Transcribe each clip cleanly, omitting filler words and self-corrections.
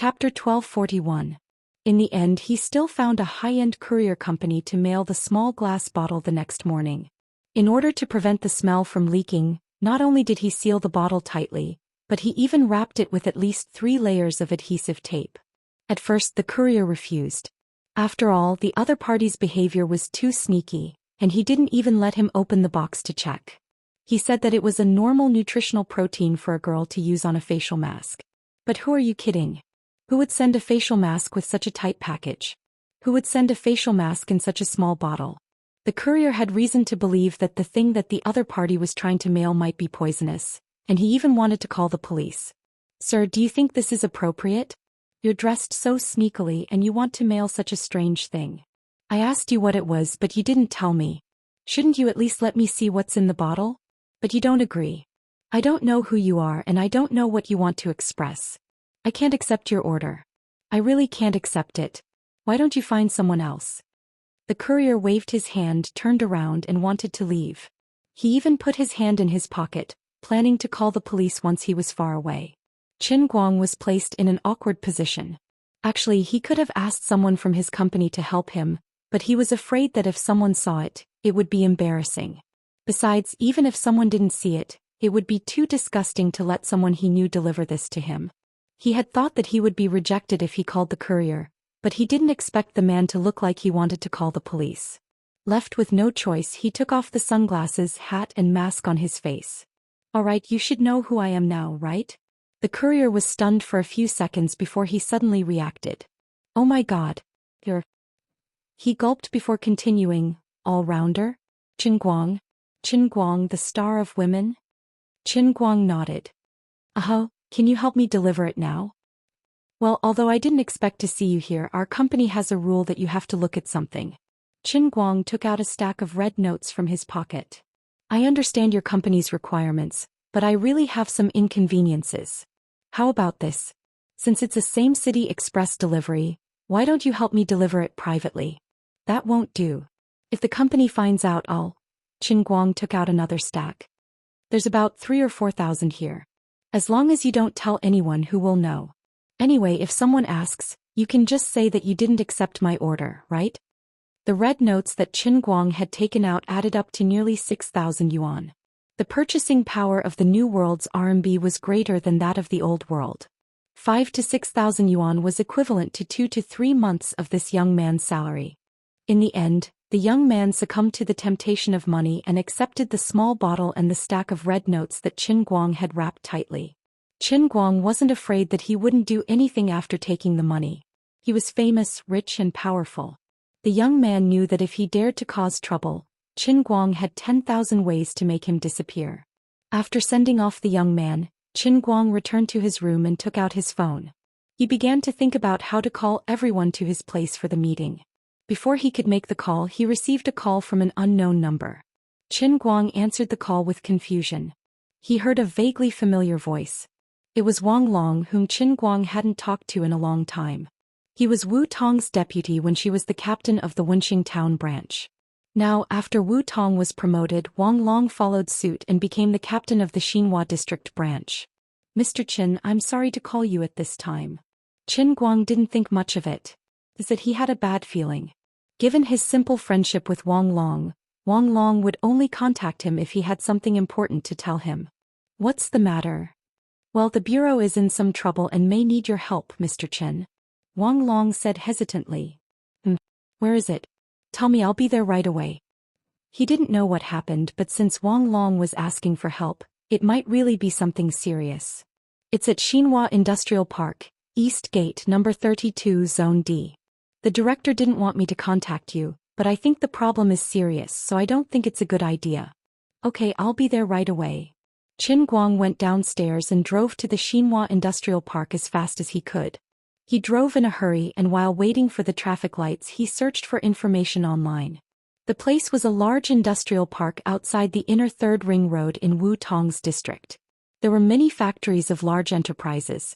Chapter 1241. In the end, he still found a high-end courier company to mail the small glass bottle the next morning. In order to prevent the smell from leaking, not only did he seal the bottle tightly, but he even wrapped it with at least 3 layers of adhesive tape. At first, the courier refused. After all, the other party's behavior was too sneaky, and he didn't even let him open the box to check. He said that it was a normal nutritional protein for a girl to use on a facial mask. But who are you kidding? Who would send a facial mask with such a tight package? Who would send a facial mask in such a small bottle? The courier had reason to believe that the thing that the other party was trying to mail might be poisonous, and he even wanted to call the police. Sir, do you think this is appropriate? You're dressed so sneakily and you want to mail such a strange thing. I asked you what it was, but you didn't tell me. Shouldn't you at least let me see what's in the bottle? But you don't agree. I don't know who you are and I don't know what you want to express. I can't accept your order. I really can't accept it. Why don't you find someone else? The courier waved his hand, turned around and wanted to leave. He even put his hand in his pocket, planning to call the police once he was far away. Qin Guang was placed in an awkward position. Actually, he could have asked someone from his company to help him, but he was afraid that if someone saw it, it would be embarrassing. Besides, even if someone didn't see it, it would be too disgusting to let someone he knew deliver this to him. He had thought that he would be rejected if he called the courier, but he didn't expect the man to look like he wanted to call the police. Left with no choice, he took off the sunglasses, hat and mask on his face. All right, you should know who I am now, right? The courier was stunned for a few seconds before he suddenly reacted. Oh my God. You're... He gulped before continuing, all-rounder? Qin Guang? Qin Guang, the star of women? Qin Guang nodded. Can you help me deliver it now? Well, although I didn't expect to see you here, our company has a rule that you have to look at something. Qin Guang took out a stack of red notes from his pocket. I understand your company's requirements, but I really have some inconveniences. How about this? Since it's a same-city express delivery, why don't you help me deliver it privately? That won't do. If the company finds out, Qin Guang took out another stack. There's about 3,000 or 4,000 here. As long as you don't tell anyone, who will know? Anyway, if someone asks, you can just say that you didn't accept my order, right? The red notes that Qin Guang had taken out added up to nearly 6,000 yuan. The purchasing power of the new world's RMB was greater than that of the old world. 5,000 to 6,000 yuan was equivalent to 2 to 3 months of this young man's salary. In the end, the young man succumbed to the temptation of money and accepted the small bottle and the stack of red notes that Qin Guang had wrapped tightly. Qin Guang wasn't afraid that he wouldn't do anything after taking the money. He was famous, rich and powerful. The young man knew that if he dared to cause trouble, Qin Guang had 10,000 ways to make him disappear. After sending off the young man, Qin Guang returned to his room and took out his phone. He began to think about how to call everyone to his place for the meeting. Before he could make the call, he received a call from an unknown number. Qin Guang answered the call with confusion. He heard a vaguely familiar voice. It was Wang Long, whom Qin Guang hadn't talked to in a long time. He was Wu Tong's deputy when she was the captain of the Wenxing town branch. Now, after Wu Tong was promoted, Wang Long followed suit and became the captain of the Xinhua district branch. Mr. Qin, I'm sorry to call you at this time. Qin Guang didn't think much of it. Is that he had a bad feeling. Given his simple friendship with Wang Long would only contact him if he had something important to tell him. What's the matter? Well, the bureau is in some trouble and may need your help, Mr. Qin. Wang Long said hesitantly. Where is it? Tell me, I'll be there right away. He didn't know what happened, but since Wang Long was asking for help, it might really be something serious. It's at Xinhua Industrial Park, East Gate, number 32, Zone D. The director didn't want me to contact you, but I think the problem is serious, so I don't think it's a good idea. Okay, I'll be there right away. Qin Guang went downstairs and drove to the Xinhua Industrial Park as fast as he could. He drove in a hurry, and while waiting for the traffic lights, he searched for information online. The place was a large industrial park outside the inner Third Ring Road in Wu Tong's district. There were many factories of large enterprises.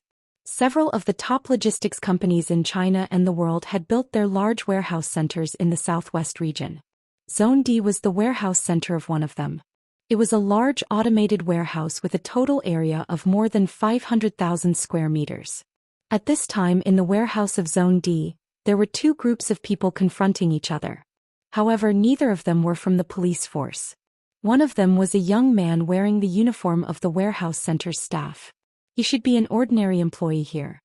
Several of the top logistics companies in China and the world had built their large warehouse centers in the southwest region. Zone D was the warehouse center of one of them. It was a large automated warehouse with a total area of more than 500,000 square meters. At this time in the warehouse of Zone D, there were two groups of people confronting each other. However, neither of them were from the police force. One of them was a young man wearing the uniform of the warehouse center's staff. He should be an ordinary employee here.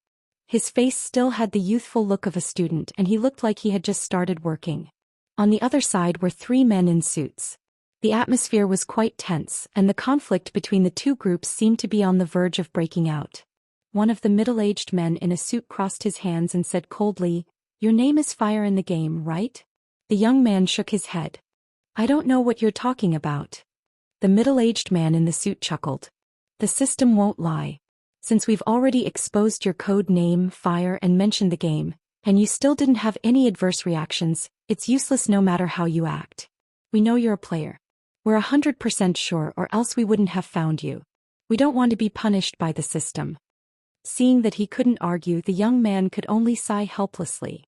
His face still had the youthful look of a student and he looked like he had just started working. On the other side were three men in suits. The atmosphere was quite tense, and the conflict between the two groups seemed to be on the verge of breaking out. One of the middle-aged men in a suit crossed his hands and said coldly, "Your name is Fire in the game, right?" The young man shook his head. "I don't know what you're talking about." The middle-aged man in the suit chuckled. "The system won't lie. Since we've already exposed your code name, Fire, and mentioned the game, and you still didn't have any adverse reactions, it's useless no matter how you act. We know you're a player. We're 100% sure, or else we wouldn't have found you. We don't want to be punished by the system." Seeing that he couldn't argue, the young man could only sigh helplessly.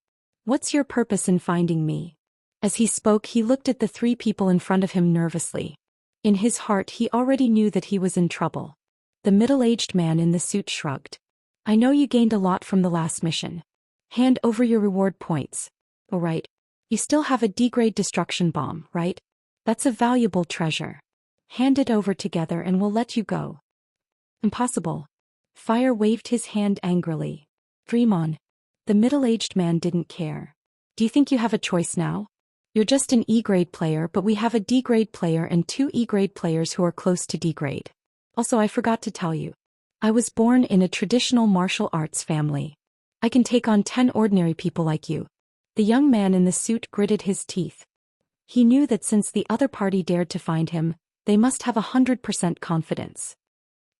"What's your purpose in finding me?" As he spoke, he looked at the three people in front of him nervously. In his heart, he already knew that he was in trouble. The middle-aged man in the suit shrugged. "I know you gained a lot from the last mission. Hand over your reward points. All right. You still have a D-grade destruction bomb, right? That's a valuable treasure. Hand it over together and we'll let you go." "Impossible." Fire waved his hand angrily. "Dream on." The middle-aged man didn't care. "Do you think you have a choice now? You're just an E-grade player, but we have a D-grade player and two E-grade players who are close to D-grade. Also, I forgot to tell you. I was born in a traditional martial arts family. I can take on 10 ordinary people like you." The young man in the suit gritted his teeth. He knew that since the other party dared to find him, they must have 100% confidence.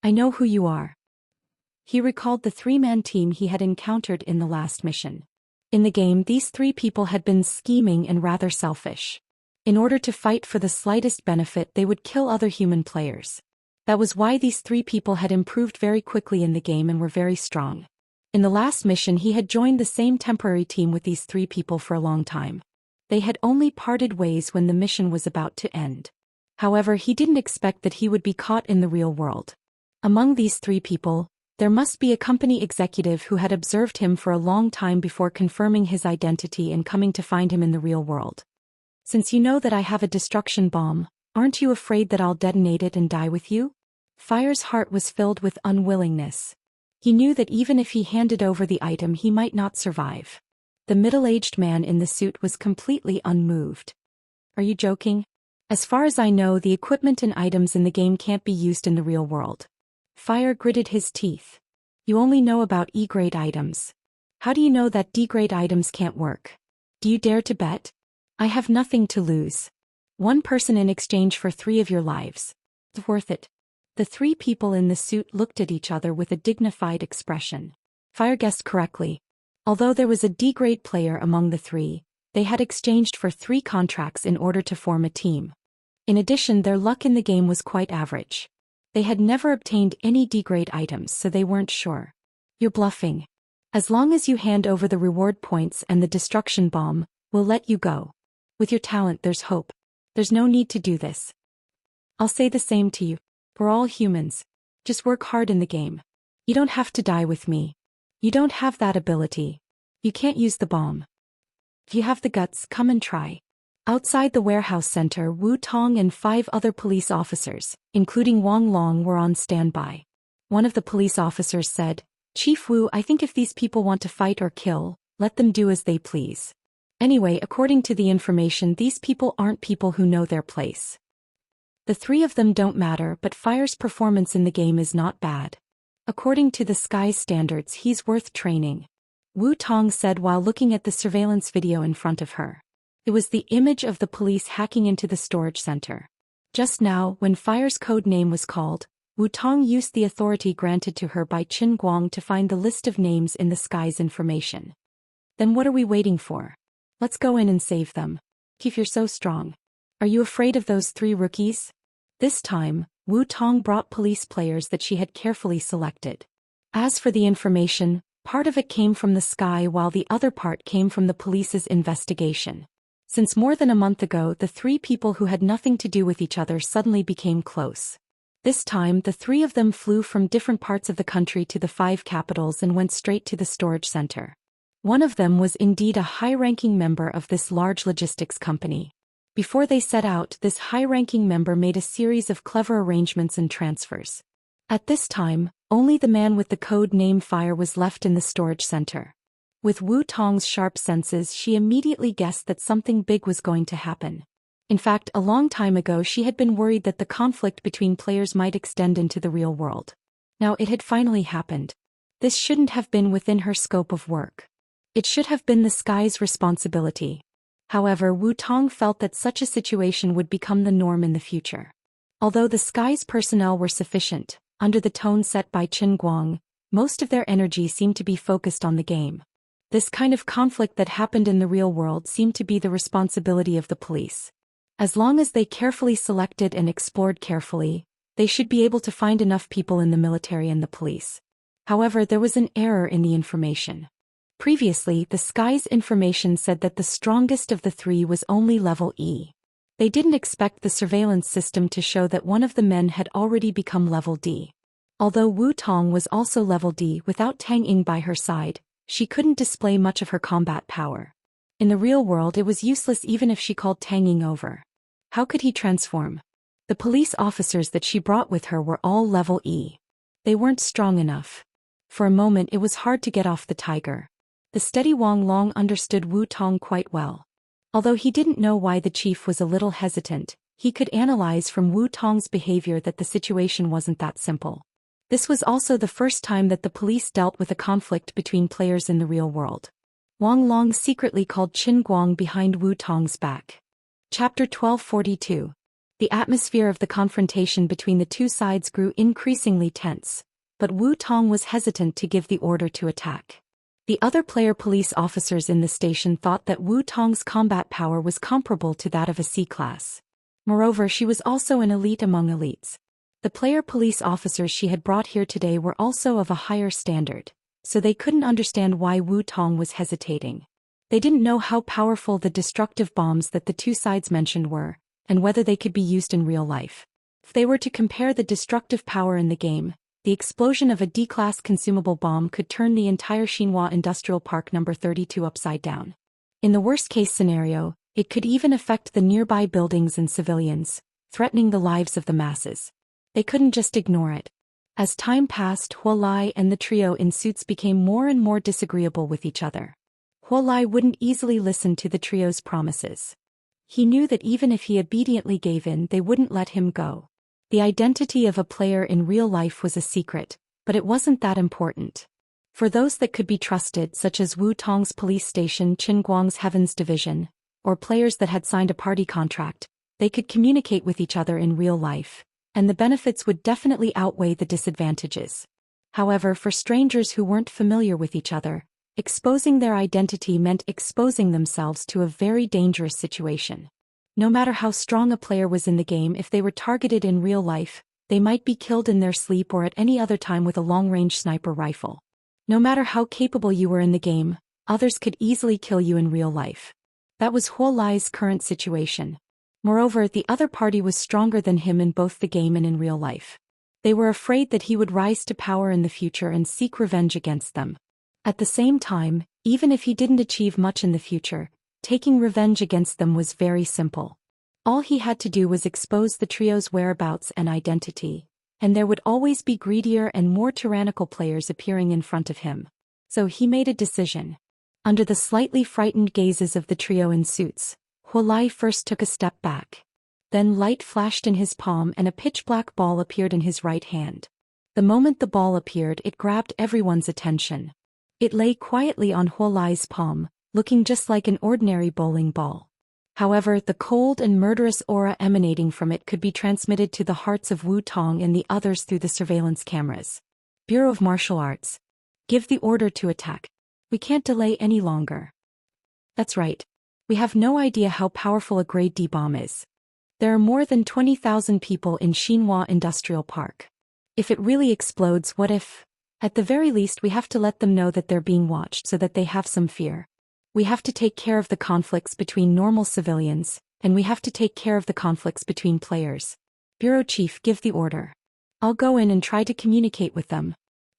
"I know who you are." He recalled the three-man team he had encountered in the last mission. In the game, these three people had been scheming and rather selfish. In order to fight for the slightest benefit, they would kill other human players. That was why these three people had improved very quickly in the game and were very strong. In the last mission, he had joined the same temporary team with these three people for a long time. They had only parted ways when the mission was about to end. However, he didn't expect that he would be caught in the real world. Among these three people, there must be a company executive who had observed him for a long time before confirming his identity and coming to find him in the real world. "Since you know that I have a destruction bomb, aren't you afraid that I'll detonate it and die with you?" Fire's heart was filled with unwillingness. He knew that even if he handed over the item, he might not survive. The middle-aged man in the suit was completely unmoved. "Are you joking? As far as I know, the equipment and items in the game can't be used in the real world." Fire gritted his teeth. "You only know about E-grade items. How do you know that D-grade items can't work? Do you dare to bet? I have nothing to lose. One person in exchange for 3 of your lives. It's worth it." The three people in the suit looked at each other with a dignified expression. Fire guessed correctly. Although there was a D-grade player among the three, they had exchanged for 3 contracts in order to form a team. In addition, their luck in the game was quite average. They had never obtained any D-grade items, so they weren't sure. "You're bluffing. As long as you hand over the reward points and the destruction bomb, we'll let you go. With your talent, there's hope. There's no need to do this." "I'll say the same to you. We're all humans. Just work hard in the game. You don't have to die with me. You don't have that ability. You can't use the bomb. If you have the guts, come and try." Outside the warehouse center, Wu Tong and 5 other police officers, including Wang Long, were on standby. One of the police officers said, "Chief Wu, I think if these people want to fight or kill, let them do as they please. Anyway, according to the information, these people aren't people who know their place. The 3 of them don't matter, but Fire's performance in the game is not bad. According to the Sky's standards, he's worth training," Wu Tong said while looking at the surveillance video in front of her. It was the image of the police hacking into the storage center. Just now, when Fire's code name was called, Wu Tong used the authority granted to her by Qin Guang to find the list of names in the Sky's information. "Then what are we waiting for? Let's go in and save them. If you're so strong. Are you afraid of those 3 rookies?" This time, Wu Tong brought police players that she had carefully selected. As for the information, part of it came from the Sky while the other part came from the police's investigation. Since more than a month ago, the 3 people who had nothing to do with each other suddenly became close. This time, the three of them flew from different parts of the country to the 5 capitals and went straight to the storage center. One of them was indeed a high-ranking member of this large logistics company. Before they set out, this high-ranking member made a series of clever arrangements and transfers. At this time, only the man with the code name Fire was left in the storage center. With Wu Tong's sharp senses, she immediately guessed that something big was going to happen. In fact, a long time ago she had been worried that the conflict between players might extend into the real world. Now it had finally happened. This shouldn't have been within her scope of work. It should have been the sky's responsibility. However, Wu Tong felt that such a situation would become the norm in the future. Although the sky's personnel were sufficient, under the tone set by Qin Guang, most of their energy seemed to be focused on the game. This kind of conflict that happened in the real world seemed to be the responsibility of the police. As long as they carefully selected and explored carefully, they should be able to find enough people in the military and the police. However, there was an error in the information. Previously, the sky's information said that the strongest of the three was only level E. They didn't expect the surveillance system to show that one of the men had already become level D. Although Wu Tong was also level D without Tang Ying by her side, she couldn't display much of her combat power. In the real world, it was useless even if she called Tang Ying over. How could he transform? The police officers that she brought with her were all level E. They weren't strong enough. For a moment it was hard to get off the tiger. The steady Wang Long understood Wu Tong quite well. Although he didn't know why the chief was a little hesitant, he could analyze from Wu Tong's behavior that the situation wasn't that simple. This was also the first time that the police dealt with a conflict between players in the real world. Wang Long secretly called Qin Guang behind Wu Tong's back. Chapter 1242. The atmosphere of the confrontation between the two sides grew increasingly tense, but Wu Tong was hesitant to give the order to attack. The other player police officers in the station thought that Wu Tong's combat power was comparable to that of a C-class. Moreover, she was also an elite among elites. The player police officers she had brought here today were also of a higher standard, so they couldn't understand why Wu Tong was hesitating. They didn't know how powerful the destructive bombs that the two sides mentioned were, and whether they could be used in real life. If they were to compare the destructive power in the game, the explosion of a D-class consumable bomb could turn the entire Xianxia Industrial Park No. 32 upside down. In the worst-case scenario, it could even affect the nearby buildings and civilians, threatening the lives of the masses. They couldn't just ignore it. As time passed, Huolai and the trio in suits became more and more disagreeable with each other. Huolai wouldn't easily listen to the trio's promises. He knew that even if he obediently gave in, they wouldn't let him go. The identity of a player in real life was a secret, but it wasn't that important. For those that could be trusted, such as Wu Tong's police station, Qin Guang's Heavens Division, or players that had signed a party contract, they could communicate with each other in real life, and the benefits would definitely outweigh the disadvantages. However, for strangers who weren't familiar with each other, exposing their identity meant exposing themselves to a very dangerous situation. No matter how strong a player was in the game, if they were targeted in real life, they might be killed in their sleep or at any other time with a long-range sniper rifle. No matter how capable you were in the game, others could easily kill you in real life. That was Huolai's current situation. Moreover, the other party was stronger than him in both the game and in real life. They were afraid that he would rise to power in the future and seek revenge against them. At the same time, even if he didn't achieve much in the future, taking revenge against them was very simple. All he had to do was expose the trio's whereabouts and identity, and there would always be greedier and more tyrannical players appearing in front of him. So he made a decision. Under the slightly frightened gazes of the trio in suits, Huolai first took a step back. Then light flashed in his palm and a pitch-black ball appeared in his right hand. The moment the ball appeared, it grabbed everyone's attention. It lay quietly on Huolai's palm, looking just like an ordinary bowling ball. However, the cold and murderous aura emanating from it could be transmitted to the hearts of Wu Tong and the others through the surveillance cameras. Bureau of Martial Arts. Give the order to attack. We can't delay any longer. That's right. We have no idea how powerful a grade D bomb is. There are more than 20,000 people in Xianxia Industrial Park. If it really explodes, what if? At the very least, we have to let them know that they're being watched so that they have some fear. We have to take care of the conflicts between normal civilians, and we have to take care of the conflicts between players. Bureau Chief, give the order. I'll go in and try to communicate with them.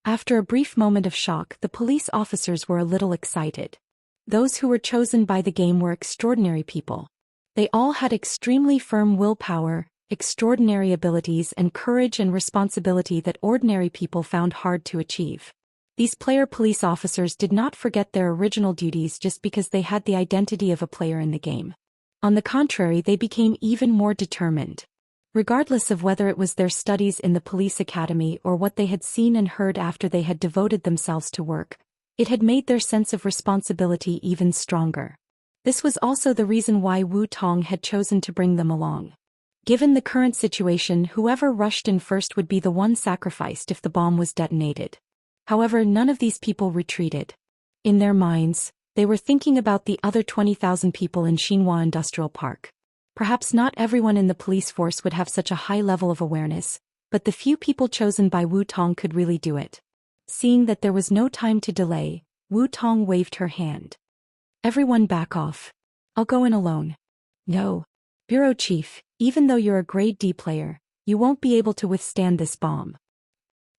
After a brief moment of shock, the police officers were a little excited. Those who were chosen by the game were extraordinary people. They all had extremely firm willpower, extraordinary abilities, and courage and responsibility that ordinary people found hard to achieve. These player police officers did not forget their original duties just because they had the identity of a player in the game. On the contrary, they became even more determined. Regardless of whether it was their studies in the police academy or what they had seen and heard after they had devoted themselves to work, it had made their sense of responsibility even stronger. This was also the reason why Wu Tong had chosen to bring them along. Given the current situation, whoever rushed in first would be the one sacrificed if the bomb was detonated. However, none of these people retreated. In their minds, they were thinking about the other 20,000 people in Xinhua Industrial Park. Perhaps not everyone in the police force would have such a high level of awareness, but the few people chosen by Wu Tong could really do it. Seeing that there was no time to delay, Wu Tong waved her hand. Everyone back off. I'll go in alone. No. Bureau Chief, even though you're a grade D player, you won't be able to withstand this bomb.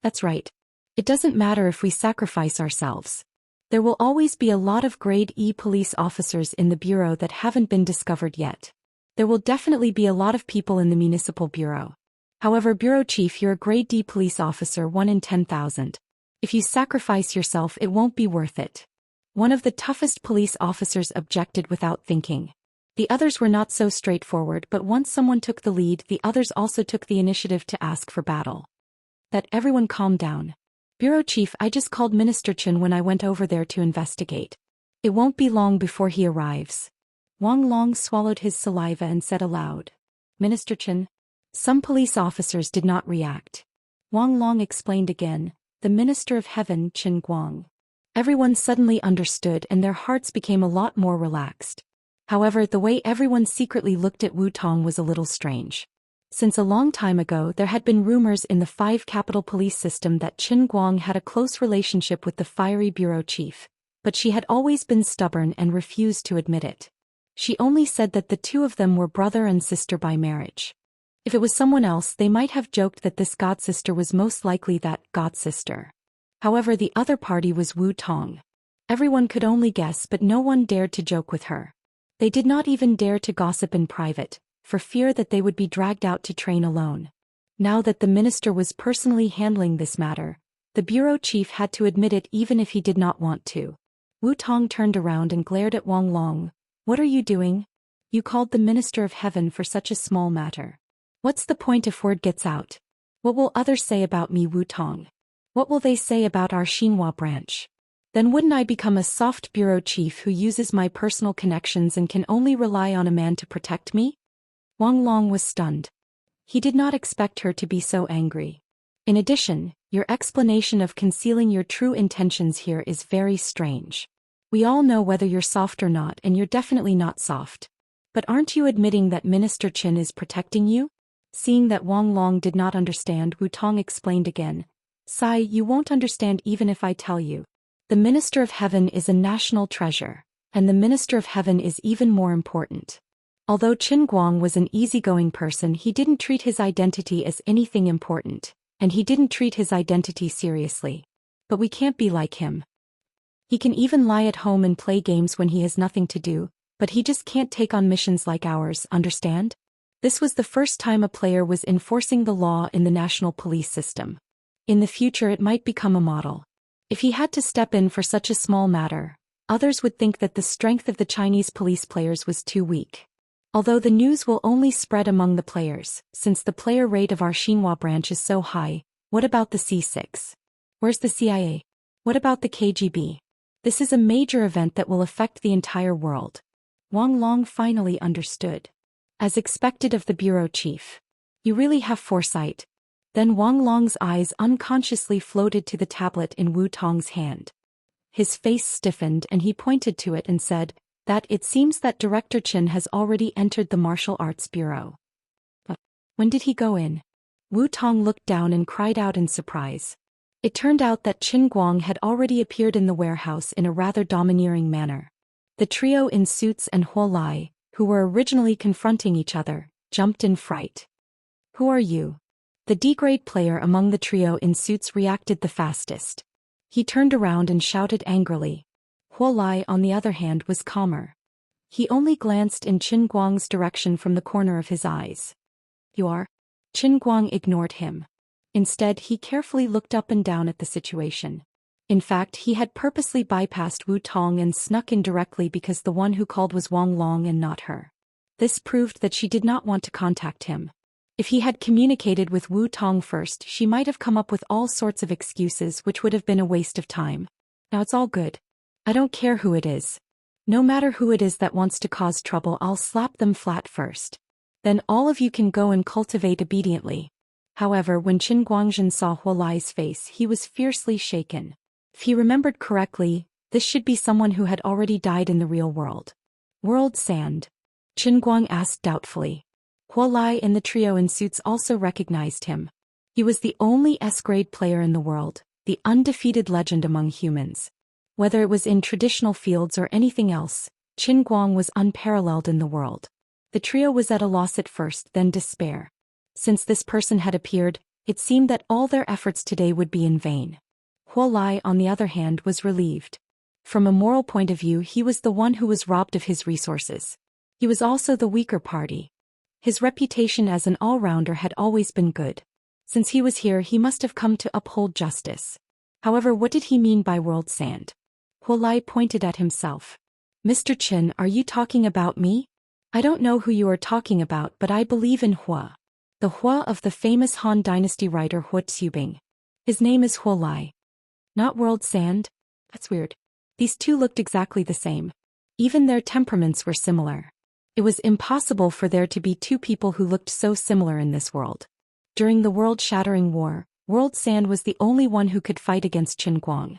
That's right. It doesn't matter if we sacrifice ourselves. There will always be a lot of grade E police officers in the bureau that haven't been discovered yet. There will definitely be a lot of people in the municipal bureau. However, Bureau Chief, you're a grade D police officer, 1 in 10,000. If you sacrifice yourself, it won't be worth it. One of the toughest police officers objected without thinking. The others were not so straightforward, but once someone took the lead, the others also took the initiative to ask for battle. That everyone calm down. Bureau Chief, I just called Minister Chen when I went over there to investigate. It won't be long before he arrives. Wang Long swallowed his saliva and said aloud. Minister Chen? Some police officers did not react. Wang Long explained again, the Minister of Heaven, Qin Guang. Everyone suddenly understood and their hearts became a lot more relaxed. However, the way everyone secretly looked at Wu Tong was a little strange. Since a long time ago, there had been rumors in the 5 capital police system that Qin Guang had a close relationship with the fiery bureau chief, but she had always been stubborn and refused to admit it. She only said that the two of them were brother and sister by marriage. If it was someone else, they might have joked that this godsister was most likely that godsister. However, the other party was Wu Tong. Everyone could only guess, but no one dared to joke with her. They did not even dare to gossip in private, for fear that they would be dragged out to train alone. Now that the minister was personally handling this matter, the bureau chief had to admit it even if he did not want to. Wu Tong turned around and glared at Wang Long. What are you doing? You called the Minister of Heaven for such a small matter. What's the point if word gets out? What will others say about me, Wu Tong? What will they say about our Xinhua branch? Then wouldn't I become a soft bureau chief who uses my personal connections and can only rely on a man to protect me? Wang Long was stunned. He did not expect her to be so angry. In addition, your explanation of concealing your true intentions here is very strange. We all know whether you're soft or not, and you're definitely not soft. But aren't you admitting that Minister Qin is protecting you? Seeing that Wang Long did not understand, Wu Tong explained again. Sai, you won't understand even if I tell you. The Minister of Heaven is a national treasure, and the Minister of Heaven is even more important. Although Qin Guang was an easygoing person, he didn't treat his identity as anything important, and he didn't treat his identity seriously. But we can't be like him. He can even lie at home and play games when he has nothing to do, but he just can't take on missions like ours, understand? This was the first time a player was enforcing the law in the national police system. In the future it might become a model. If he had to step in for such a small matter, others would think that the strength of the Chinese police players was too weak. Although the news will only spread among the players, since the player rate of our Xinhua branch is so high. What about the C6? Where's the CIA? What about the KGB? This is a major event that will affect the entire world. Wang Long finally understood. As expected of the bureau chief. You really have foresight. Then Wang Long's eyes unconsciously floated to the tablet in Wu Tong's hand. His face stiffened and he pointed to it and said, that it seems that Director Qin has already entered the Martial Arts Bureau. But when did he go in? Wu Tong looked down and cried out in surprise. It turned out that Qin Guang had already appeared in the warehouse in a rather domineering manner. The trio in suits and Huo Lai, who were originally confronting each other, jumped in fright. Who are you? The D-grade player among the trio in suits reacted the fastest. He turned around and shouted angrily. Huo Lai, on the other hand, was calmer. He only glanced in Qin Guang's direction from the corner of his eyes. You are? Qin Guang ignored him. Instead, he carefully looked up and down at the situation. In fact, he had purposely bypassed Wu Tong and snuck in directly because the one who called was Wang Long and not her. This proved that she did not want to contact him. If he had communicated with Wu Tong first, she might have come up with all sorts of excuses which would have been a waste of time. Now it's all good. I don't care who it is. No matter who it is that wants to cause trouble, I'll slap them flat first. Then all of you can go and cultivate obediently. However, when Qin Guangzhen saw Huo Lai's face, he was fiercely shaken. If he remembered correctly, this should be someone who had already died in the real world. World Sand? Qin Guang asked doubtfully. Huo Lai and the trio in suits also recognized him. He was the only S-grade player in the world, the undefeated legend among humans. Whether it was in traditional fields or anything else, Qin Guang was unparalleled in the world. The trio was at a loss at first, then despair. Since this person had appeared, it seemed that all their efforts today would be in vain. Huo Lai, on the other hand, was relieved. From a moral point of view, he was the one who was robbed of his resources. He was also the weaker party. His reputation as an all-rounder had always been good. Since he was here, he must have come to uphold justice. However, what did he mean by world sand? Huo Lai pointed at himself. Mr. Qin, are you talking about me? I don't know who you are talking about, but I believe in Hua. The Hua of the famous Han Dynasty writer Hua Tsubing. His name is Huo Lai. Not world sand? That's weird. These two looked exactly the same. Even their temperaments were similar. It was impossible for there to be two people who looked so similar in this world. During the world-shattering war, World Sand was the only one who could fight against Qin Guang.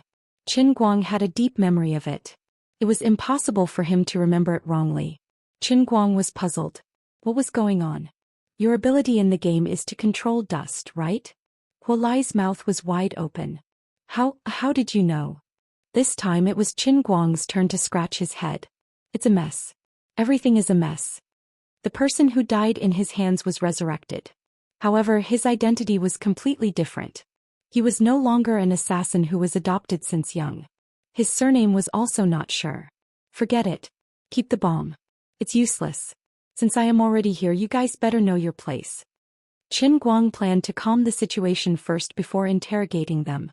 Qin Guang had a deep memory of it. It was impossible for him to remember it wrongly. Qin Guang was puzzled. What was going on? Your ability in the game is to control dust, right? Huo Lai's mouth was wide open. How did you know? This time it was Qin Guang's turn to scratch his head. It's a mess. Everything is a mess. The person who died in his hands was resurrected. However, his identity was completely different. He was no longer an assassin who was adopted since young. His surname was also not sure. Forget it. Keep the bomb. It's useless. Since I am already here, you guys better know your place. Qin Guang planned to calm the situation first before interrogating them.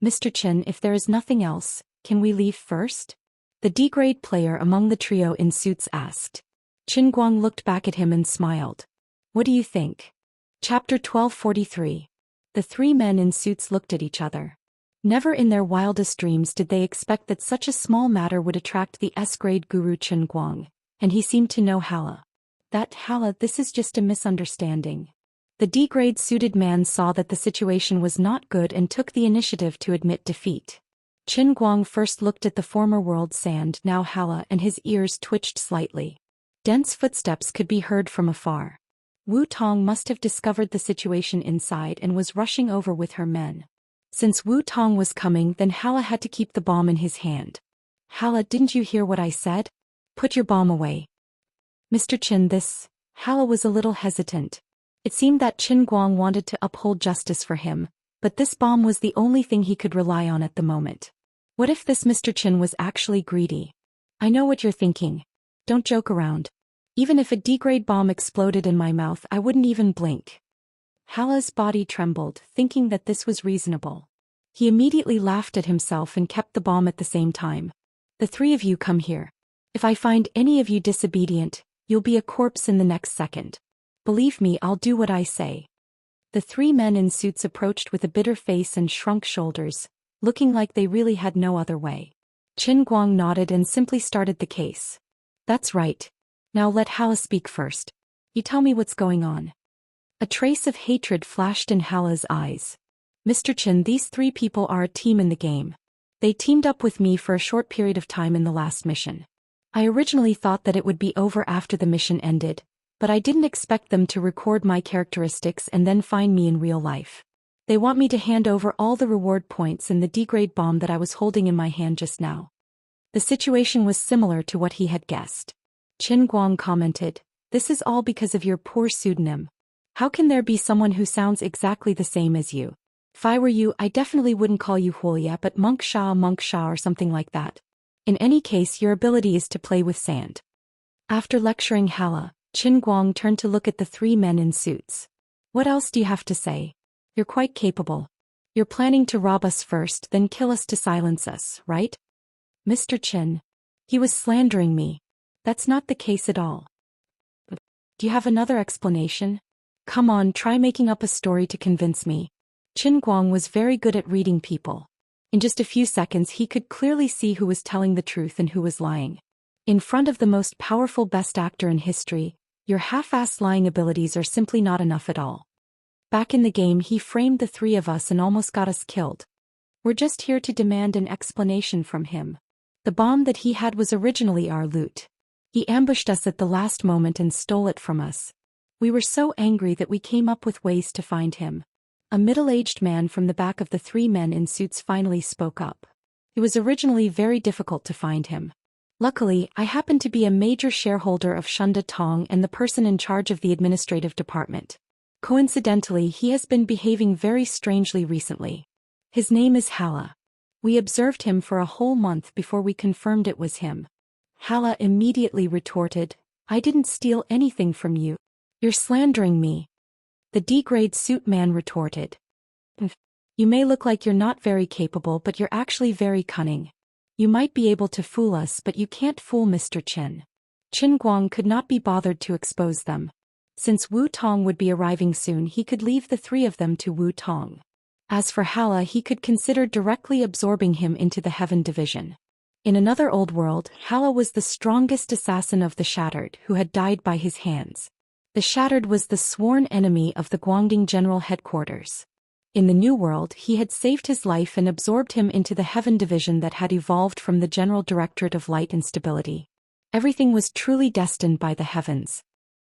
Mr. Qin, if there is nothing else, can we leave first? The D-grade player among the trio in suits asked. Qin Guang looked back at him and smiled. What do you think? Chapter 1243. The three men in suits looked at each other. Never in their wildest dreams did they expect that such a small matter would attract the S-grade guru Qin Guang, and he seemed to know Hala. This is just a misunderstanding. The D-grade suited man saw that the situation was not good and took the initiative to admit defeat. Qin Guang first looked at the former world sand, now Hala, and his ears twitched slightly. Dense footsteps could be heard from afar. Wu Tong must have discovered the situation inside and was rushing over with her men. Since Wu Tong was coming, then Hala had to keep the bomb in his hand. Hala, didn't you hear what I said? Put your bomb away. Mr. Qin, Hala was a little hesitant. It seemed that Qin Guang wanted to uphold justice for him, but this bomb was the only thing he could rely on at the moment. What if this Mr. Qin was actually greedy? I know what you're thinking. Don't joke around. Even if a D-grade bomb exploded in my mouth, I wouldn't even blink. Hala's body trembled, thinking that this was reasonable. He immediately laughed at himself and kept the bomb at the same time. The three of you come here. If I find any of you disobedient, you'll be a corpse in the next second. Believe me, I'll do what I say. The three men in suits approached with a bitter face and shrunk shoulders, looking like they really had no other way. Qin Guang nodded and simply started the case. That's right. Now let Hala speak first. You tell me what's going on. A trace of hatred flashed in Hala's eyes. Mr. Qin, these three people are a team in the game. They teamed up with me for a short period of time in the last mission. I originally thought that it would be over after the mission ended, but I didn't expect them to record my characteristics and then find me in real life. They want me to hand over all the reward points and the D-grade bomb that I was holding in my hand just now. The situation was similar to what he had guessed. Qin Guang commented, this is all because of your poor pseudonym. How can there be someone who sounds exactly the same as you? If I were you, I definitely wouldn't call you Wuxia but Monksha or something like that. In any case, your ability is to play with sand. After lecturing Hala, Qin Guang turned to look at the three men in suits. What else do you have to say? You're quite capable. You're planning to rob us first, then kill us to silence us, right? Mr. Qin. He was slandering me. That's not the case at all. Do you have another explanation? Come on, try making up a story to convince me. Qin Guang was very good at reading people. In just a few seconds he could clearly see who was telling the truth and who was lying. In front of the most powerful best actor in history, your half-assed lying abilities are simply not enough at all. Back in the game he framed the three of us and almost got us killed. We're just here to demand an explanation from him. The bomb that he had was originally our loot. He ambushed us at the last moment and stole it from us. We were so angry that we came up with ways to find him. A middle-aged man from the back of the three men in suits finally spoke up. It was originally very difficult to find him. Luckily, I happened to be a major shareholder of Shunda Tong and the person in charge of the administrative department. Coincidentally, he has been behaving very strangely recently. His name is Hala. We observed him for a whole month before we confirmed it was him. Hala immediately retorted, I didn't steal anything from you. You're slandering me. The D-grade suit man retorted. You may look like you're not very capable but you're actually very cunning. You might be able to fool us but you can't fool Mr. Qin. Qin Guang could not be bothered to expose them. Since Wu Tong would be arriving soon he could leave the three of them to Wu Tong. As for Hala he could consider directly absorbing him into the Heaven Division. In another old world, Hala was the strongest assassin of the Shattered who had died by his hands. The Shattered was the sworn enemy of the Guangding General Headquarters. In the New World he had saved his life and absorbed him into the Heaven Division that had evolved from the General Directorate of Light and Stability. Everything was truly destined by the heavens.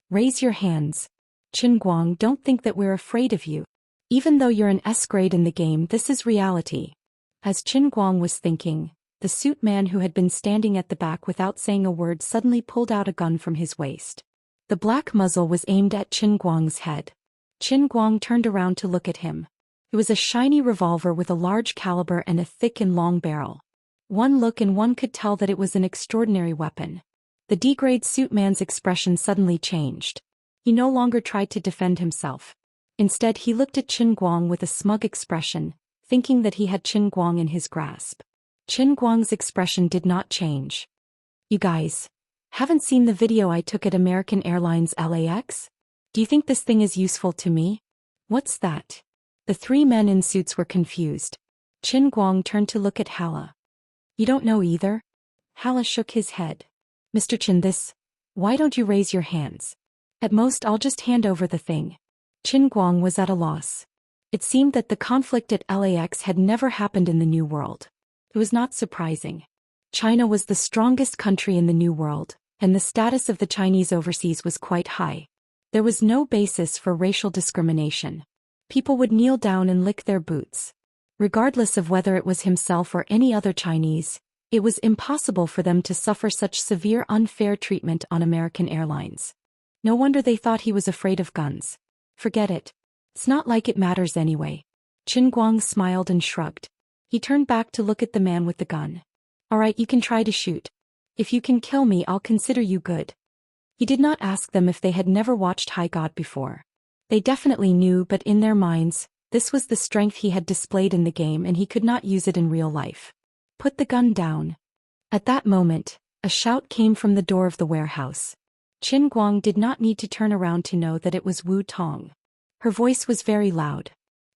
Raise your hands. Qin Guang, don't think that we're afraid of you. Even though you're an S-grade in the game, this is reality. As Qin Guang was thinking, the suit man who had been standing at the back without saying a word suddenly pulled out a gun from his waist. The black muzzle was aimed at Qin Guang's head. Qin Guang turned around to look at him. It was a shiny revolver with a large caliber and a thick and long barrel. One look and one could tell that it was an extraordinary weapon. The D-grade suit man's expression suddenly changed. He no longer tried to defend himself. Instead he looked at Qin Guang with a smug expression, thinking that he had Qin Guang in his grasp. Qin Guang's expression did not change. You guys haven't seen the video I took at American Airlines LAX? Do you think this thing is useful to me? What's that? The three men in suits were confused. Qin Guang turned to look at Hala. You don't know either? Hala shook his head. Mr. Qin, why don't you raise your hands? At most I'll just hand over the thing. Qin Guang was at a loss. It seemed that the conflict at LAX had never happened in the New World. It was not surprising. China was the strongest country in the New World, and the status of the Chinese overseas was quite high. There was no basis for racial discrimination. People would kneel down and lick their boots. Regardless of whether it was himself or any other Chinese, it was impossible for them to suffer such severe unfair treatment on American Airlines. No wonder they thought he was afraid of guns. Forget it. It's not like it matters anyway. Qin Guang smiled and shrugged. He turned back to look at the man with the gun. Alright, you can try to shoot. If you can kill me, I'll consider you good. He did not ask them if they had never watched High God before. They definitely knew, but in their minds, this was the strength he had displayed in the game and he could not use it in real life. Put the gun down. At that moment, a shout came from the door of the warehouse. Qin Guang did not need to turn around to know that it was Wu Tong. Her voice was very loud.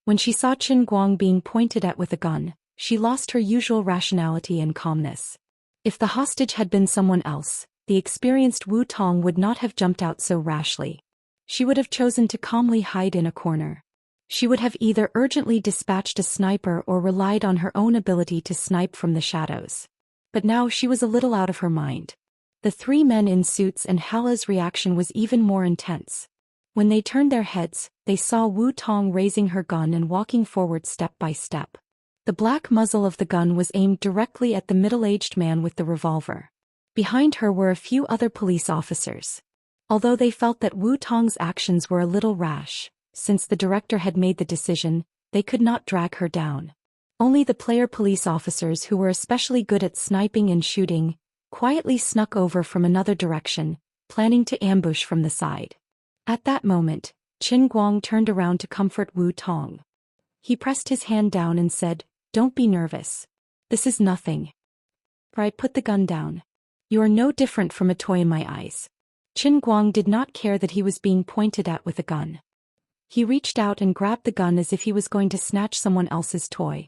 When she saw Qin Guang being pointed at with a gun, she lost her usual rationality and calmness. If the hostage had been someone else, the experienced Wu Tong would not have jumped out so rashly. She would have chosen to calmly hide in a corner. She would have either urgently dispatched a sniper or relied on her own ability to snipe from the shadows. But now she was a little out of her mind. The three men in suits and Hala's reaction was even more intense. When they turned their heads, they saw Wu Tong raising her gun and walking forward step by step. The black muzzle of the gun was aimed directly at the middle-aged man with the revolver. Behind her were a few other police officers. Although they felt that Wu Tong's actions were a little rash, since the director had made the decision, they could not drag her down. Only the player police officers who were especially good at sniping and shooting, quietly snuck over from another direction, planning to ambush from the side. At that moment, Qin Guang turned around to comfort Wu Tong. He pressed his hand down and said, "Don't be nervous. This is nothing. Right, put the gun down. You are no different from a toy in my eyes." Qin Guang did not care that he was being pointed at with a gun. He reached out and grabbed the gun as if he was going to snatch someone else's toy.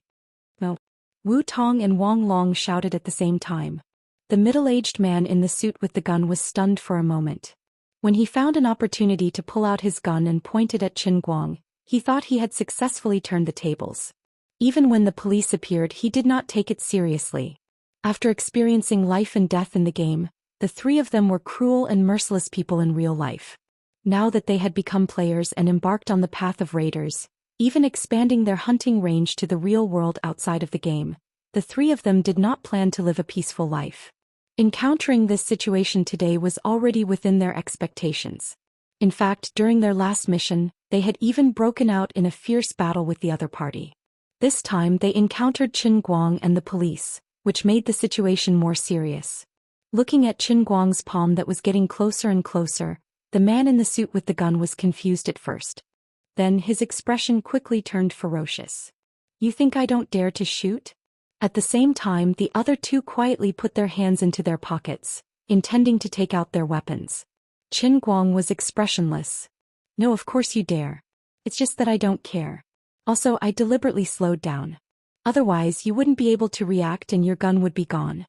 No. Wu Tong and Wang Long shouted at the same time. The middle-aged man in the suit with the gun was stunned for a moment. When he found an opportunity to pull out his gun and point it at Qin Guang, he thought he had successfully turned the tables. Even when the police appeared, he did not take it seriously. After experiencing life and death in the game, the three of them were cruel and merciless people in real life. Now that they had become players and embarked on the path of raiders, even expanding their hunting range to the real world outside of the game, the three of them did not plan to live a peaceful life. Encountering this situation today was already within their expectations. In fact, during their last mission, they had even broken out in a fierce battle with the other party. This time they encountered Qin Guang and the police, which made the situation more serious. Looking at Qin Guang's palm that was getting closer and closer, the man in the suit with the gun was confused at first. Then his expression quickly turned ferocious. "You think I don't dare to shoot?" At the same time, the other two quietly put their hands into their pockets, intending to take out their weapons. Qin Guang was expressionless. "No, of course you dare. It's just that I don't care. Also, I deliberately slowed down. Otherwise, you wouldn't be able to react and your gun would be gone."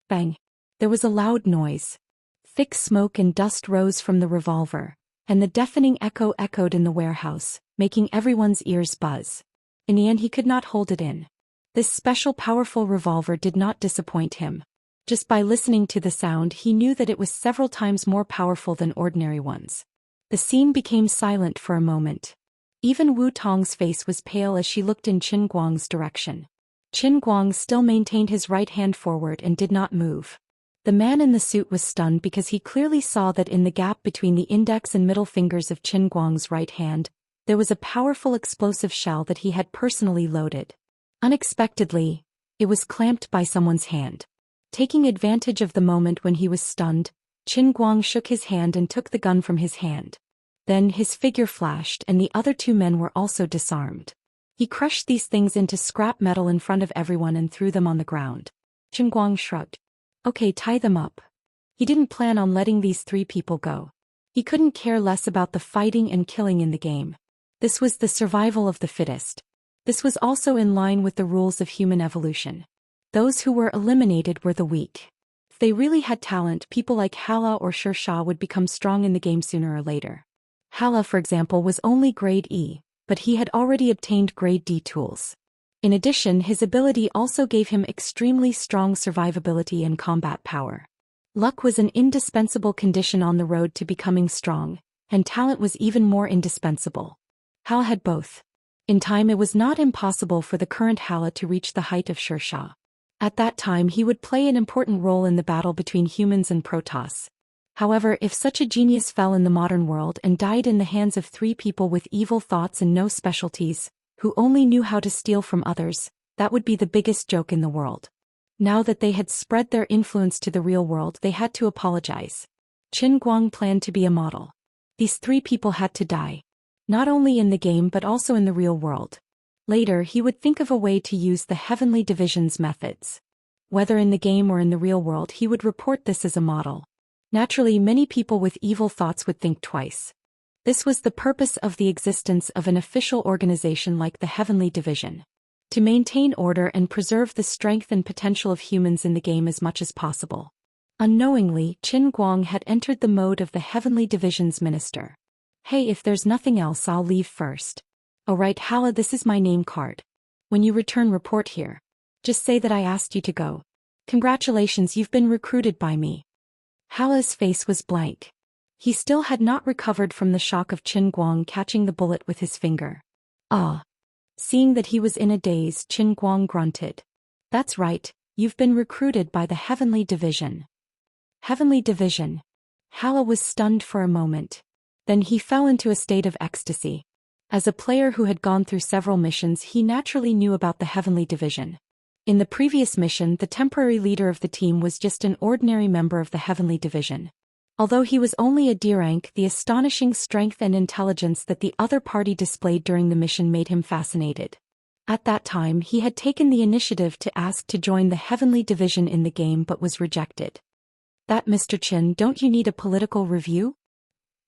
Bang! There was a loud noise. Thick smoke and dust rose from the revolver, and the deafening echo echoed in the warehouse, making everyone's ears buzz. In the end, he could not hold it in. This special powerful revolver did not disappoint him. Just by listening to the sound, he knew that it was several times more powerful than ordinary ones. The scene became silent for a moment. Even Wu Tong's face was pale as she looked in Qin Guang's direction. Qin Guang still maintained his right hand forward and did not move. The man in the suit was stunned because he clearly saw that in the gap between the index and middle fingers of Qin Guang's right hand, there was a powerful explosive shell that he had personally loaded. Unexpectedly, it was clamped by someone's hand. Taking advantage of the moment when he was stunned, Qin Guang shook his hand and took the gun from his hand. Then his figure flashed and the other two men were also disarmed. He crushed these things into scrap metal in front of everyone and threw them on the ground. Qin Guang shrugged. "Okay, tie them up." He didn't plan on letting these three people go. He couldn't care less about the fighting and killing in the game. This was the survival of the fittest. This was also in line with the rules of human evolution. Those who were eliminated were the weak. If they really had talent, people like Hala or Xianxia would become strong in the game sooner or later. Hala, for example, was only grade E, but he had already obtained grade D tools. In addition, his ability also gave him extremely strong survivability and combat power. Luck was an indispensable condition on the road to becoming strong, and talent was even more indispensable. Hala had both. In time, it was not impossible for the current Hala to reach the height of Xianxia. At that time, he would play an important role in the battle between humans and Protoss. However, if such a genius fell in the modern world and died in the hands of three people with evil thoughts and no specialties, who only knew how to steal from others, that would be the biggest joke in the world. Now that they had spread their influence to the real world, they had to apologize. Qin Guang planned to be a model. These three people had to die. Not only in the game but also in the real world. Later, he would think of a way to use the Heavenly Division's methods. Whether in the game or in the real world, he would report this as a model. Naturally, many people with evil thoughts would think twice. This was the purpose of the existence of an official organization like the Heavenly Division. To maintain order and preserve the strength and potential of humans in the game as much as possible. Unknowingly, Qin Guang had entered the mode of the Heavenly Division's minister. "Hey, if there's nothing else, I'll leave first." "Alright, Hala, this is my name card. When you return, report here. Just say that I asked you to go. Congratulations, you've been recruited by me." Hala's face was blank. He still had not recovered from the shock of Qin Guang catching the bullet with his finger. "Ah." Seeing that he was in a daze, Qin Guang grunted. "That's right, you've been recruited by the Heavenly Division." "Heavenly Division? Hala was stunned for a moment. Then he fell into a state of ecstasy. As a player who had gone through several missions, he naturally knew about the Heavenly Division. In the previous mission, the temporary leader of the team was just an ordinary member of the Heavenly Division. Although he was only a D rank, the astonishing strength and intelligence that the other party displayed during the mission made him fascinated. At that time, he had taken the initiative to ask to join the Heavenly Division in the game but was rejected. That Mr. Qin, don't you need a political review?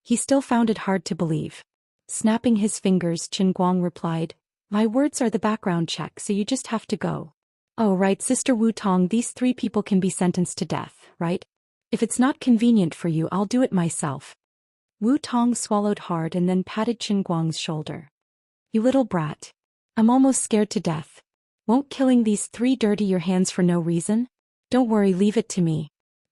He still found it hard to believe. Snapping his fingers, Qin Guang replied, my words are the background check, so you just have to go. Oh right, Sister Wu Tong, these 3 people can be sentenced to death, right? If it's not convenient for you, I'll do it myself. Wu Tong swallowed hard and then patted Qin Guang's shoulder. You little brat. I'm almost scared to death. Won't killing these 3 dirty your hands for no reason? Don't worry, leave it to me.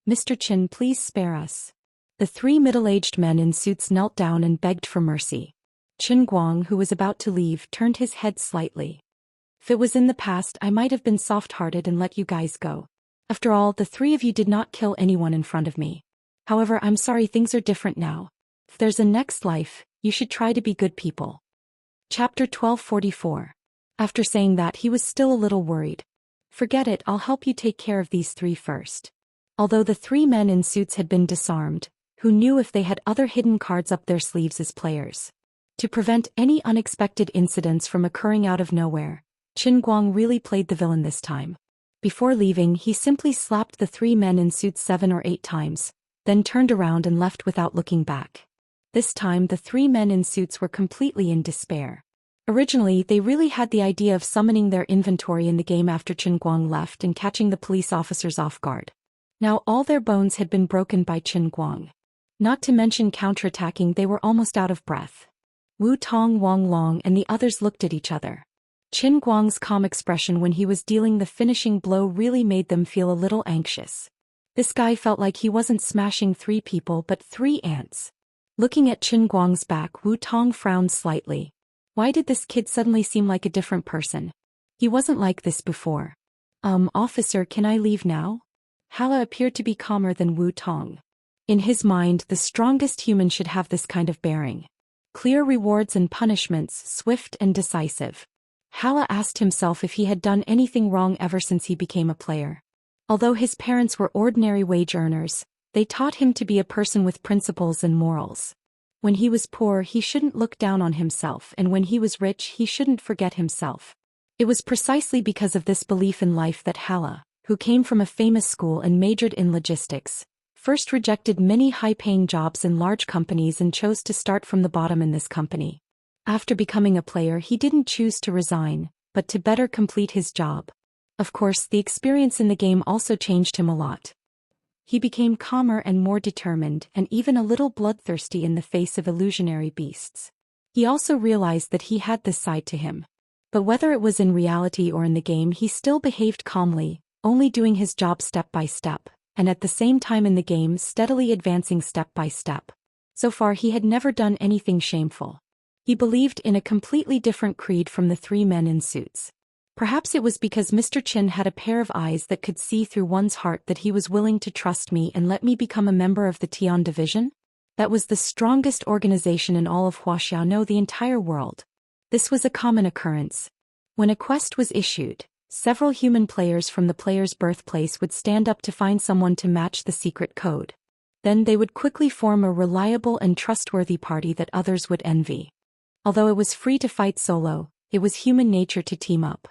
Mr. Qin, please spare us. The 3 middle-aged men in suits knelt down and begged for mercy. Qin Guang, who was about to leave, turned his head slightly. If it was in the past, I might have been soft-hearted and let you guys go. After all, the 3 of you did not kill anyone in front of me. However, I'm sorry, things are different now. If there's a next life, you should try to be good people. Chapter 1244. After saying that, he was still a little worried. Forget it, I'll help you take care of these 3 first. Although the 3 men in suits had been disarmed, who knew if they had other hidden cards up their sleeves as players? To prevent any unexpected incidents from occurring out of nowhere, Qin Guang really played the villain this time. Before leaving, he simply slapped the 3 men in suits 7 or 8 times, then turned around and left without looking back. This time the 3 men in suits were completely in despair. Originally, they really had the idea of summoning their inventory in the game after Qin Guang left and catching the police officers off guard. Now all their bones had been broken by Qin Guang. Not to mention counterattacking, they were almost out of breath. Wu Tong, Wang Long and the others looked at each other. Qin Guang's calm expression when he was dealing the finishing blow really made them feel a little anxious. This guy felt like he wasn't smashing 3 people but 3 ants. Looking at Qin Guang's back, Wu Tong frowned slightly. Why did this kid suddenly seem like a different person? He wasn't like this before. Officer, can I leave now? Hala appeared to be calmer than Wu Tong. In his mind, the strongest human should have this kind of bearing. Clear rewards and punishments, swift and decisive. Hala asked himself if he had done anything wrong ever since he became a player. Although his parents were ordinary wage earners, they taught him to be a person with principles and morals. When he was poor, he shouldn't look down on himself, and when he was rich, he shouldn't forget himself. It was precisely because of this belief in life that Hala, who came from a famous school and majored in logistics, first rejected many high-paying jobs in large companies and chose to start from the bottom in this company. After becoming a player, he didn't choose to resign, but to better complete his job. Of course, the experience in the game also changed him a lot. He became calmer and more determined, and even a little bloodthirsty in the face of illusionary beasts. He also realized that he had this side to him. But whether it was in reality or in the game, he still behaved calmly, only doing his job step by step, and at the same time in the game steadily advancing step by step. So far he had never done anything shameful. He believed in a completely different creed from the 3 men in suits. Perhaps it was because Mr. Qin had a pair of eyes that could see through one's heart that he was willing to trust me and let me become a member of the Tian Division? That was the strongest organization in all of Wuxia, no, the entire world. This was a common occurrence. When a quest was issued, several human players from the player's birthplace would stand up to find someone to match the secret code. Then they would quickly form a reliable and trustworthy party that others would envy. Although it was free to fight solo, it was human nature to team up.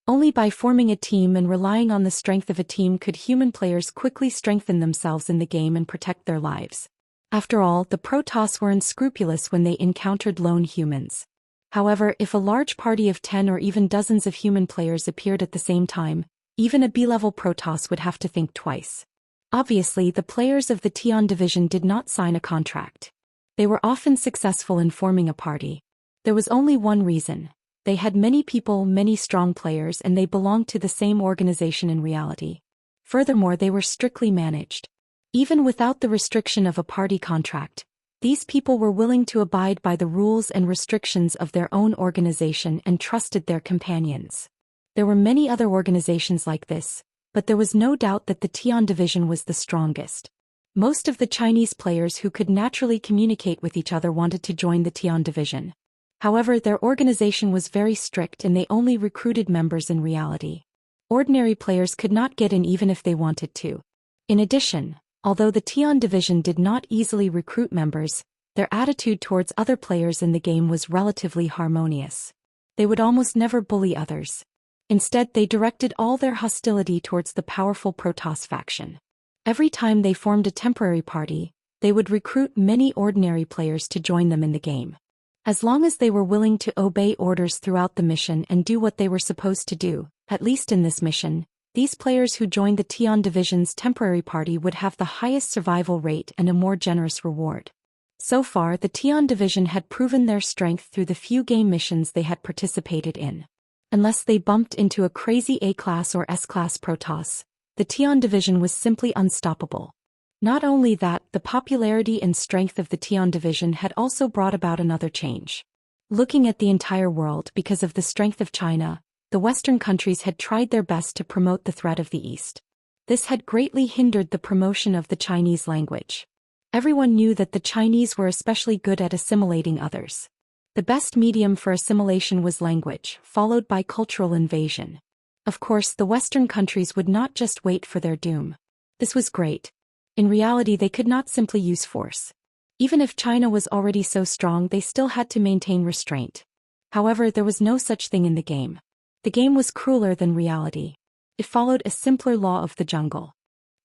Only by forming a team and relying on the strength of a team could human players quickly strengthen themselves in the game and protect their lives. After all, the Protoss were unscrupulous when they encountered lone humans. However, if a large party of 10 or even dozens of human players appeared at the same time, even a B-level Protoss would have to think twice. Obviously, the players of the Tian Division did not sign a contract. They were often successful in forming a party. There was only one reason. They had many people, many strong players, and they belonged to the same organization in reality. Furthermore, they were strictly managed. Even without the restriction of a party contract, these people were willing to abide by the rules and restrictions of their own organization and trusted their companions. There were many other organizations like this, but there was no doubt that the Tian Division was the strongest. Most of the Chinese players who could naturally communicate with each other wanted to join the Tian division. However, their organization was very strict and they only recruited members in reality. Ordinary players could not get in even if they wanted to. In addition, although the Tian division did not easily recruit members, their attitude towards other players in the game was relatively harmonious. They would almost never bully others. Instead, they directed all their hostility towards the powerful Protoss faction. Every time they formed a temporary party, they would recruit many ordinary players to join them in the game. As long as they were willing to obey orders throughout the mission and do what they were supposed to do, at least in this mission, these players who joined the Tian division's temporary party would have the highest survival rate and a more generous reward. So far, the Tian division had proven their strength through the few game missions they had participated in. Unless they bumped into a crazy A-class or S-class Protoss, the Tian division was simply unstoppable. Not only that, the popularity and strength of the Tian division had also brought about another change. Looking at the entire world, because of the strength of China, the Western countries had tried their best to promote the threat of the East. This had greatly hindered the promotion of the Chinese language. Everyone knew that the Chinese were especially good at assimilating others. The best medium for assimilation was language, followed by cultural invasion. Of course, the Western countries would not just wait for their doom. This was great. In reality, they could not simply use force. Even if China was already so strong, they still had to maintain restraint. However, there was no such thing in the game. The game was crueler than reality. It followed a simpler law of the jungle.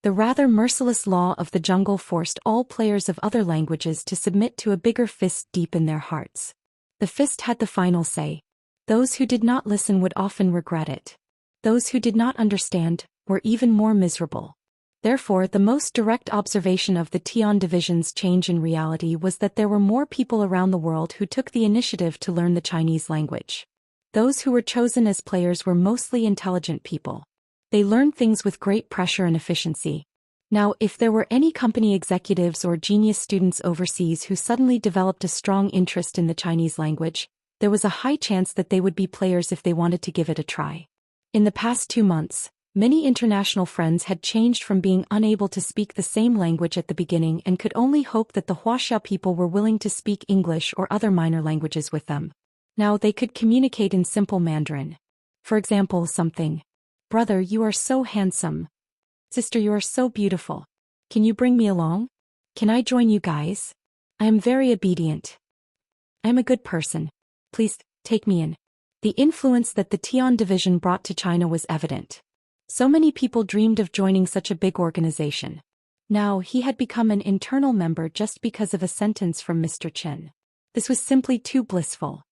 The rather merciless law of the jungle forced all players of other languages to submit to a bigger fist deep in their hearts. The fist had the final say. Those who did not listen would often regret it. Those who did not understand were even more miserable. Therefore, the most direct observation of the Tian division's change in reality was that there were more people around the world who took the initiative to learn the Chinese language. Those who were chosen as players were mostly intelligent people. They learned things with great pressure and efficiency. Now, if there were any company executives or genius students overseas who suddenly developed a strong interest in the Chinese language, there was a high chance that they would be players if they wanted to give it a try. In the past 2 months, many international friends had changed from being unable to speak the same language at the beginning and could only hope that the Wuxia people were willing to speak English or other minor languages with them. Now they could communicate in simple Mandarin. For example, something. Brother, you are so handsome. Sister, you are so beautiful. Can you bring me along? Can I join you guys? I am very obedient. I am a good person. Please, take me in. The influence that the Tian division brought to China was evident. So many people dreamed of joining such a big organization. Now, he had become an internal member just because of a sentence from Mr. Chen. This was simply too blissful.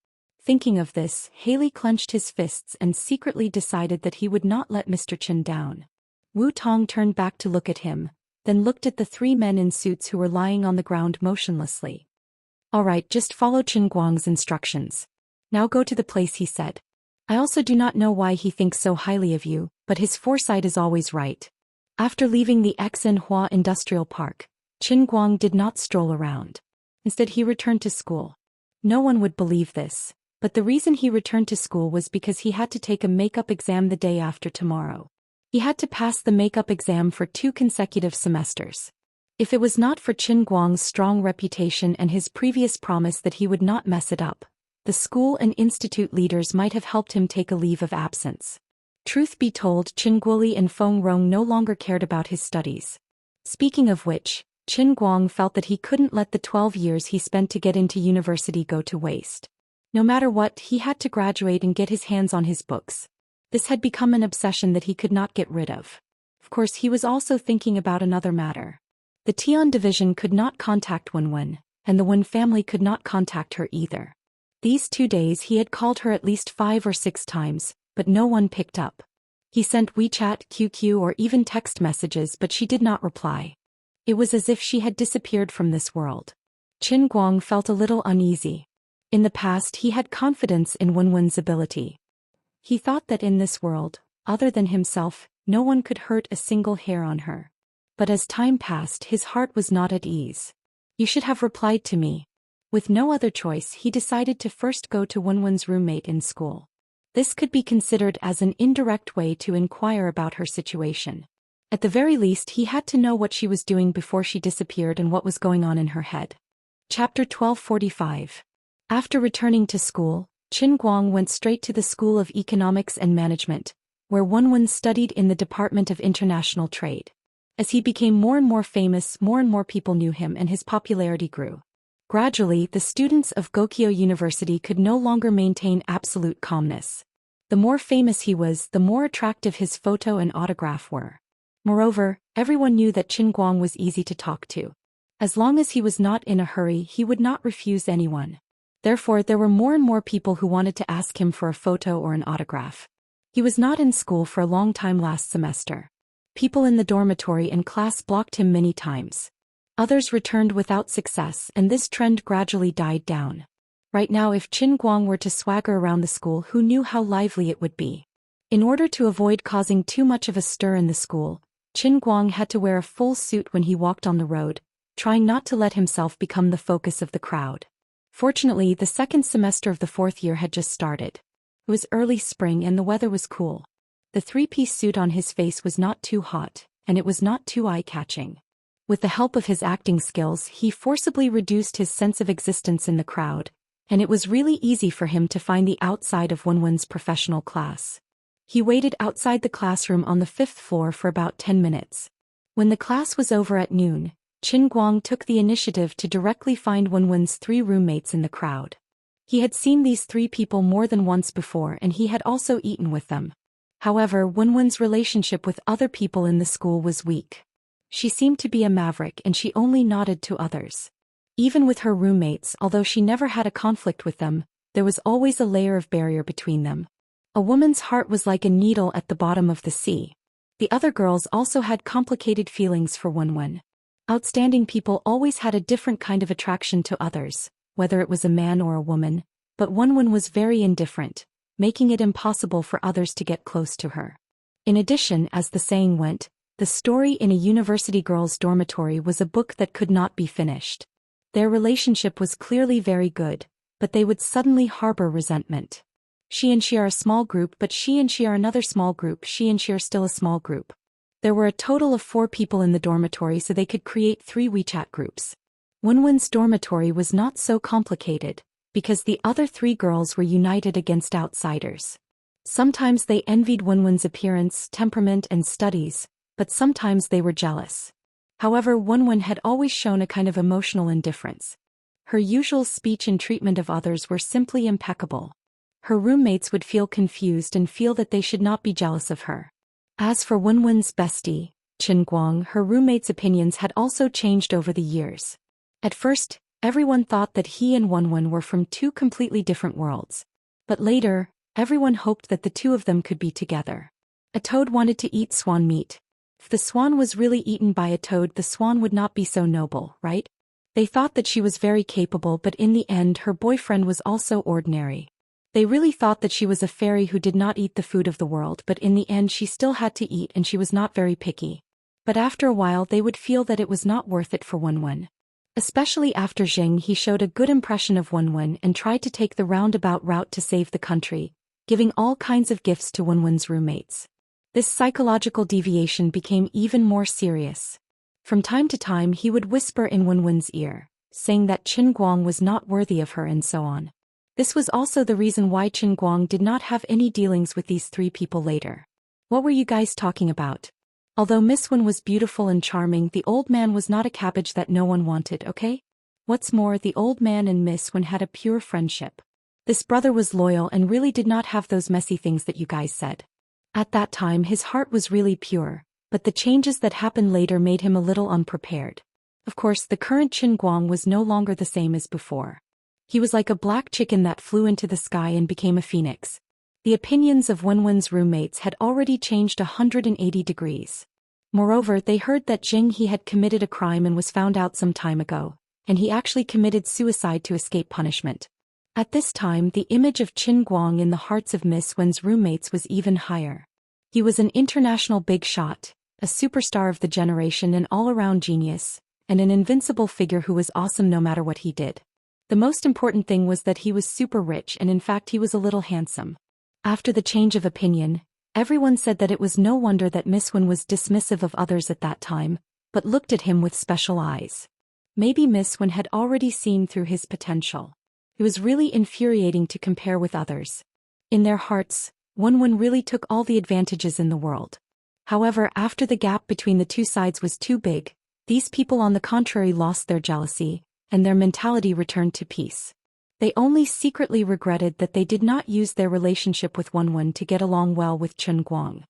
Thinking of this, Haley clenched his fists and secretly decided that he would not let Mr. Chen down. Wu Tong turned back to look at him, then looked at the 3 men in suits who were lying on the ground motionlessly. All right, just follow Chen Guang's instructions. Now go to the place, he said. I also do not know why he thinks so highly of you, but his foresight is always right. After leaving the Xinhua Industrial Park, Chen Guang did not stroll around. Instead, he returned to school. No one would believe this, but the reason he returned to school was because he had to take a makeup exam the day after tomorrow. He had to pass the makeup exam for 2 consecutive semesters. If it was not for Chen Guang's strong reputation and his previous promise that he would not mess it up, the school and institute leaders might have helped him take a leave of absence. Truth be told, Chen Guoli and Feng Rong no longer cared about his studies. Speaking of which, Chen Guang felt that he couldn't let the 12 years he spent to get into university go to waste. No matter what, he had to graduate and get his hands on his books. This had become an obsession that he could not get rid of. Of course, he was also thinking about another matter. The Tian division could not contact Wenwen, and the Wen family could not contact her either. These 2 days he had called her at least 5 or 6 times, but no one picked up. He sent WeChat, QQ or even text messages, but she did not reply. It was as if she had disappeared from this world. Chen Guang felt a little uneasy. In the past he had confidence in Wenwen's ability. He thought that in this world, other than himself, no one could hurt a single hair on her. But as time passed, his heart was not at ease. You should have replied to me. With no other choice, he decided to first go to Wenwen's roommate in school. This could be considered as an indirect way to inquire about her situation. At the very least he had to know what she was doing before she disappeared and what was going on in her head. Chapter 1245. After returning to school, Qin Guang went straight to the School of Economics and Management, where Wenwen studied in the Department of International Trade. As he became more and more famous, more and more people knew him and his popularity grew. Gradually, the students of Gokyo University could no longer maintain absolute calmness. The more famous he was, the more attractive his photo and autograph were. Moreover, everyone knew that Qin Guang was easy to talk to. As long as he was not in a hurry, he would not refuse anyone. Therefore, there were more and more people who wanted to ask him for a photo or an autograph. He was not in school for a long time last semester. People in the dormitory and class blocked him many times. Others returned without success, and this trend gradually died down. Right now, if Qin Guang were to swagger around the school, who knew how lively it would be? In order to avoid causing too much of a stir in the school, Qin Guang had to wear a full suit when he walked on the road, trying not to let himself become the focus of the crowd. Fortunately, the second semester of the fourth year had just started. It was early spring and the weather was cool. The three-piece suit on his face was not too hot, and it was not too eye-catching. With the help of his acting skills, he forcibly reduced his sense of existence in the crowd, and it was really easy for him to find the outside of Wenwen's professional class. He waited outside the classroom on the 5th floor for about 10 minutes. When the class was over at noon, Qin Guang took the initiative to directly find Wenwen's 3 roommates in the crowd. He had seen these 3 people more than once before and he had also eaten with them. However, Wenwen's relationship with other people in the school was weak. She seemed to be a maverick and she only nodded to others. Even with her roommates, although she never had a conflict with them, there was always a layer of barrier between them. A woman's heart was like a needle at the bottom of the sea. The other girls also had complicated feelings for Wenwen. Outstanding people always had a different kind of attraction to others, whether it was a man or a woman, but Wenwen was very indifferent, making it impossible for others to get close to her. In addition, as the saying went, the story in a university girls' dormitory was a book that could not be finished. Their relationship was clearly very good, but they would suddenly harbor resentment. Xianxia are a small group, but Xianxia are another small group, Xianxia are still a small group. There were a total of 4 people in the dormitory, so they could create 3 WeChat groups. Wenwen's dormitory was not so complicated, because the other 3 girls were united against outsiders. Sometimes they envied Wenwen's appearance, temperament and studies, but sometimes they were jealous. However, Wenwen had always shown a kind of emotional indifference. Her usual speech and treatment of others were simply impeccable. Her roommates would feel confused and feel that they should not be jealous of her. As for Wenwen's bestie, Qin Guang, her roommates' opinions had also changed over the years. At first, everyone thought that he and Wenwen were from 2 completely different worlds. But later, everyone hoped that the 2 of them could be together. A toad wanted to eat swan meat. If the swan was really eaten by a toad, the swan would not be so noble, right? They thought that she was very capable, but in the end her boyfriend was also ordinary. They really thought that she was a fairy who did not eat the food of the world, but in the end she still had to eat and she was not very picky. But after a while they would feel that it was not worth it for Wenwen. Especially after Jing, he showed a good impression of Wenwen and tried to take the roundabout route to save the country, giving all kinds of gifts to Wenwen's roommates. This psychological deviation became even more serious. From time to time he would whisper in Wenwen's ear, saying that Qin Guang was not worthy of her and so on. This was also the reason why Qin Guang did not have any dealings with these 3 people later. What were you guys talking about? Although Miss Wen was beautiful and charming, the old man was not a cabbage that no one wanted, okay? What's more, the old man and Miss Wen had a pure friendship. This brother was loyal and really did not have those messy things that you guys said. At that time his heart was really pure, but the changes that happened later made him a little unprepared. Of course, the current Qin Guang was no longer the same as before. He was like a black chicken that flew into the sky and became a phoenix. The opinions of Wenwen's roommates had already changed 180 degrees. Moreover, they heard that Jing he had committed a crime and was found out some time ago, and he actually committed suicide to escape punishment. At this time, the image of Qin Guang in the hearts of Miss Wen's roommates was even higher. He was an international big shot, a superstar of the generation, an all-around genius, and an invincible figure who was awesome no matter what he did. The most important thing was that he was super rich and in fact he was a little handsome. After the change of opinion, Everyone said that it was no wonder that Miss Wen was dismissive of others at that time, but looked at him with special eyes. Maybe Miss Wen had already seen through his potential. It was really infuriating to compare with others. In their hearts, Wen really took all the advantages in the world. However, after the gap between the two sides was too big, these people on the contrary lost their jealousy, and their mentality returned to peace. They only secretly regretted that they did not use their relationship with Wen to get along well with Chen Guang.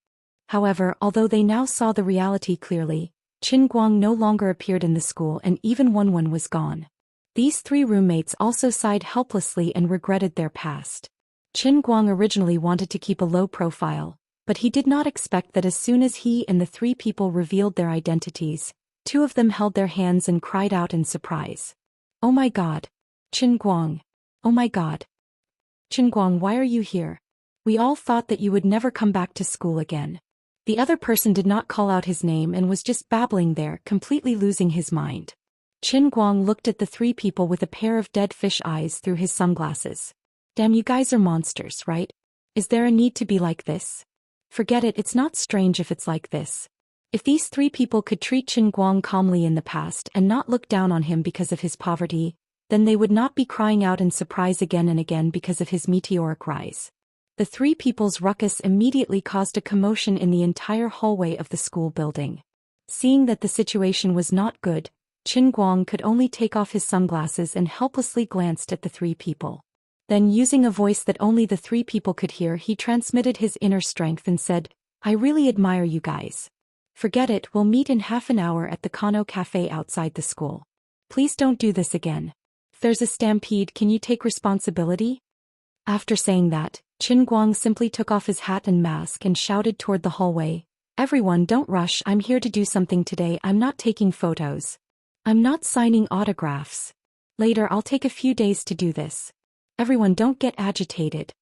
However, although they now saw the reality clearly, Chen Guang no longer appeared in the school and even Wen was gone. These three roommates also sighed helplessly and regretted their past. Chen Guang originally wanted to keep a low profile, but he did not expect that as soon as he and the three people revealed their identities, two of them held their hands and cried out in surprise. "Oh my God! Chen Guang! Oh my God! Chen Guang, why are you here? We all thought that you would never come back to school again." The other person did not call out his name and was just babbling there, completely losing his mind. Chen Guang looked at the three people with a pair of dead fish eyes through his sunglasses. "Damn, you guys are monsters, right? Is there a need to be like this? Forget it, it's not strange if it's like this." If these three people could treat Chen Guang calmly in the past and not look down on him because of his poverty, then they would not be crying out in surprise again and again because of his meteoric rise. The three people's ruckus immediately caused a commotion in the entire hallway of the school building. Seeing that the situation was not good, Chen Guang could only take off his sunglasses and helplessly glanced at the three people. Then, using a voice that only the three people could hear, he transmitted his inner strength and said, "I really admire you guys. Forget it, we'll meet in half an hour at the Kano Cafe outside the school. Please don't do this again. If there's a stampede, can you take responsibility?" After saying that, Chen Guang simply took off his hat and mask and shouted toward the hallway, "Everyone, don't rush, I'm here to do something today. I'm not taking photos. I'm not signing autographs. Later I'll take a few days to do this. Everyone, don't get agitated."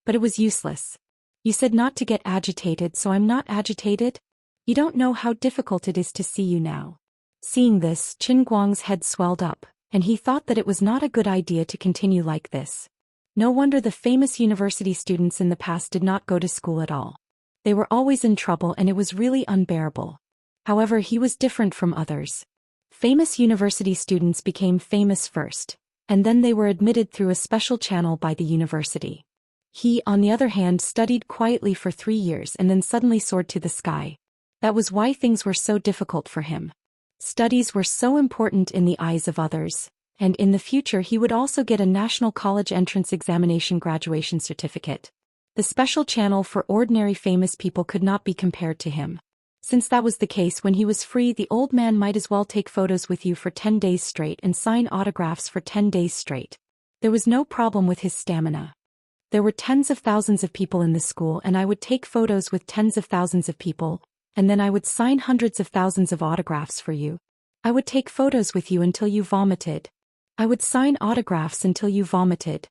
But it was useless. "You said not to get agitated, so I'm not agitated? You don't know how difficult it is to see you now." Seeing this, Chen Guang's head swelled up, and he thought that it was not a good idea to continue like this. No wonder the famous university students in the past did not go to school at all. They were always in trouble and it was really unbearable. However, he was different from others. Famous university students became famous first, and then they were admitted through a special channel by the university. He, on the other hand, studied quietly for 3 years and then suddenly soared to the sky. That was why things were so difficult for him. Studies were so important in the eyes of others, and in the future he would also get a national college entrance examination graduation certificate. The special channel for ordinary famous people could not be compared to him. Since that was the case, when he was free, the old man might as well take photos with you for 10 days straight and sign autographs for 10 days straight. There was no problem with his stamina. There were tens of thousands of people in the school and I would take photos with tens of thousands of people, and then I would sign hundreds of thousands of autographs for you. I would take photos with you until you vomited. I would sign autographs until you vomited.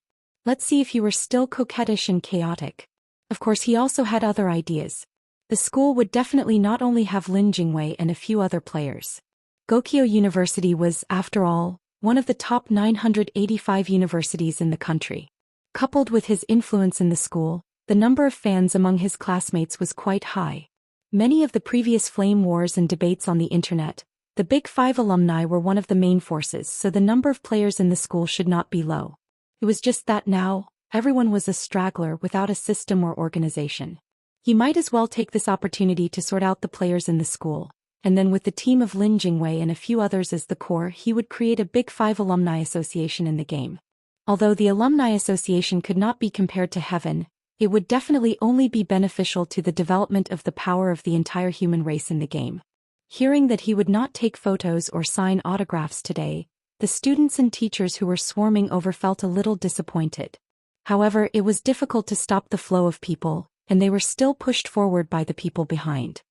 Let's see if you were still coquettish and chaotic. Of course, he also had other ideas. The school would definitely not only have Lin Jingwei and a few other players. Gokyo University was, after all, one of the top 985 universities in the country. Coupled with his influence in the school, the number of fans among his classmates was quite high. Many of the previous flame wars and debates on the internet, the Big Five alumni were one of the main forces, so the number of players in the school should not be low. It was just that now, everyone was a straggler without a system or organization. He might as well take this opportunity to sort out the players in the school, and then with the team of Lin Jingwei and a few others as the core, he would create a Big Five alumni association in the game. Although the alumni association could not be compared to heaven, it would definitely only be beneficial to the development of the power of the entire human race in the game. Hearing that he would not take photos or sign autographs today, the students and teachers who were swarming over felt a little disappointed. However, it was difficult to stop the flow of people, and they were still pushed forward by the people behind.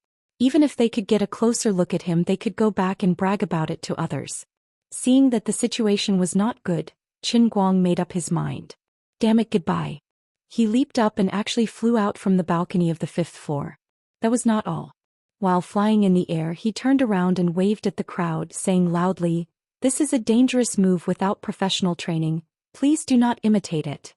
Even if they could get a closer look at him, they could go back and brag about it to others. Seeing that the situation was not good, Chen Guang made up his mind. Damn it, goodbye. He leaped up and actually flew out from the balcony of the 5th floor. That was not all. While flying in the air, he turned around and waved at the crowd, saying loudly, "This is a dangerous move without professional training. Please do not imitate it.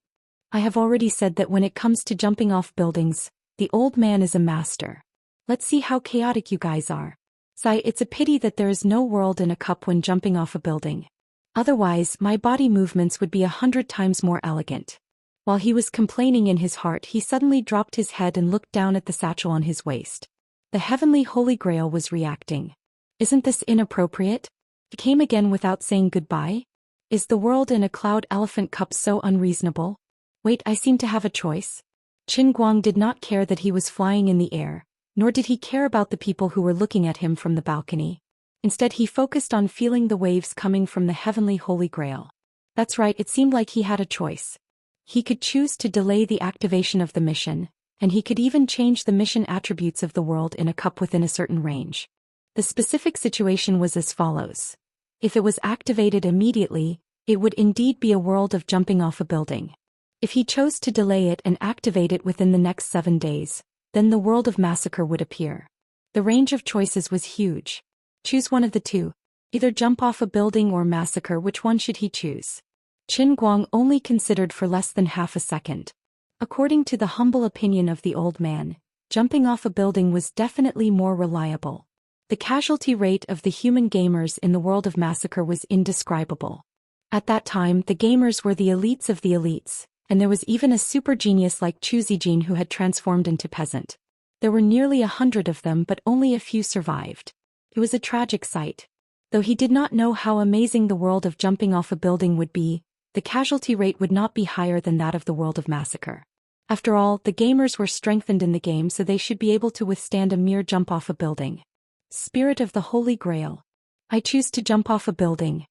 I have already said that when it comes to jumping off buildings, The old man is a master. Let's see how chaotic you guys are. Sigh, it's a pity that there is no world in a cup when jumping off a building. Otherwise, my body movements would be 100 times more elegant. While he was complaining in his heart, he suddenly dropped his head and looked down at the satchel on his waist. The heavenly Holy Grail was reacting. Isn't this inappropriate? He came again without saying goodbye? Is the world in a cloud elephant cup so unreasonable? Wait, I seem to have a choice. Qin Guang did not care that he was flying in the air, nor did he care about the people who were looking at him from the balcony. Instead, he focused on feeling the waves coming from the heavenly Holy Grail. That's right, it seemed like he had a choice. He could choose to delay the activation of the mission, and he could even change the mission attributes of the world in a cup within a certain range. The specific situation was as follows. If it was activated immediately, it would indeed be a world of jumping off a building. If he chose to delay it and activate it within the next 7 days, then the world of massacre would appear. The range of choices was huge. Choose one of the two. Either jump off a building or massacre. Which one should he choose? Qin Guang only considered for less than half a second. According to the humble opinion of the old man, jumping off a building was definitely more reliable. The casualty rate of the human gamers in the world of massacre was indescribable. At that time, the gamers were the elites of the elites, and there was even a super genius like Chu Zijin who had transformed into peasant. There were nearly 100 of them, but only a few survived. It was a tragic sight. Though he did not know how amazing the world of jumping off a building would be, the casualty rate would not be higher than that of the world of massacre. After all, the gamers were strengthened in the game, so they should be able to withstand a mere jump off a building. Spirit of the Holy Grail. I choose to jump off a building.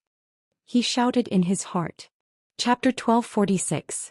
He shouted in his heart. Chapter 1246.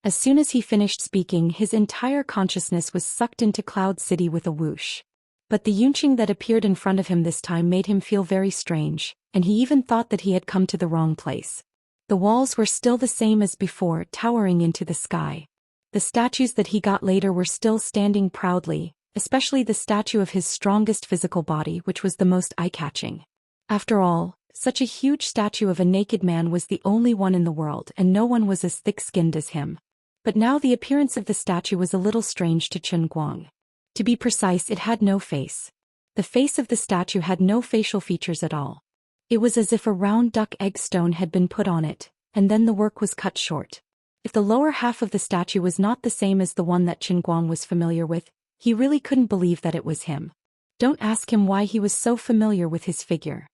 As soon as he finished speaking, his entire consciousness was sucked into Cloud City with a whoosh. But the Yunqing that appeared in front of him this time made him feel very strange, and he even thought that he had come to the wrong place. The walls were still the same as before, towering into the sky. The statues that he got later were still standing proudly, especially the statue of his strongest physical body, which was the most eye-catching. After all, such a huge statue of a naked man was the only one in the world, and no one was as thick-skinned as him. But now the appearance of the statue was a little strange to Qin Guang. To be precise, it had no face. The face of the statue had no facial features at all. It was as if a round duck egg stone had been put on it, and then the work was cut short. If the lower half of the statue was not the same as the one that Qin Guang was familiar with, he really couldn't believe that it was him. Don't ask him why he was so familiar with his figure.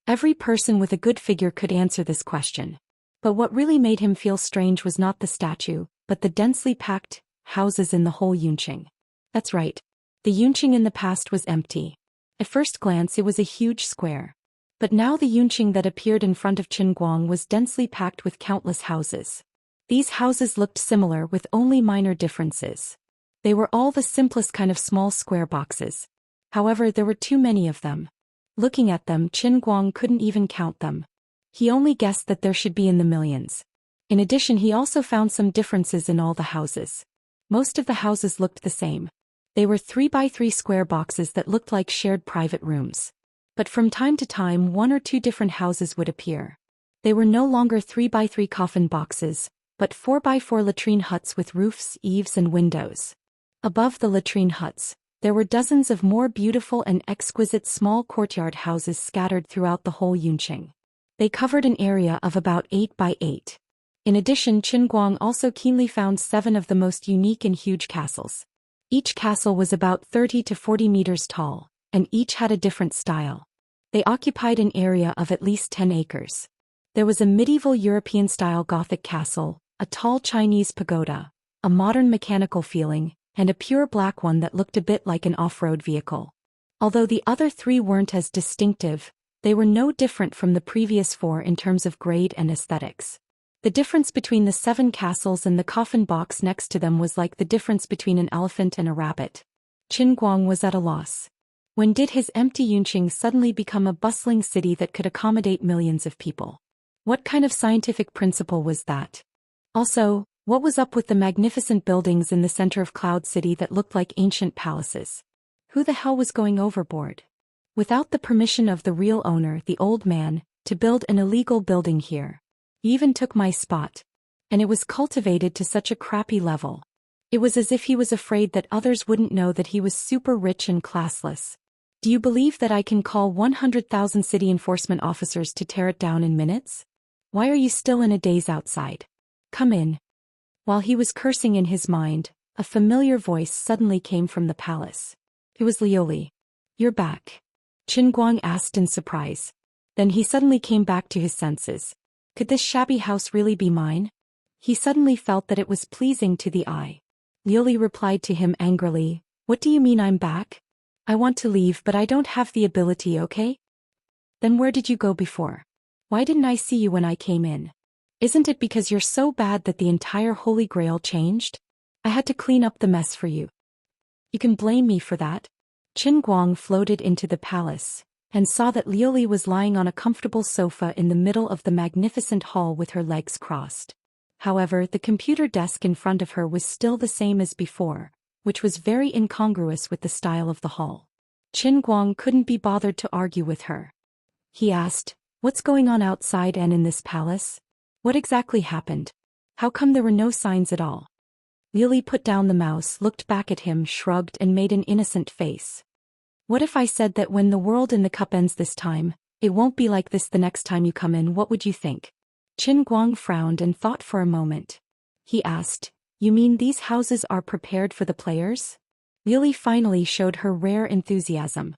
Every person with a good figure could answer this question. But what really made him feel strange was not the statue, but the densely packed houses in the whole Yunqing. That's right. The Yunqing in the past was empty. At first glance it was a huge square. But now the Yunqing that appeared in front of Qin Guang was densely packed with countless houses. These houses looked similar with only minor differences. They were all the simplest kind of small square boxes. However, there were too many of them. Looking at them, Qin Guang couldn't even count them. He only guessed that there should be in the millions. In addition, he also found some differences in all the houses. Most of the houses looked the same. They were 3x3 square boxes that looked like shared private rooms. But from time to time, 1 or 2 different houses would appear. They were no longer 3x3 coffin boxes, but 4x4 latrine huts with roofs, eaves and windows. Above the latrine huts, there were dozens of more beautiful and exquisite small courtyard houses scattered throughout the whole Yunqing. They covered an area of about 8x8. In addition, Qin Guang also keenly found 7 of the most unique and huge castles. Each castle was about 30 to 40 meters tall, and each had a different style. They occupied an area of at least 10 acres. There was a medieval European-style Gothic castle, a tall Chinese pagoda, a modern mechanical feeling, and a pure black one that looked a bit like an off-road vehicle. Although the other 3 weren't as distinctive, they were no different from the previous 4 in terms of grade and aesthetics. The difference between the 7 castles and the coffin box next to them was like the difference between an elephant and a rabbit. Qin Guang was at a loss. When did his empty Yunqing suddenly become a bustling city that could accommodate millions of people? What kind of scientific principle was that? Also, what was up with the magnificent buildings in the center of Cloud City that looked like ancient palaces? Who the hell was going overboard? Without the permission of the real owner, the old man, to build an illegal building here. He even took my spot. And it was cultivated to such a crappy level. It was as if he was afraid that others wouldn't know that he was super rich and classless. Do you believe that I can call 100,000 city enforcement officers to tear it down in minutes? Why are you still in a daze outside? Come in. While he was cursing in his mind, a familiar voice suddenly came from the palace. It was Lioli. You're back. Qin Guang asked in surprise. Then he suddenly came back to his senses. Could this shabby house really be mine? He suddenly felt that it was pleasing to the eye. Lioli replied to him angrily, What do you mean I'm back? I want to leave but I don't have the ability, okay? Then where did you go before? Why didn't I see you when I came in? Isn't it because you're so bad that the entire Holy Grail changed? I had to clean up the mess for you. You can blame me for that. Qin Guang floated into the palace, and saw that Lioli was lying on a comfortable sofa in the middle of the magnificent hall with her legs crossed. However, the computer desk in front of her was still the same as before, which was very incongruous with the style of the hall. Qin Guang couldn't be bothered to argue with her. He asked, What's going on outside and in this palace? What exactly happened? How come there were no signs at all? Lioli put down the mouse, looked back at him, shrugged and made an innocent face. What if I said that when the world in the cup ends this time, it won't be like this the next time you come in? What would you think? Qin Guang frowned and thought for a moment. He asked, You mean these houses are prepared for the players? Lioli finally showed her rare enthusiasm.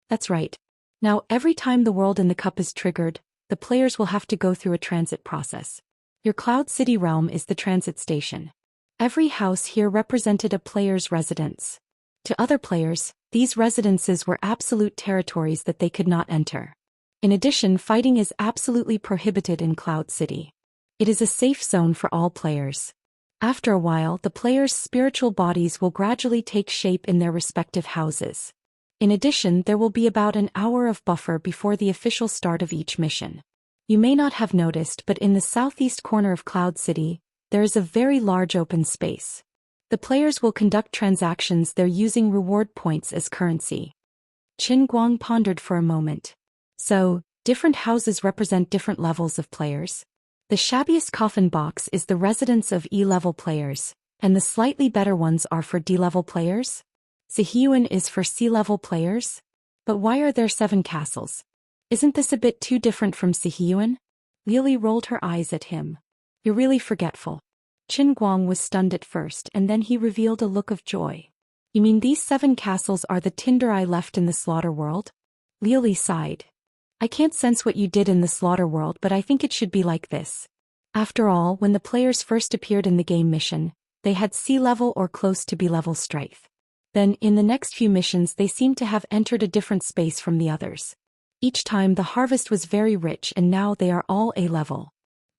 That's right. Now every time the world in the cup is triggered, the players will have to go through a transit process. Your Cloud City realm is the transit station. Every house here represented a player's residence. To other players, these residences were absolute territories that they could not enter. In addition, fighting is absolutely prohibited in Cloud City. It is a safe zone for all players. After a while, the players' spiritual bodies will gradually take shape in their respective houses. In addition, there will be about an hour of buffer before the official start of each mission. You may not have noticed, but in the southeast corner of Cloud City, there is a very large open space. The players will conduct transactions there using reward points as currency. Qin Guang pondered for a moment. So, different houses represent different levels of players. The shabbiest coffin box is the residence of E-level players, and the slightly better ones are for D-level players. Zihiyuan is for C-level players. But why are there 7 castles? Isn't this a bit too different from Zihiyuan? Lioli rolled her eyes at him. You're really forgetful. Qin Guang was stunned at first and then he revealed a look of joy. You mean these 7 castles are the tinder I left in the slaughter world? Lioli sighed. I can't sense what you did in the slaughter world, but I think it should be like this. After all, when the players first appeared in the game mission, they had C-level or close to B-level strength. Then, in the next few missions they seemed to have entered a different space from the others. Each time the harvest was very rich and now they are all A-level.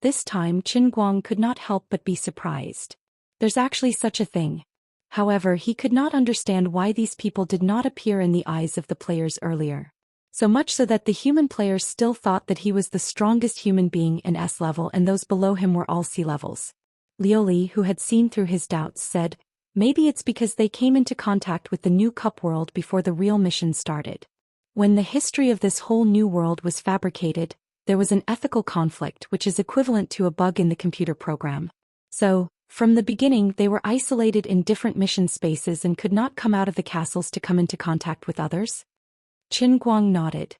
This time Qin Guang could not help but be surprised. There's actually such a thing. However, he could not understand why these people did not appear in the eyes of the players earlier. So much so that the human players still thought that he was the strongest human being in S-level and those below him were all C-levels. Lioli, who had seen through his doubts, said, Maybe it's because they came into contact with the new cup world before the real mission started. When the history of this whole new world was fabricated, there was an ethical conflict which is equivalent to a bug in the computer program. So, from the beginning they were isolated in different mission spaces and could not come out of the castles to come into contact with others? Qin Guang nodded.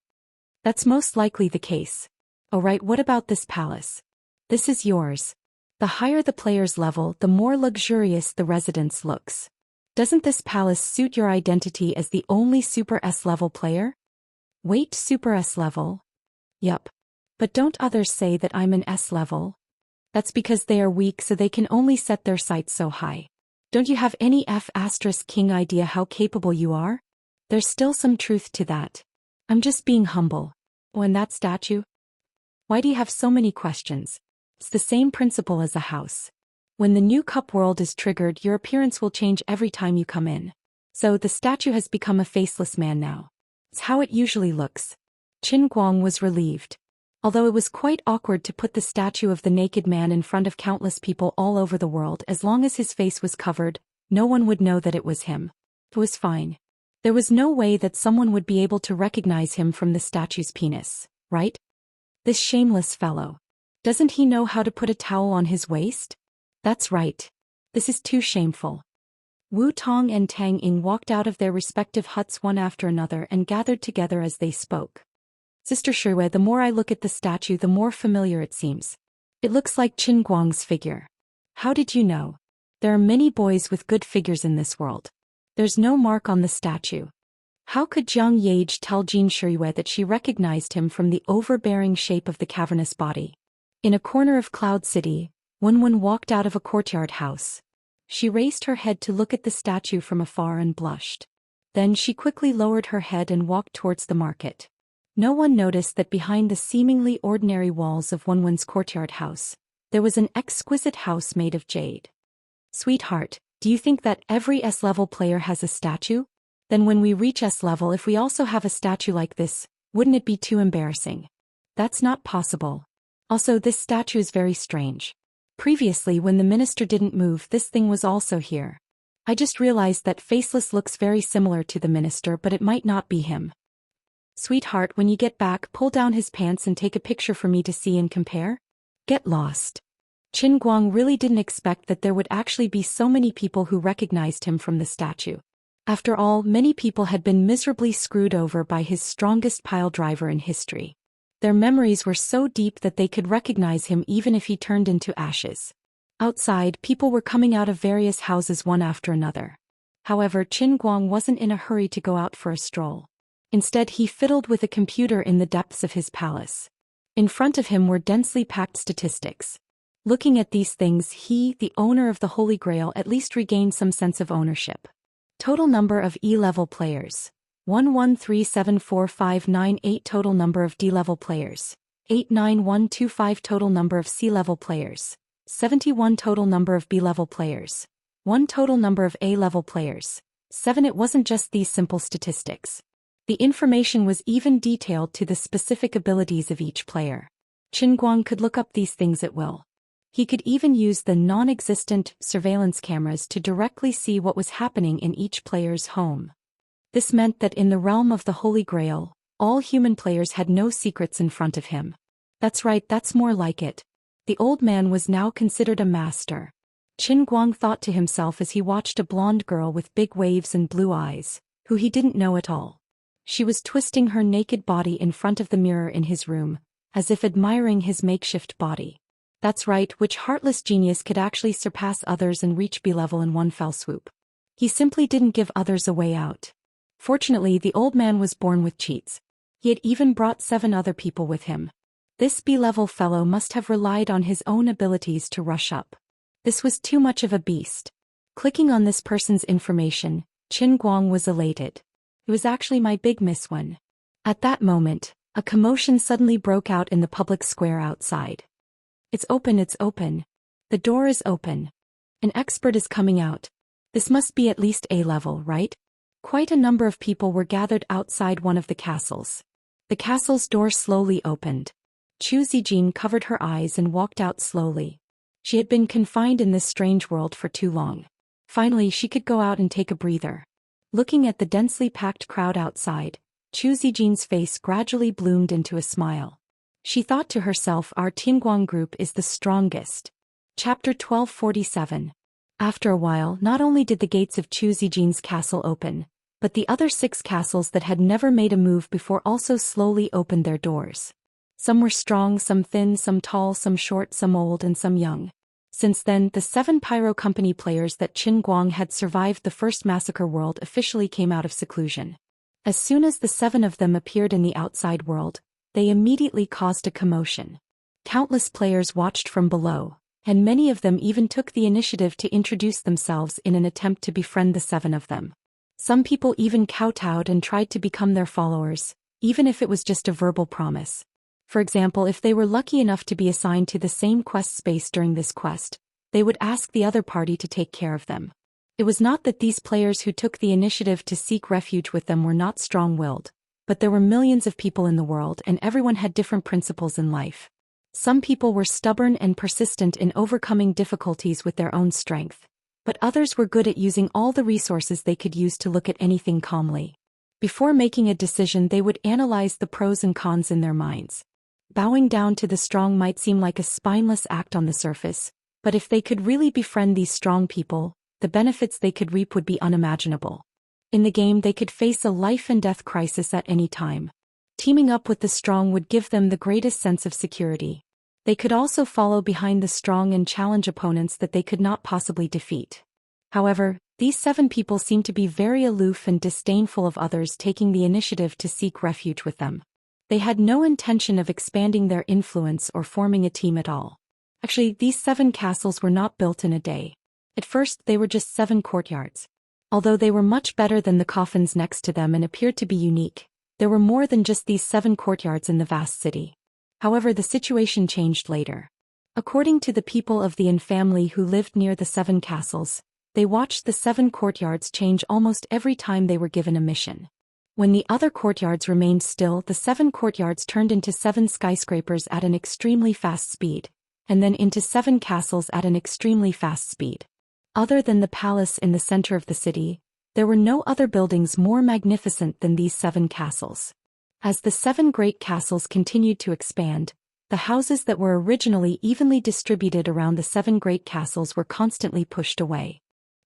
That's most likely the case. Oh right, what about this palace? This is yours. The higher the player's level, the more luxurious the residence looks. Doesn't this palace suit your identity as the only Super S-level player? Wait, Super S-level? Yup. But don't others say that I'm an S-level? That's because they are weak, so they can only set their sights so high. Don't you have any F***king idea how capable you are? There's still some truth to that. I'm just being humble. Oh, and that statue? Why do you have so many questions? It's the same principle as a house. When the new cup world is triggered, your appearance will change every time you come in. So the statue has become a faceless man now. It's how it usually looks. Qin Guang was relieved. Although it was quite awkward to put the statue of the naked man in front of countless people all over the world, as long as his face was covered, no one would know that it was him. It was fine. There was no way that someone would be able to recognize him from the statue's penis, right? This shameless fellow. Doesn't he know how to put a towel on his waist? That's right. This is too shameful. Wu Tong and Tang Ying walked out of their respective huts one after another and gathered together as they spoke. Sister Shuiwei, the more I look at the statue, the more familiar it seems. It looks like Qin Guang's figure. How did you know? There are many boys with good figures in this world. There's no mark on the statue. How could Jiang Yage tell Jin Shuiwei that she recognized him from the overbearing shape of the cavernous body? In a corner of Cloud City, Wenwen walked out of a courtyard house. She raised her head to look at the statue from afar and blushed. Then she quickly lowered her head and walked towards the market. No one noticed that behind the seemingly ordinary walls of Wenwen's courtyard house, there was an exquisite house made of jade. Sweetheart, do you think that every S-level player has a statue? Then when we reach S-level, if we also have a statue like this, wouldn't it be too embarrassing? That's not possible. Also, this statue is very strange. Previously, when the minister didn't move, this thing was also here. I just realized that Faceless looks very similar to the minister, but it might not be him. Sweetheart, when you get back, pull down his pants and take a picture for me to see and compare? Get lost. Qin Guang really didn't expect that there would actually be so many people who recognized him from the statue. After all, many people had been miserably screwed over by his strongest pile driver in history. Their memories were so deep that they could recognize him even if he turned into ashes. Outside, people were coming out of various houses one after another. However, Qin Guang wasn't in a hurry to go out for a stroll. Instead, he fiddled with a computer in the depths of his palace. In front of him were densely packed statistics. Looking at these things, he, the owner of the Holy Grail, at least regained some sense of ownership. Total number of E-level players. 1137458. Total number of D-level players. 89125. Total number of C-level players. 71. Total number of B-level players. 1. Total number of A-level players. 7. It wasn't just these simple statistics. The information was even detailed to the specific abilities of each player. Qin Guang could look up these things at will. He could even use the non-existent surveillance cameras to directly see what was happening in each player's home. This meant that in the realm of the Holy Grail, all human players had no secrets in front of him. That's right, that's more like it. The old man was now considered a master. Qin Guang thought to himself as he watched a blonde girl with big waves and blue eyes, who he didn't know at all. She was twisting her naked body in front of the mirror in his room, as if admiring his makeshift body. That's right, which heartless genius could actually surpass others and reach B-level in one fell swoop? He simply didn't give others a way out. Fortunately, the old man was born with cheats. He had even brought 7 other people with him. This B-level fellow must have relied on his own abilities to rush up. This was too much of a beast. Clicking on this person's information, Qin Guang was elated. It was actually my big miss one. At that moment, a commotion suddenly broke out in the public square outside. It's open, it's open. The door is open. An expert is coming out. This must be at least A-level, right? Quite a number of people were gathered outside one of the castles. The castle's door slowly opened. Chu Zijin covered her eyes and walked out slowly. She had been confined in this strange world for too long. Finally, she could go out and take a breather. Looking at the densely packed crowd outside, Chu Zijin's face gradually bloomed into a smile. She thought to herself, our Tianguang group is the strongest. Chapter 1247. After a while, not only did the gates of Chu Zijin's castle open, but the other 6 castles that had never made a move before also slowly opened their doors. Some were strong, some thin, some tall, some short, some old, and some young. Since then, the 7 Pyro Company players that Qin Guang had survived the first massacre world officially came out of seclusion. As soon as the 7 of them appeared in the outside world, they immediately caused a commotion. Countless players watched from below, and many of them even took the initiative to introduce themselves in an attempt to befriend the 7 of them. Some people even kowtowed and tried to become their followers, even if it was just a verbal promise. For example, if they were lucky enough to be assigned to the same quest space during this quest, they would ask the other party to take care of them. It was not that these players who took the initiative to seek refuge with them were not strong-willed, but there were millions of people in the world and everyone had different principles in life. Some people were stubborn and persistent in overcoming difficulties with their own strength, but others were good at using all the resources they could use to look at anything calmly. Before making a decision, they would analyze the pros and cons in their minds. Bowing down to the strong might seem like a spineless act on the surface, but if they could really befriend these strong people, the benefits they could reap would be unimaginable. In the game, they could face a life-and-death crisis at any time. Teaming up with the strong would give them the greatest sense of security. They could also follow behind the strong and challenge opponents that they could not possibly defeat. However, these 7 people seemed to be very aloof and disdainful of others taking the initiative to seek refuge with them. They had no intention of expanding their influence or forming a team at all. Actually, these 7 castles were not built in a day. At first, they were just 7 courtyards. Although they were much better than the coffins next to them and appeared to be unique, there were more than just these 7 courtyards in the vast city. However, the situation changed later. According to the people of the Yin family who lived near the 7 castles, they watched the 7 courtyards change almost every time they were given a mission. When the other courtyards remained still, the 7 courtyards turned into 7 skyscrapers at an extremely fast speed, and then into 7 castles at an extremely fast speed. Other than the palace in the center of the city, there were no other buildings more magnificent than these 7 castles. As the 7 great castles continued to expand, the houses that were originally evenly distributed around the 7 great castles were constantly pushed away.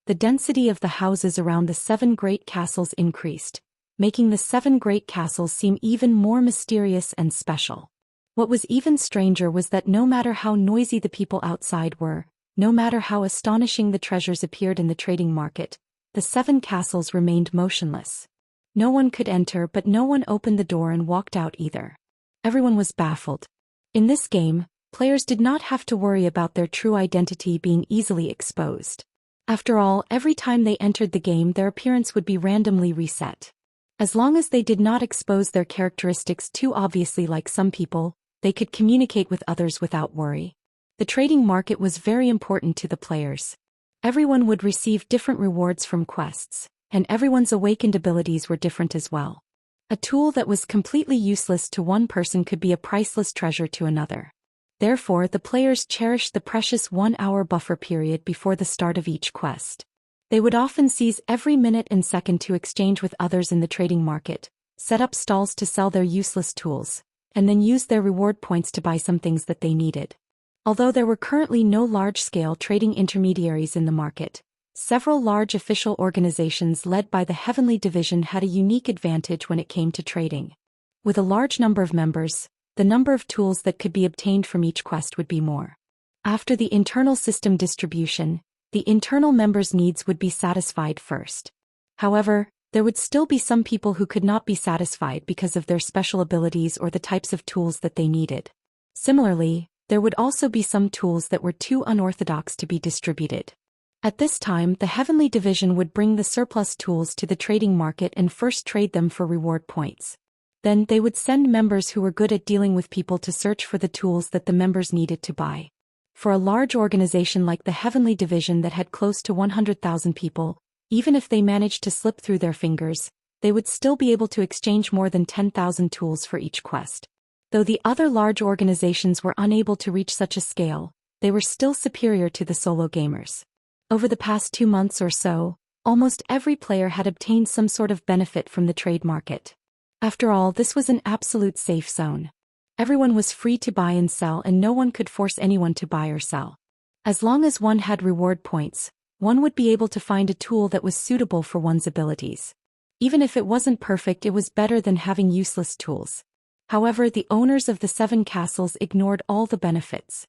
The density of the houses around the 7 great castles increased, making the 7 great castles seem even more mysterious and special. What was even stranger was that no matter how noisy the people outside were, no matter how astonishing the treasures appeared in the trading market, the 7 castles remained motionless. No one could enter, but no one opened the door and walked out either. Everyone was baffled. In this game, players did not have to worry about their true identity being easily exposed. After all, every time they entered the game, their appearance would be randomly reset. As long as they did not expose their characteristics too obviously like some people, they could communicate with others without worry. The trading market was very important to the players. Everyone would receive different rewards from quests, and everyone's awakened abilities were different as well. A tool that was completely useless to one person could be a priceless treasure to another. Therefore, the players cherished the precious 1-hour buffer period before the start of each quest. They would often seize every minute and second to exchange with others in the trading market, set up stalls to sell their useless tools, and then use their reward points to buy some things that they needed. Although there were currently no large-scale trading intermediaries in the market, several large official organizations led by the Heavenly Division had a unique advantage when it came to trading. With a large number of members, the number of tools that could be obtained from each quest would be more. After the internal system distribution, the internal members' needs would be satisfied first. However, there would still be some people who could not be satisfied because of their special abilities or the types of tools that they needed. Similarly, there would also be some tools that were too unorthodox to be distributed. At this time, the Heavenly Division would bring the surplus tools to the trading market and first trade them for reward points. Then they would send members who were good at dealing with people to search for the tools that the members needed to buy. For a large organization like the Heavenly Division that had close to 100,000 people, even if they managed to slip through their fingers, they would still be able to exchange more than 10,000 tools for each quest. Though the other large organizations were unable to reach such a scale, they were still superior to the solo gamers. Over the past 2 months or so, almost every player had obtained some sort of benefit from the trade market. After all, this was an absolute safe zone. Everyone was free to buy and sell, and no one could force anyone to buy or sell. As long as one had reward points, one would be able to find a tool that was suitable for one's abilities. Even if it wasn't perfect, it was better than having useless tools. However, the owners of the 7 castles ignored all the benefits.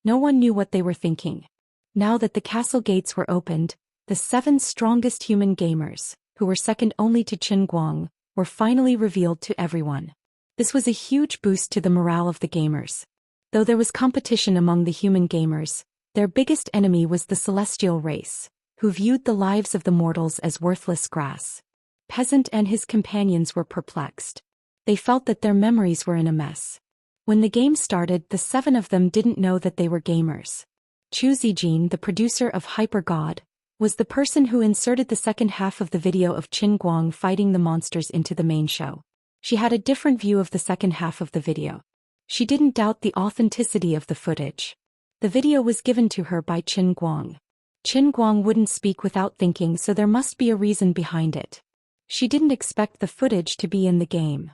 No one knew what they were thinking. Now that the castle gates were opened, the 7 strongest human gamers, who were second only to Qin Guang, were finally revealed to everyone. This was a huge boost to the morale of the gamers. Though there was competition among the human gamers, their biggest enemy was the celestial race, who viewed the lives of the mortals as worthless grass. Peasant and his companions were perplexed. They felt that their memories were in a mess. When the game started, the 7 of them didn't know that they were gamers. Chu Zijin, the producer of Hyper God, was the person who inserted the second half of the video of Qin Guang fighting the monsters into the main show. She had a different view of the second half of the video. She didn't doubt the authenticity of the footage. The video was given to her by Qin Guang. Qin Guang wouldn't speak without thinking, so there must be a reason behind it. She didn't expect the footage to be in the game.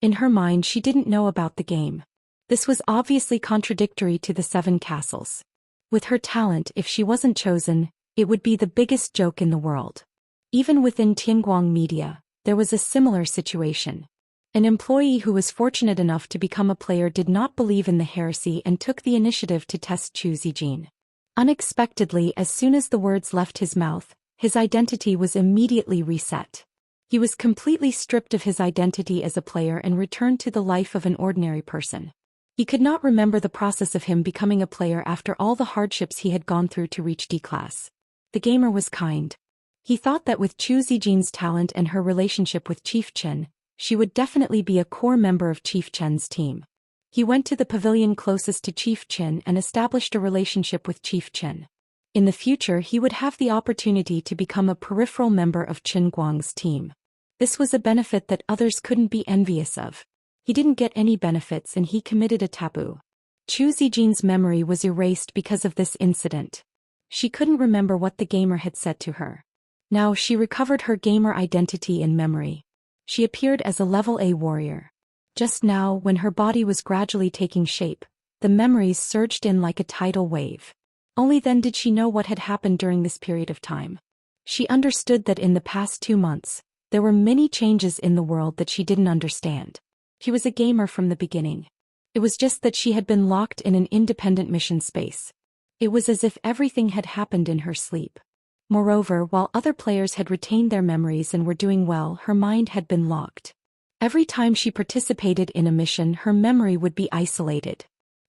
In her mind, she didn't know about the game. This was obviously contradictory to the 7 castles. With her talent, if she wasn't chosen, It would be the biggest joke in the world. Even within Tianguang Media, there was a similar situation. An employee who was fortunate enough to become a player did not believe in the heresy and took the initiative to test Zhou Xian. Unexpectedly, as soon as the words left his mouth, his identity was immediately reset. He was completely stripped of his identity as a player and returned to the life of an ordinary person. He could not remember the process of him becoming a player after all the hardships he had gone through to reach D class. The gamer was kind. He thought that with Zhou Xian's talent and her relationship with Chief Chen, she would definitely be a core member of Chief Chen's team. He went to the pavilion closest to Chief Chen and established a relationship with Chief Chen. In the future, he would have the opportunity to become a peripheral member of Chen Guang's team. This was a benefit that others couldn't be envious of. He didn't get any benefits and he committed a taboo. Zhou Xian's memory was erased because of this incident. She couldn't remember what the gamer had said to her. Now she recovered her gamer identity and memory. She appeared as a level A warrior. Just now, when her body was gradually taking shape, the memories surged in like a tidal wave. Only then did she know what had happened during this period of time. She understood that in the past 2 months, there were many changes in the world that she didn't understand. She was a gamer from the beginning. It was just that she had been locked in an independent mission space. It was as if everything had happened in her sleep. Moreover, while other players had retained their memories and were doing well, her mind had been locked. Every time she participated in a mission, her memory would be isolated.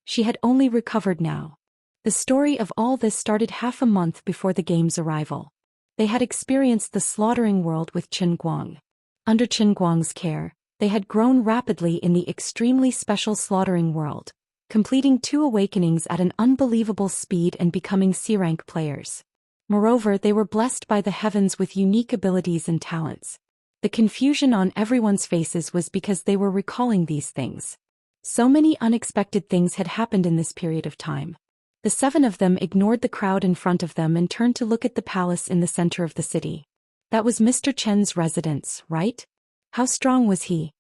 She had only recovered now. The story of all this started half a month before the game's arrival. They had experienced the slaughtering world with Chen Guang. Under Chen Guang's care, they had grown rapidly in the extremely special slaughtering world, completing 2 awakenings at an unbelievable speed and becoming C-rank players. Moreover, they were blessed by the heavens with unique abilities and talents. The confusion on everyone's faces was because they were recalling these things. So many unexpected things had happened in this period of time. The 7 of them ignored the crowd in front of them and turned to look at the palace in the center of the city. That was Mr. Chen's residence, right? How strong was he?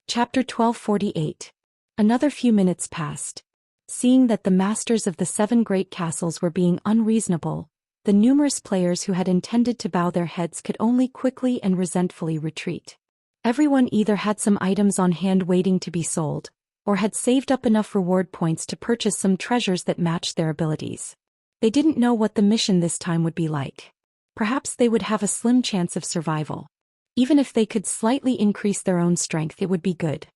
Chapter 1248. Another few minutes passed. Seeing that the masters of the 7 great castles were being unreasonable, the numerous players who had intended to bow their heads could only quickly and resentfully retreat. Everyone either had some items on hand waiting to be sold, or had saved up enough reward points to purchase some treasures that matched their abilities. They didn't know what the mission this time would be like. Perhaps they would have a slim chance of survival. Even if they could slightly increase their own strength, it would be good.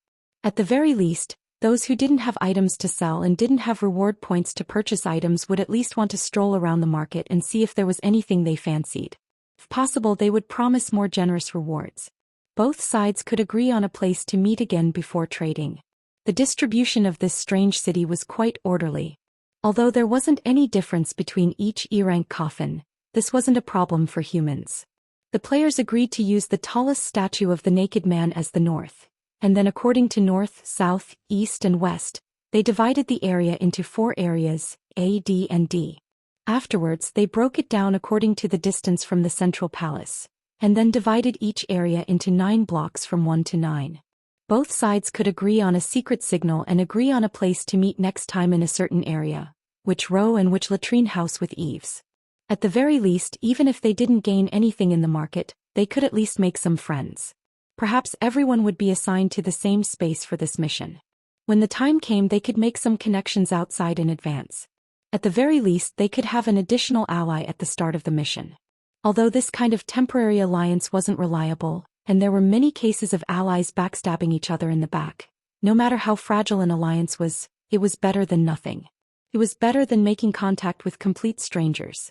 At the very least, those who didn't have items to sell and didn't have reward points to purchase items would at least want to stroll around the market and see if there was anything they fancied. If possible, they would promise more generous rewards. Both sides could agree on a place to meet again before trading. The distribution of this strange city was quite orderly. Although there wasn't any difference between each E-rank coffin, this wasn't a problem for humans. The players agreed to use the tallest statue of the naked man as the north, and then according to north, south, east and west, they divided the area into 4 areas, A, D and D. Afterwards, they broke it down according to the distance from the central palace, and then divided each area into 9 blocks from 1 to 9. Both sides could agree on a secret signal and agree on a place to meet next time in a certain area, which row and which latrine house with eaves. At the very least, even if they didn't gain anything in the market, they could at least make some friends. Perhaps everyone would be assigned to the same space for this mission. When the time came, they could make some connections outside in advance. At the very least, they could have an additional ally at the start of the mission. Although this kind of temporary alliance wasn't reliable, and there were many cases of allies backstabbing each other in the back, no matter how fragile an alliance was, it was better than nothing. It was better than making contact with complete strangers.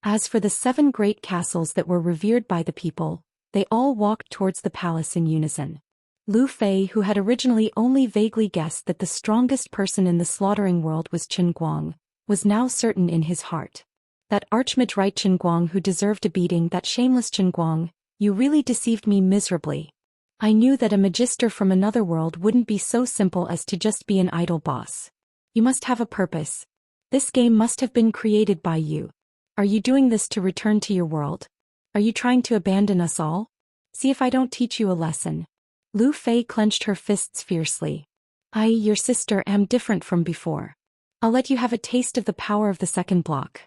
As for the 7 great castles that were revered by the people, they all walked towards the palace in unison. Lu Fei, who had originally only vaguely guessed that the strongest person in the slaughtering world was Chen Guang, was now certain in his heart. That archmage right Chen Guang who deserved a beating, that shameless Chen Guang, you really deceived me miserably. I knew that a magister from another world wouldn't be so simple as to just be an idle boss. You must have a purpose. This game must have been created by you. Are you doing this to return to your world? Are you trying to abandon us all? See if I don't teach you a lesson. Lu Fei clenched her fists fiercely. I, your sister, am different from before. I'll let you have a taste of the power of the second block.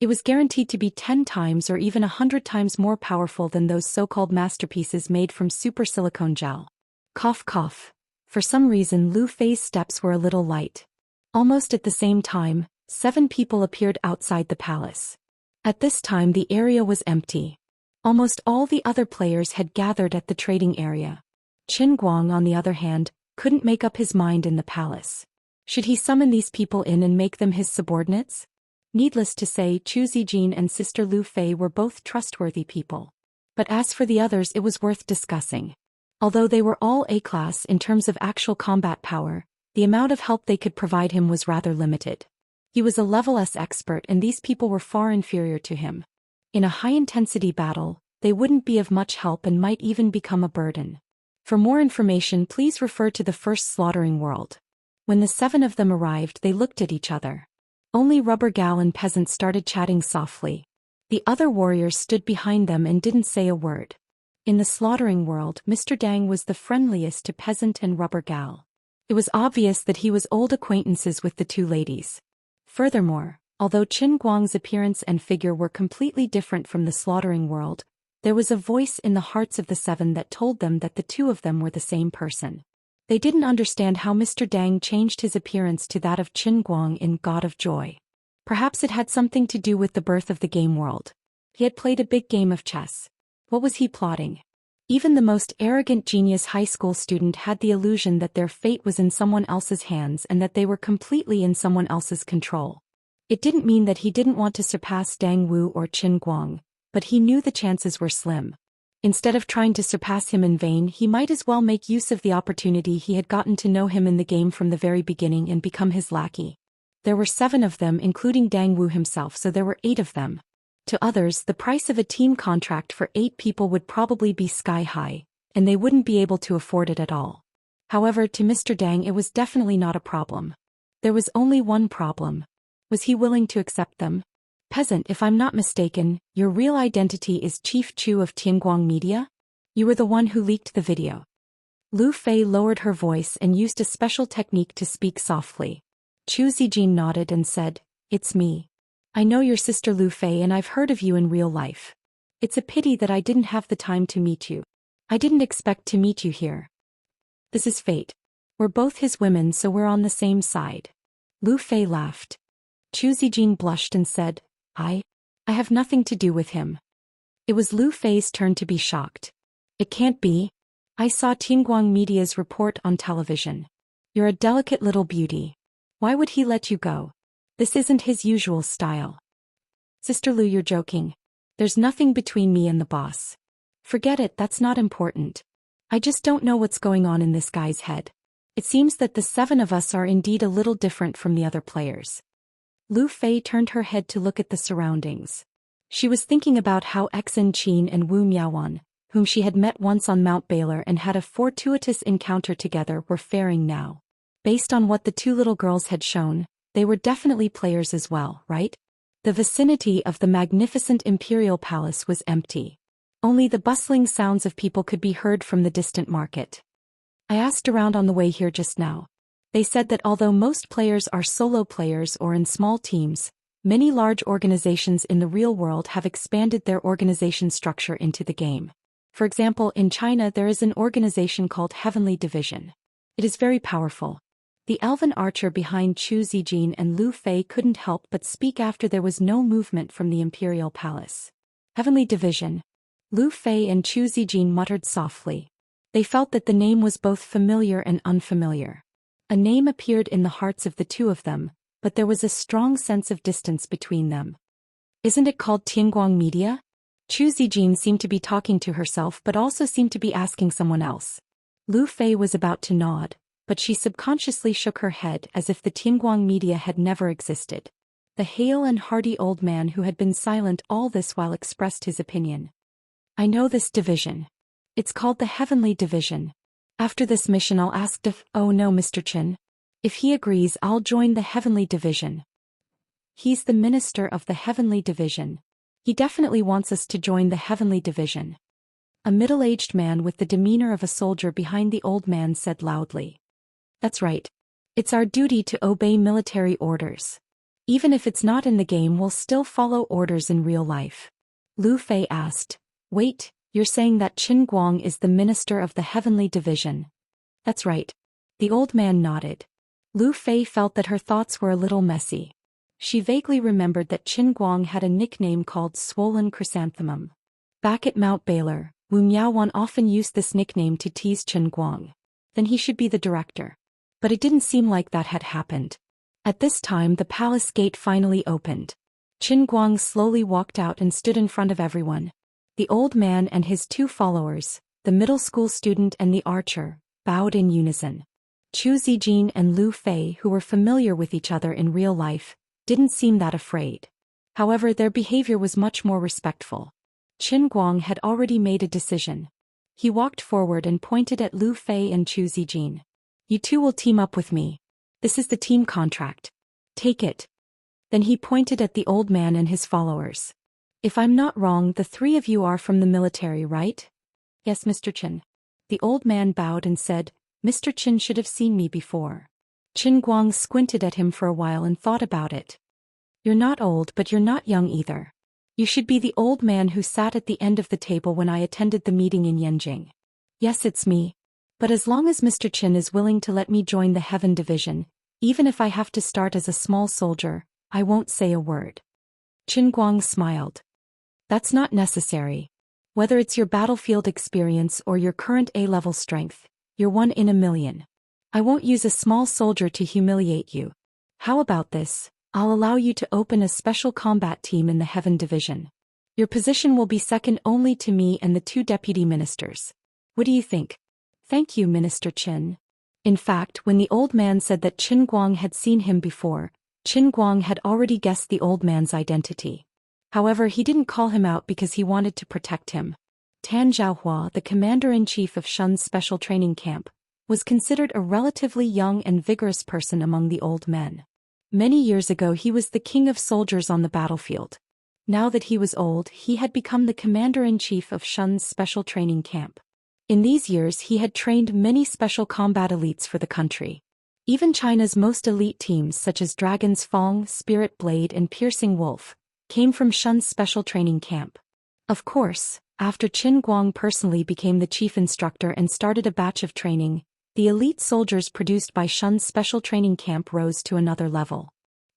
It was guaranteed to be 10 times or even 100 times more powerful than those so-called masterpieces made from super silicone gel. Cough cough. For some reason Lu Fei's steps were a little light. Almost at the same time, 7 people appeared outside the palace. At this time the area was empty. Almost all the other players had gathered at the trading area. Qin Guang, on the other hand, couldn't make up his mind in the palace. Should he summon these people in and make them his subordinates? Needless to say, Zhou Xian and Sister Lu Fei were both trustworthy people. But as for the others, it was worth discussing. Although they were all A-class in terms of actual combat power, the amount of help they could provide him was rather limited. He was a level S expert and these people were far inferior to him. In a high-intensity battle, they wouldn't be of much help and might even become a burden. For more information, please refer to the first slaughtering world. When the 7 of them arrived, they looked at each other. Only Rubber Gal and Peasant started chatting softly. The other warriors stood behind them and didn't say a word. In the slaughtering world, Mr. Dang was the friendliest to Peasant and Rubber Gal. It was obvious that he was old acquaintances with the 2 ladies. Furthermore, although Qin Guang's appearance and figure were completely different from the slaughtering world, there was a voice in the hearts of the 7 that told them that the 2 of them were the same person. They didn't understand how Mr. Dang changed his appearance to that of Qin Guang in God of Joy. Perhaps it had something to do with the birth of the game world. He had played a big game of chess. What was he plotting? Even the most arrogant genius high school student had the illusion that their fate was in someone else's hands and that they were completely in someone else's control. It didn't mean that he didn't want to surpass Dang Wu or Qin Guang, but he knew the chances were slim. Instead of trying to surpass him in vain, he might as well make use of the opportunity he had gotten to know him in the game from the very beginning and become his lackey. There were 7 of them, including Dang Wu himself, so there were 8 of them. To others, the price of a team contract for 8 people would probably be sky high, and they wouldn't be able to afford it at all. However, to Mr. Dang it was definitely not a problem. There was only one problem. Was he willing to accept them? Peasant, if I'm not mistaken, your real identity is Chief Chu of Tianguang Media? You were the one who leaked the video. Lu Fei lowered her voice and used a special technique to speak softly. Zhou Xian nodded and said, "It's me. I know your sister Lu Fei and I've heard of you in real life. It's a pity that I didn't have the time to meet you. I didn't expect to meet you here. This is fate. We're both his women, so we're on the same side." Lu Fei laughed. Zhou Xian blushed and said, I have nothing to do with him." It was Lu Fei's turn to be shocked. "It can't be. I saw Tianguang Media's report on television. You're a delicate little beauty. Why would he let you go? This isn't his usual style." "Sister Lu, you're joking. There's nothing between me and the boss. Forget it, that's not important. I just don't know what's going on in this guy's head. It seems that the 7 of us are indeed a little different from the other players." Lu Fei turned her head to look at the surroundings. She was thinking about how Xen Qin and Wu Miaowan, whom she had met once on Mount Baylor and had a fortuitous encounter together, were faring now. Based on what the 2 little girls had shown, they were definitely players as well, right? The vicinity of the magnificent imperial palace was empty. Only the bustling sounds of people could be heard from the distant market. I asked around on the way here just now. They said that although most players are solo players or in small teams, many large organizations in the real world have expanded their organization structure into the game. For example, in China there is an organization called Heavenly Division. It is very powerful. The elven archer behind Zhou Xian and Lu Fei couldn't help but speak after there was no movement from the imperial palace. Heavenly Division. Lu Fei and Zhou Xian muttered softly. They felt that the name was both familiar and unfamiliar. A name appeared in the hearts of the 2 of them, but there was a strong sense of distance between them. "Isn't it called Tianguang Media?" Zhou Xian seemed to be talking to herself but also seemed to be asking someone else. Lu Fei was about to nod, but she subconsciously shook her head as if the Tianguang Media had never existed. The hale and hearty old man who had been silent all this while expressed his opinion. "I know this division. It's called the Heavenly Division. After this mission I'll ask oh no, Mr. Chen. If he agrees, I'll join the Heavenly Division." "He's the minister of the Heavenly Division. He definitely wants us to join the Heavenly Division." A middle-aged man with the demeanor of a soldier behind the old man said loudly. "That's right. It's our duty to obey military orders. Even if it's not in the game, we'll still follow orders in real life. Lu Fei asked. Wait, you're saying that Qin Guang is the minister of the Heavenly Division? That's right. The old man nodded. Lu Fei felt that her thoughts were a little messy. She vaguely remembered that Qin Guang had a nickname called Swollen Chrysanthemum. Back at Mount Baylor, Wu Miaowan often used this nickname to tease Qin Guang. Then he should be the director. But it didn't seem like that had happened. At this time the palace gate finally opened. Qin Guang slowly walked out and stood in front of everyone. The old man and his two followers, the middle school student and the archer, bowed in unison. Chu Zijin and Lu Fei, who were familiar with each other in real life, didn't seem that afraid. However, their behavior was much more respectful. Qin Guang had already made a decision. He walked forward and pointed at Lu Fei and Chu Zijin. You two will team up with me. This is the team contract. Take it. Then he pointed at the old man and his followers. If I'm not wrong, the three of you are from the military, right? Yes, Mr. Qin. The old man bowed and said, Mr. Qin should have seen me before. Qin Guang squinted at him for a while and thought about it. You're not old, but you're not young either. You should be the old man who sat at the end of the table when I attended the meeting in Yanjing. Yes, it's me. But as long as Mr. Qin is willing to let me join the Heaven Division, even if I have to start as a small soldier, I won't say a word. Qin Guang smiled. That's not necessary. Whether it's your battlefield experience or your current A-level strength, you're 1 in a million. I won't use a small soldier to humiliate you. How about this? I'll allow you to open a special combat team in the Heaven Division. Your position will be second only to me and the 2 deputy ministers. What do you think? Thank you, Minister Qin. In fact, when the old man said that Qin Guang had seen him before, Qin Guang had already guessed the old man's identity. However, he didn't call him out because he wanted to protect him. Tan Zhaohua, the commander-in-chief of Shun's special training camp, was considered a relatively young and vigorous person among the old men. Many years ago he was the king of soldiers on the battlefield. Now that he was old, he had become the commander-in-chief of Shun's special training camp. In these years he had trained many special combat elites for the country. Even China's most elite teams such as Dragon's Fang, Spirit Blade and Piercing Wolf came from Shun's special training camp. Of course, after Qin Guang personally became the chief instructor and started a batch of training, the elite soldiers produced by Shun's special training camp rose to another level.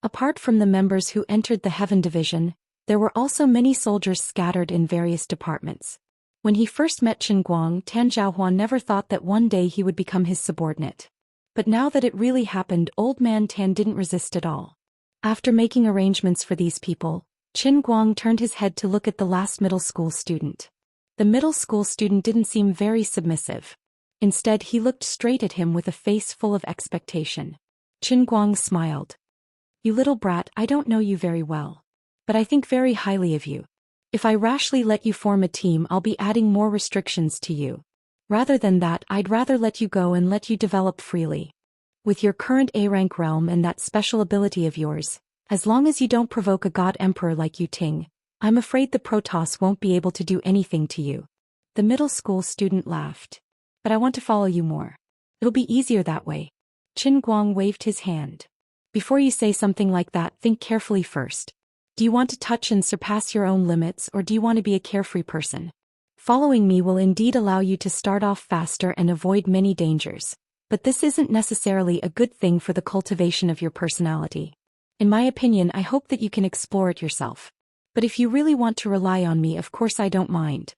Apart from the members who entered the Heaven Division, there were also many soldiers scattered in various departments. When he first met Qin Guang, Tan Zhaohua never thought that one day he would become his subordinate. But now that it really happened, old man Tan didn't resist at all. After making arrangements for these people, Qin Guang turned his head to look at the last middle school student. The middle school student didn't seem very submissive. Instead, he looked straight at him with a face full of expectation. Qin Guang smiled. You little brat, I don't know you very well. But I think very highly of you. If I rashly let you form a team, I'll be adding more restrictions to you. Rather than that, I'd rather let you go and let you develop freely. With your current A-rank realm and that special ability of yours, as long as you don't provoke a god emperor like Yu Ting, I'm afraid the Protoss won't be able to do anything to you. The middle school student laughed. But I want to follow you more. It'll be easier that way. Qin Guang waved his hand. Before you say something like that, think carefully first. Do you want to touch and surpass your own limits, or do you want to be a carefree person? Following me will indeed allow you to start off faster and avoid many dangers, but this isn't necessarily a good thing for the cultivation of your personality. In my opinion, I hope that you can explore it yourself. But if you really want to rely on me, of course I don't mind.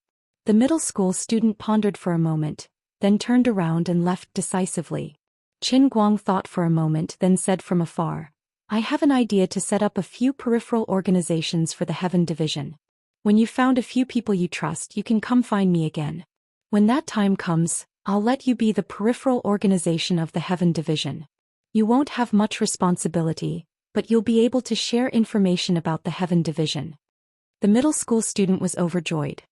The middle school student pondered for a moment, then turned around and left decisively. Qin Guang thought for a moment, then said from afar, I have an idea to set up a few peripheral organizations for the Heaven Division. When you've found a few people you trust, you can come find me again. When that time comes, I'll let you be the peripheral organization of the Heaven Division. You won't have much responsibility, but you'll be able to share information about the Heaven Division. The middle school student was overjoyed.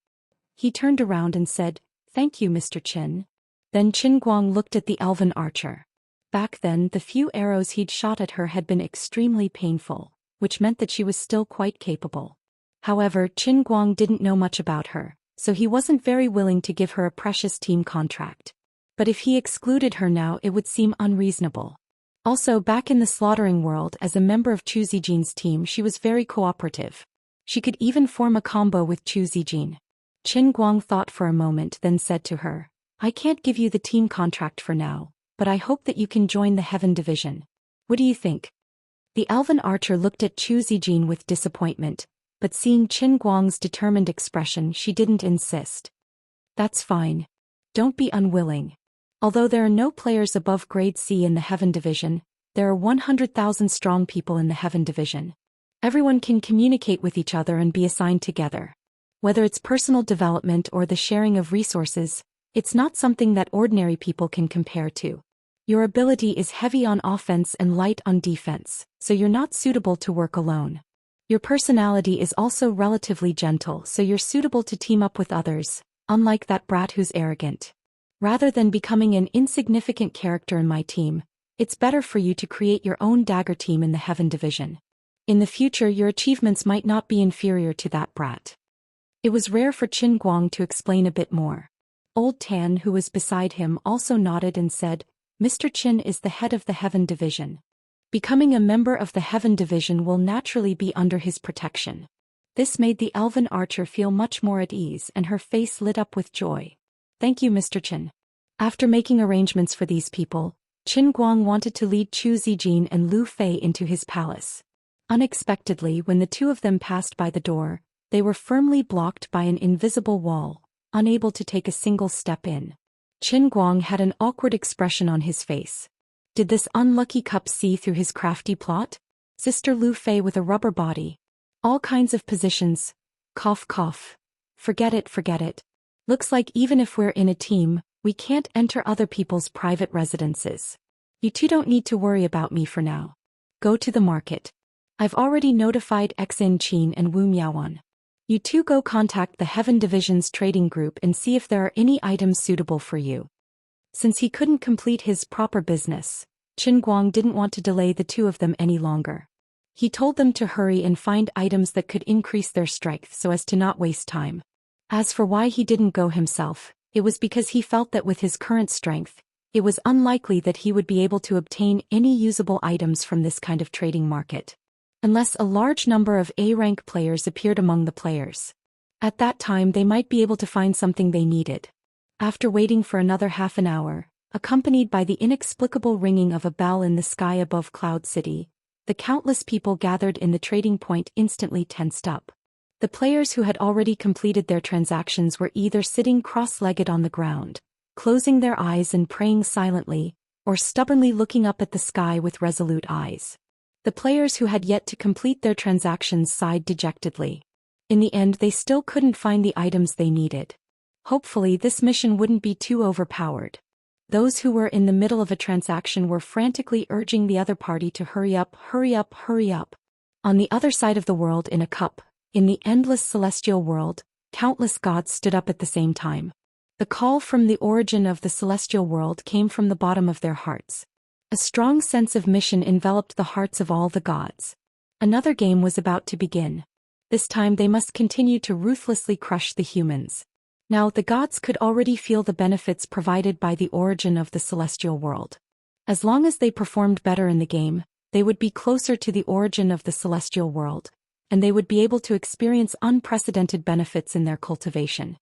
He turned around and said, Thank you, Mr. Qin. Then Qin Guang looked at the elven archer. Back then, the few arrows he'd shot at her had been extremely painful, which meant that she was still quite capable. However, Qin Guang didn't know much about her, so he wasn't very willing to give her a precious team contract. But if he excluded her now, it would seem unreasonable. Also, back in the slaughtering world as a member of Zhou Xian's team, she was very cooperative. She could even form a combo with Zhou Xian. Qin Guang thought for a moment, then said to her, I can't give you the team contract for now, but I hope that you can join the Heaven Division. What do you think? The elven archer looked at Zhou Xian with disappointment, but seeing Qin Guang's determined expression, she didn't insist. That's fine. Don't be unwilling. Although there are no players above grade C in the Heaven Division, there are 100,000 strong people in the Heaven Division. Everyone can communicate with each other and be assigned together. Whether it's personal development or the sharing of resources, it's not something that ordinary people can compare to. Your ability is heavy on offense and light on defense, so you're not suitable to work alone. Your personality is also relatively gentle, so you're suitable to team up with others, unlike that brat who's arrogant. Rather than becoming an insignificant character in my team, it's better for you to create your own dagger team in the Heaven Division. In the future, your achievements might not be inferior to that brat. It was rare for Qin Guang to explain a bit more. Old Tan, who was beside him, also nodded and said, Mr. Qin is the head of the Heaven Division. Becoming a member of the Heaven Division will naturally be under his protection. This made the elven archer feel much more at ease, and her face lit up with joy. Thank you, Mr. Qin. After making arrangements for these people, Qin Guang wanted to lead Zhou Xian and Lu Fei into his palace. Unexpectedly, when the two of them passed by the door, they were firmly blocked by an invisible wall, unable to take a single step in. Qin Guang had an awkward expression on his face. Did this unlucky cup see through his crafty plot? Sister Lu Fei with a rubber body. All kinds of positions. Cough cough. Forget it, forget it. Looks like even if we're in a team, we can't enter other people's private residences. You two don't need to worry about me for now. Go to the market. I've already notified Xin Qin and Wu Miaowan. You two go contact the Heaven Division's trading group and see if there are any items suitable for you. Since he couldn't complete his proper business, Qin Guang didn't want to delay the two of them any longer. He told them to hurry and find items that could increase their strength so as to not waste time. As for why he didn't go himself, it was because he felt that with his current strength, it was unlikely that he would be able to obtain any usable items from this kind of trading market. Unless a large number of A-rank players appeared among the players. At that time they might be able to find something they needed. After waiting for another half an hour, accompanied by the inexplicable ringing of a bell in the sky above Cloud City, the countless people gathered in the trading point instantly tensed up. The players who had already completed their transactions were either sitting cross-legged on the ground, closing their eyes and praying silently, or stubbornly looking up at the sky with resolute eyes. The players who had yet to complete their transactions sighed dejectedly. In the end, they still couldn't find the items they needed. Hopefully, this mission wouldn't be too overpowered. Those who were in the middle of a transaction were frantically urging the other party to hurry up, hurry up, hurry up. On the other side of the world in a cup, in the endless celestial world, countless gods stood up at the same time. The call from the origin of the celestial world came from the bottom of their hearts. A strong sense of mission enveloped the hearts of all the gods. Another game was about to begin. This time they must continue to ruthlessly crush the humans. Now the gods could already feel the benefits provided by the origin of the celestial world. As long as they performed better in the game, they would be closer to the origin of the celestial world, and they would be able to experience unprecedented benefits in their cultivation.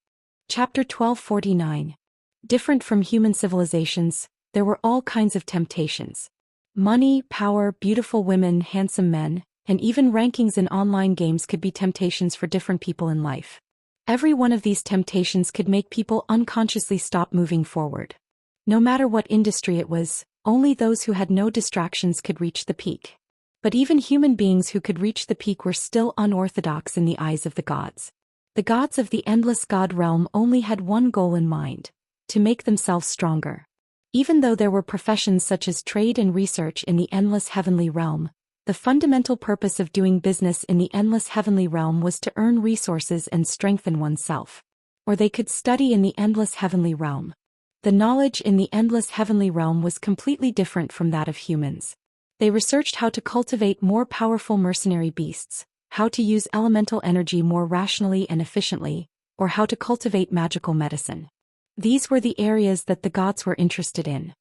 Chapter 1249. Different from human civilizations, there were all kinds of temptations. Money, power, beautiful women, handsome men, and even rankings in online games could be temptations for different people in life. Every one of these temptations could make people unconsciously stop moving forward. No matter what industry it was, only those who had no distractions could reach the peak. But even human beings who could reach the peak were still unorthodox in the eyes of the gods. The gods of the endless god realm only had one goal in mind: to make themselves stronger. Even though there were professions such as trade and research in the endless heavenly realm, the fundamental purpose of doing business in the endless heavenly realm was to earn resources and strengthen oneself. Or they could study in the endless heavenly realm. The knowledge in the endless heavenly realm was completely different from that of humans. They researched how to cultivate more powerful mercenary beasts, how to use elemental energy more rationally and efficiently, or how to cultivate magical medicine. These were the areas that the gods were interested in.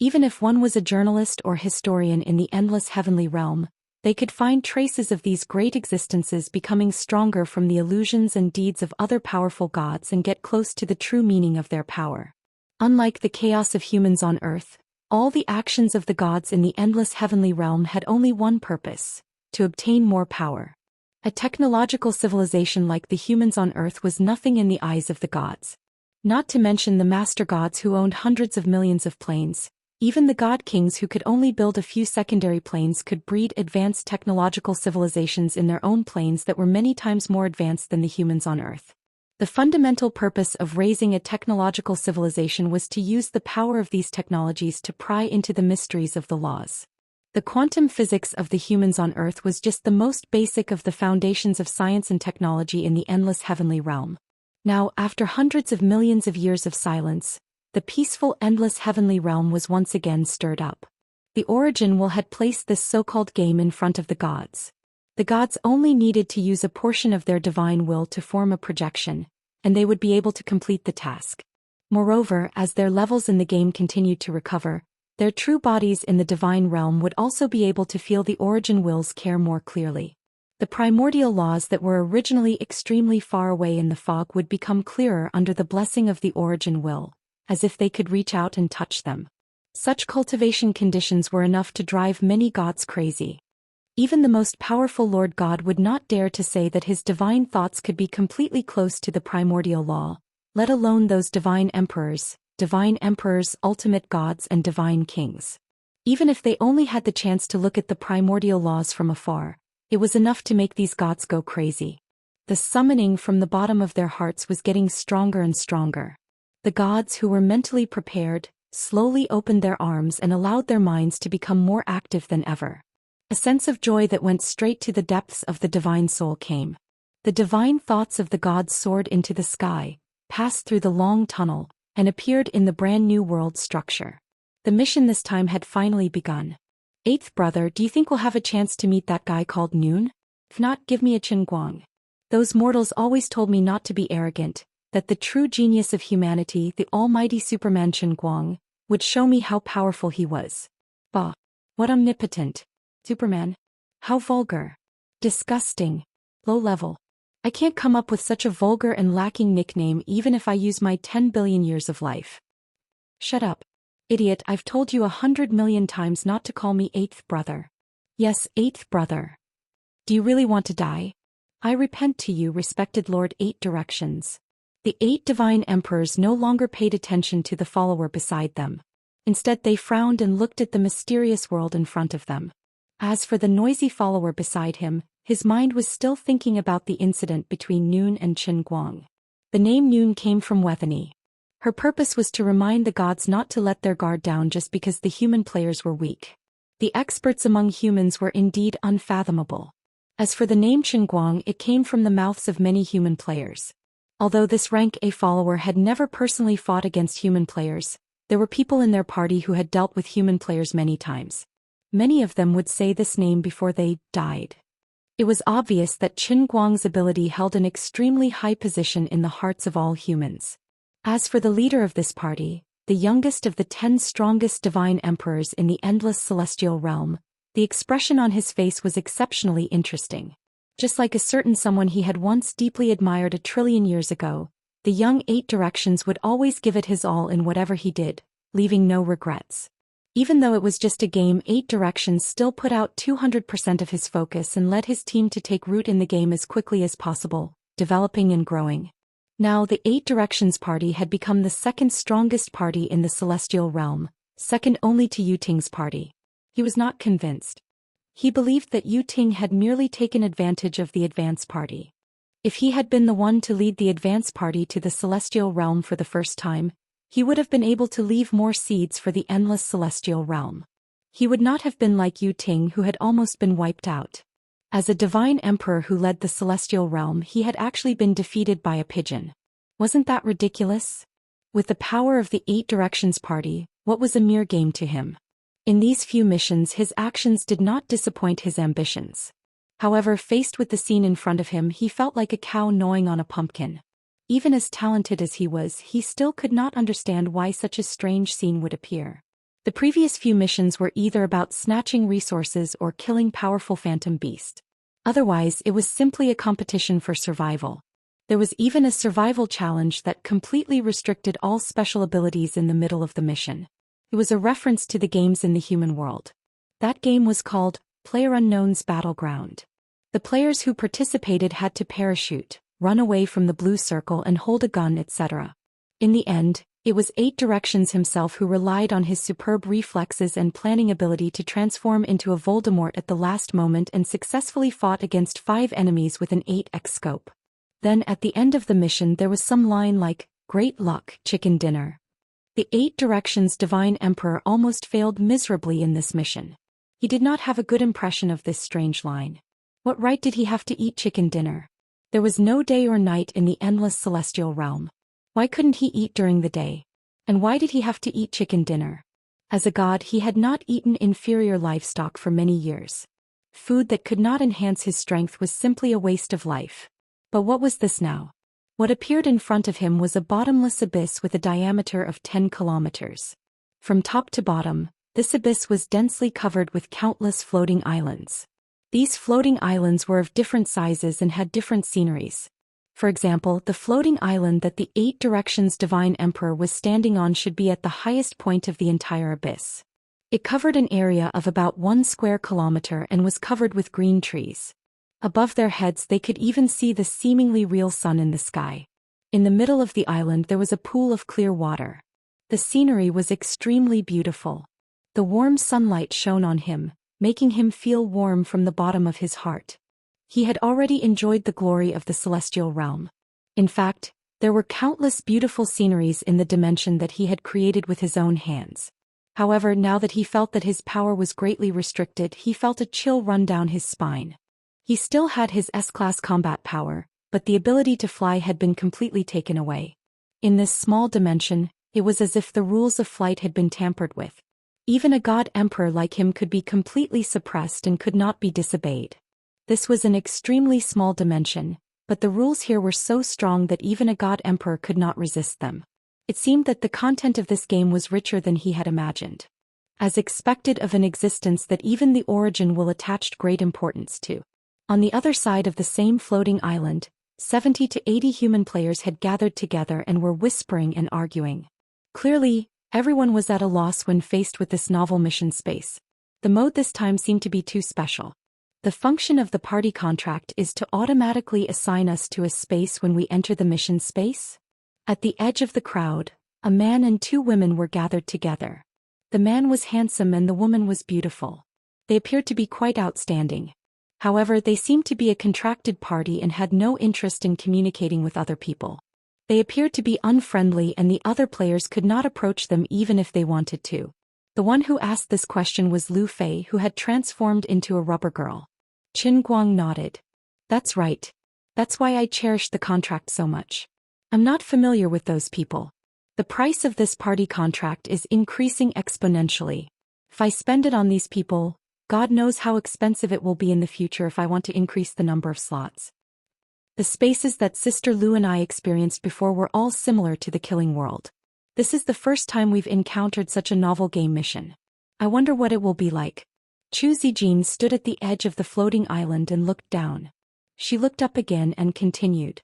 Even if one was a journalist or historian in the endless heavenly realm, they could find traces of these great existences becoming stronger from the illusions and deeds of other powerful gods and get close to the true meaning of their power. Unlike the chaos of humans on Earth, all the actions of the gods in the endless heavenly realm had only one purpose: to obtain more power. A technological civilization like the humans on Earth was nothing in the eyes of the gods. Not to mention the master gods who owned hundreds of millions of planes. Even the god kings who could only build a few secondary planes could breed advanced technological civilizations in their own planes that were many times more advanced than the humans on Earth. The fundamental purpose of raising a technological civilization was to use the power of these technologies to pry into the mysteries of the laws. The quantum physics of the humans on Earth was just the most basic of the foundations of science and technology in the endless heavenly realm. Now, after hundreds of millions of years of silence, the peaceful endless heavenly realm was once again stirred up. The Origin Will had placed this so-called game in front of the gods. The gods only needed to use a portion of their divine will to form a projection, and they would be able to complete the task. Moreover, as their levels in the game continued to recover, their true bodies in the divine realm would also be able to feel the Origin Will's care more clearly. The primordial laws that were originally extremely far away in the fog would become clearer under the blessing of the Origin Will, as if they could reach out and touch them. Such cultivation conditions were enough to drive many gods crazy. Even the most powerful Lord God would not dare to say that his divine thoughts could be completely close to the primordial law, let alone those divine emperors, ultimate gods and divine kings. Even if they only had the chance to look at the primordial laws from afar, it was enough to make these gods go crazy. The summoning from the bottom of their hearts was getting stronger and stronger. The gods who were mentally prepared slowly opened their arms and allowed their minds to become more active than ever. A sense of joy that went straight to the depths of the divine soul came. The divine thoughts of the gods soared into the sky, passed through the long tunnel, and appeared in the brand new world structure. The mission this time had finally begun. Eighth brother, do you think we'll have a chance to meet that guy called Noon? If not, give me a Qinguang. Those mortals always told me not to be arrogant, that the true genius of humanity, the almighty Superman Qinguang, would show me how powerful he was. Bah! What omnipotent! Superman? How vulgar! Disgusting! Low level! I can't come up with such a vulgar and lacking nickname even if I use my 10 billion years of life. Shut up. Idiot, I've told you 100 million times not to call me eighth brother. Yes, eighth brother. Do you really want to die? I repent to you, respected Lord Eight Directions. The 8 divine emperors no longer paid attention to the follower beside them. Instead, they frowned and looked at the mysterious world in front of them. As for the noisy follower beside him, his mind was still thinking about the incident between Noon and Qinguang. The name Noon came from Wethany. Her purpose was to remind the gods not to let their guard down just because the human players were weak. The experts among humans were indeed unfathomable. As for the name Qinguang, it came from the mouths of many human players. Although this rank A follower had never personally fought against human players, there were people in their party who had dealt with human players many times. Many of them would say this name before they died. It was obvious that Qinguang's ability held an extremely high position in the hearts of all humans. As for the leader of this party, the youngest of the 10 strongest divine emperors in the endless celestial realm, the expression on his face was exceptionally interesting. Just like a certain someone he had once deeply admired 1 trillion years ago, the young Eight Directions would always give it his all in whatever he did, leaving no regrets. Even though it was just a game, Eight Directions still put out 200% of his focus and led his team to take root in the game as quickly as possible, developing and growing. Now the Eight Directions party had become the second strongest party in the celestial realm, second only to Yu Ting's party. He was not convinced. He believed that Yu Ting had merely taken advantage of the advance party. If he had been the one to lead the advance party to the celestial realm for the first time, he would have been able to leave more seeds for the endless celestial realm. He would not have been like Yu Ting, who had almost been wiped out. As a divine emperor who led the celestial realm, he had actually been defeated by a pigeon. Wasn't that ridiculous? With the power of the Eight Directions party, what was a mere game to him? In these few missions, his actions did not disappoint his ambitions. However, faced with the scene in front of him, he felt like a cow gnawing on a pumpkin. Even as talented as he was, he still could not understand why such a strange scene would appear. The previous few missions were either about snatching resources or killing powerful phantom beasts. Otherwise, it was simply a competition for survival. There was even a survival challenge that completely restricted all special abilities in the middle of the mission. It was a reference to the games in the human world. That game was called PlayerUnknown's Battleground. The players who participated had to parachute, run away from the blue circle and hold a gun, etc. In the end, it was 8 Directions himself who relied on his superb reflexes and planning ability to transform into a Voldemort at the last moment and successfully fought against 5 enemies with an 8x scope. Then at the end of the mission there was some line like, "Great luck, chicken dinner." The 8 Directions Divine Emperor almost failed miserably in this mission. He did not have a good impression of this strange line. What right did he have to eat chicken dinner? There was no day or night in the endless celestial realm. Why couldn't he eat during the day? And why did he have to eat chicken dinner? As a god, he had not eaten inferior livestock for many years. Food that could not enhance his strength was simply a waste of life. But what was this now? What appeared in front of him was a bottomless abyss with a diameter of 10 kilometers. From top to bottom, this abyss was densely covered with countless floating islands. These floating islands were of different sizes and had different sceneries. For example, the floating island that the 8 Directions Divine Emperor was standing on should be at the highest point of the entire abyss. It covered an area of about 1 square kilometer and was covered with green trees. Above their heads they could even see the seemingly real sun in the sky. In the middle of the island there was a pool of clear water. The scenery was extremely beautiful. The warm sunlight shone on him, making him feel warm from the bottom of his heart. He had already enjoyed the glory of the celestial realm. In fact, there were countless beautiful sceneries in the dimension that he had created with his own hands. However, now that he felt that his power was greatly restricted, he felt a chill run down his spine. He still had his S-class combat power, but the ability to fly had been completely taken away. In this small dimension, it was as if the rules of flight had been tampered with. Even a god emperor like him could be completely suppressed and could not be disobeyed. This was an extremely small dimension, but the rules here were so strong that even a god emperor could not resist them. It seemed that the content of this game was richer than he had imagined. As expected of an existence that even the origin will attach great importance to. On the other side of the same floating island, 70 to 80 human players had gathered together and were whispering and arguing. Clearly, everyone was at a loss when faced with this novel mission space. The mode this time seemed to be too special. The function of the party contract is to automatically assign us to a space when we enter the mission space. At the edge of the crowd, a man and 2 women were gathered together. The man was handsome and the woman was beautiful. They appeared to be quite outstanding. However, they seemed to be a contracted party and had no interest in communicating with other people. They appeared to be unfriendly and the other players could not approach them even if they wanted to. The one who asked this question was Lu Fei, who had transformed into a rubber girl. Qin Guang nodded. That's right. That's why I cherish the contract so much. I'm not familiar with those people. The price of this party contract is increasing exponentially. If I spend it on these people, God knows how expensive it will be in the future if I want to increase the number of slots. The spaces that Sister Lu and I experienced before were all similar to the Killing World. This is the first time we've encountered such a novel game mission. I wonder what it will be like. Chu Zijin stood at the edge of the floating island and looked down. She looked up again and continued.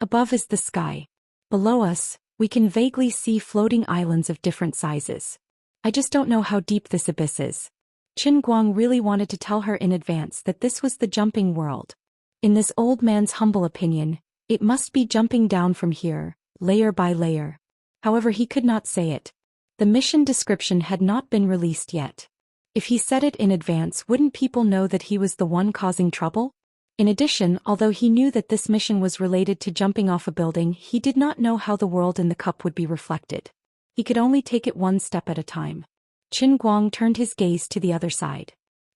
Above is the sky. Below us, we can vaguely see floating islands of different sizes. I just don't know how deep this abyss is. Qin Guang really wanted to tell her in advance that this was the jumping world. In this old man's humble opinion, it must be jumping down from here, layer by layer. However, he could not say it. The mission description had not been released yet. If he said it in advance, wouldn't people know that he was the one causing trouble? In addition, although he knew that this mission was related to jumping off a building, he did not know how the world in the cup would be reflected. He could only take it one step at a time. Qin Guang turned his gaze to the other side.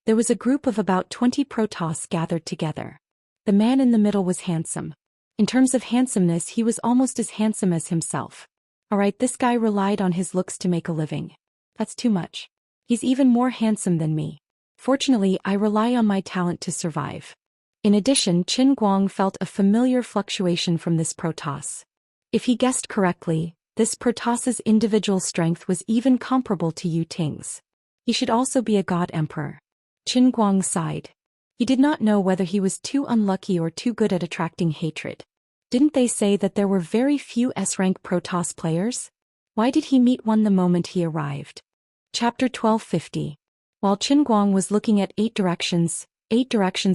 There was a group of about 20 Protoss gathered together. The man in the middle was handsome. In terms of handsomeness, he was almost as handsome as himself. Alright, this guy relied on his looks to make a living. That's too much. He's even more handsome than me. Fortunately, I rely on my talent to survive. In addition, Qin Guang felt a familiar fluctuation from this Protoss. If he guessed correctly, This Protos's individual strength was even comparable to Yu Ting's. He should also be a god emperor. Qin Guang sighed. He did not know whether he was too unlucky or too good at attracting hatred. Didn't they say that there were very few S-rank Protoss players? Why did he meet one the moment he arrived? Chapter 1250. While Qin Guang was looking at Eight Directions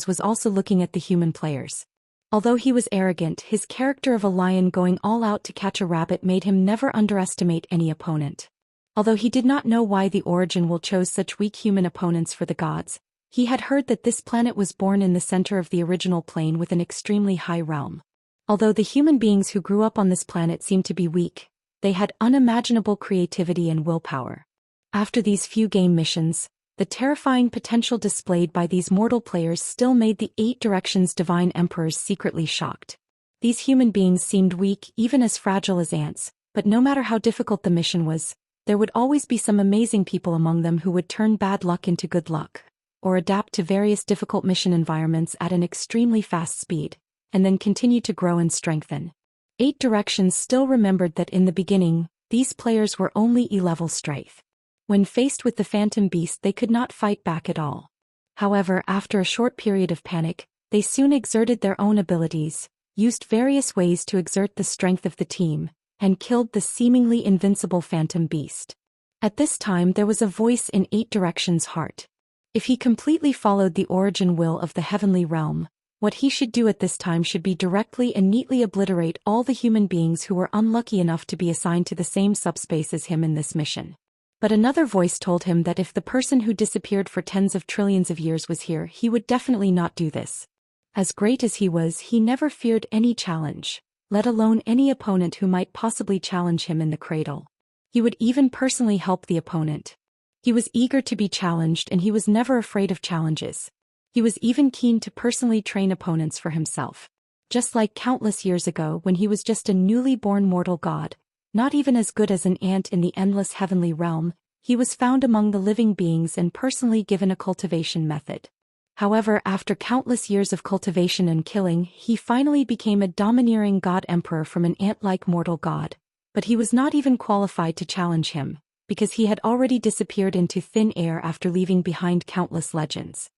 was also looking at the human players. Although he was arrogant, his character of a lion going all out to catch a rabbit made him never underestimate any opponent. Although he did not know why the Origin will chose such weak human opponents for the gods, he had heard that this planet was born in the center of the original plane with an extremely high realm. Although the human beings who grew up on this planet seemed to be weak, they had unimaginable creativity and willpower. After these few game missions, the terrifying potential displayed by these mortal players still made the Eight Directions Divine Emperors secretly shocked. These human beings seemed weak, even as fragile as ants, but no matter how difficult the mission was, there would always be some amazing people among them who would turn bad luck into good luck, or adapt to various difficult mission environments at an extremely fast speed, and then continue to grow and strengthen. Eight Directions still remembered that in the beginning, these players were only E-level strength. When faced with the Phantom Beast, they could not fight back at all. However, after a short period of panic, they soon exerted their own abilities, used various ways to exert the strength of the team, and killed the seemingly invincible Phantom Beast. At this time there was a voice in Eight Directions' heart. If he completely followed the origin will of the heavenly realm, what he should do at this time should be directly and neatly obliterate all the human beings who were unlucky enough to be assigned to the same subspace as him in this mission. But another voice told him that if the person who disappeared for tens of trillions of years was here, he would definitely not do this. As great as he was, he never feared any challenge, let alone any opponent who might possibly challenge him in the cradle. He would even personally help the opponent. He was eager to be challenged, and he was never afraid of challenges. He was even keen to personally train opponents for himself. Just like countless years ago when he was just a newly born mortal god, not even as good as an ant in the endless heavenly realm, he was found among the living beings and personally given a cultivation method. However, after countless years of cultivation and killing, he finally became a domineering god emperor from an ant-like mortal god. But he was not even qualified to challenge him, because he had already disappeared into thin air after leaving behind countless legends.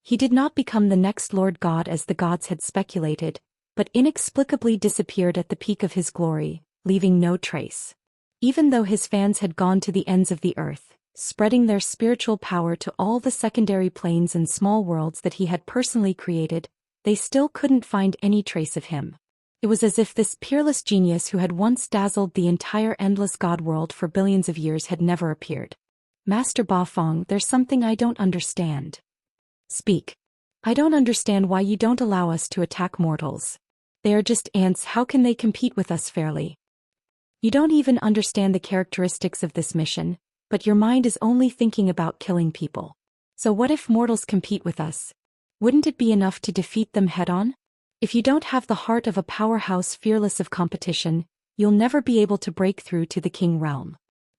He did not become the next Lord God as the gods had speculated, but inexplicably disappeared at the peak of his glory, leaving no trace. Even though his fans had gone to the ends of the earth, spreading their spiritual power to all the secondary planes and small worlds that he had personally created, they still couldn't find any trace of him. It was as if this peerless genius who had once dazzled the entire endless god world for billions of years had never appeared. Master Ba Feng, there's something I don't understand. Speak. I don't understand why you don't allow us to attack mortals. They are just ants, how can they compete with us fairly? You don't even understand the characteristics of this mission, but your mind is only thinking about killing people. So what if mortals compete with us? Wouldn't it be enough to defeat them head-on? If you don't have the heart of a powerhouse fearless of competition, you'll never be able to break through to the king realm.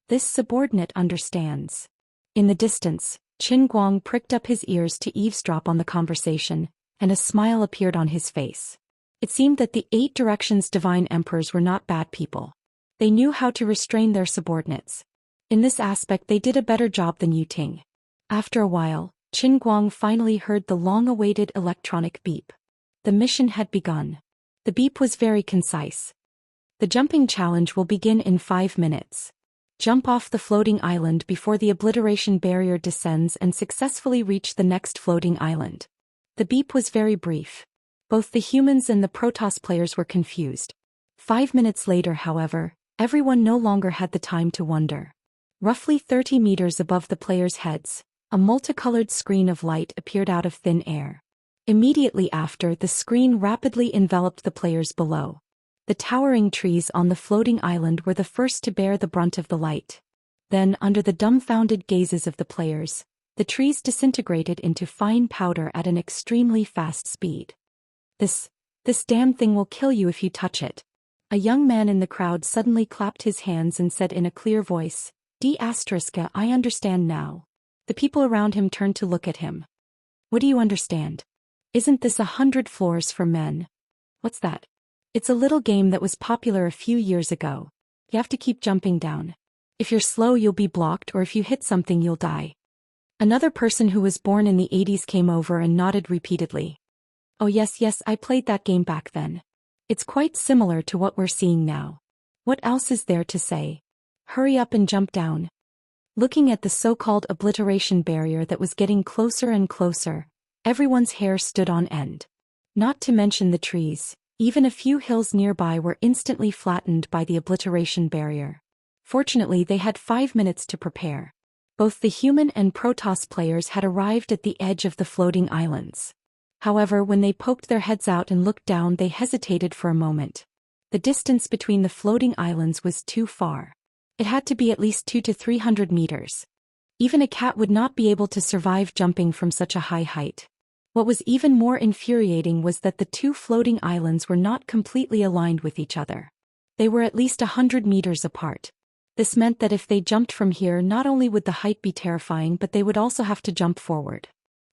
This subordinate understands. In the distance, Qin Guang pricked up his ears to eavesdrop on the conversation, and a smile appeared on his face. It seemed that the Eight Directions Divine Emperors were not bad people. They knew how to restrain their subordinates. In this aspect they did a better job than Yu Ting. After a while, Qin Guang finally heard the long-awaited electronic beep. The mission had begun. The beep was very concise. The jumping challenge will begin in 5 minutes. Jump off the floating island before the obliteration barrier descends and successfully reach the next floating island. The beep was very brief. Both the humans and the Protoss players were confused. 5 minutes later, however, everyone no longer had the time to wonder. Roughly 30 meters above the players' heads, a multicolored screen of light appeared out of thin air. Immediately after, the screen rapidly enveloped the players below. The towering trees on the floating island were the first to bear the brunt of the light. Then, under the dumbfounded gazes of the players, the trees disintegrated into fine powder at an extremely fast speed. This damn thing will kill you if you touch it. A young man in the crowd suddenly clapped his hands and said in a clear voice, I understand now. The people around him turned to look at him. What do you understand? Isn't this 100 floors for men? What's that? It's a little game that was popular a few years ago. You have to keep jumping down. If you're slow you'll be blocked, or if you hit something you'll die. Another person who was born in the 80s came over and nodded repeatedly. Oh yes, I played that game back then. It's quite similar to what we're seeing now. What else is there to say? Hurry up and jump down. Looking at the so-called obliteration barrier that was getting closer and closer, everyone's hair stood on end. Not to mention the trees, even a few hills nearby were instantly flattened by the obliteration barrier. Fortunately, they had 5 minutes to prepare. Both the human and Protoss players had arrived at the edge of the floating islands. However, when they poked their heads out and looked down, they hesitated for a moment. The distance between the floating islands was too far. It had to be at least 200 to 300 meters. Even a cat would not be able to survive jumping from such a high height. What was even more infuriating was that the two floating islands were not completely aligned with each other. They were at least 100 meters apart. This meant that if they jumped from here, not only would the height be terrifying, but they would also have to jump forward.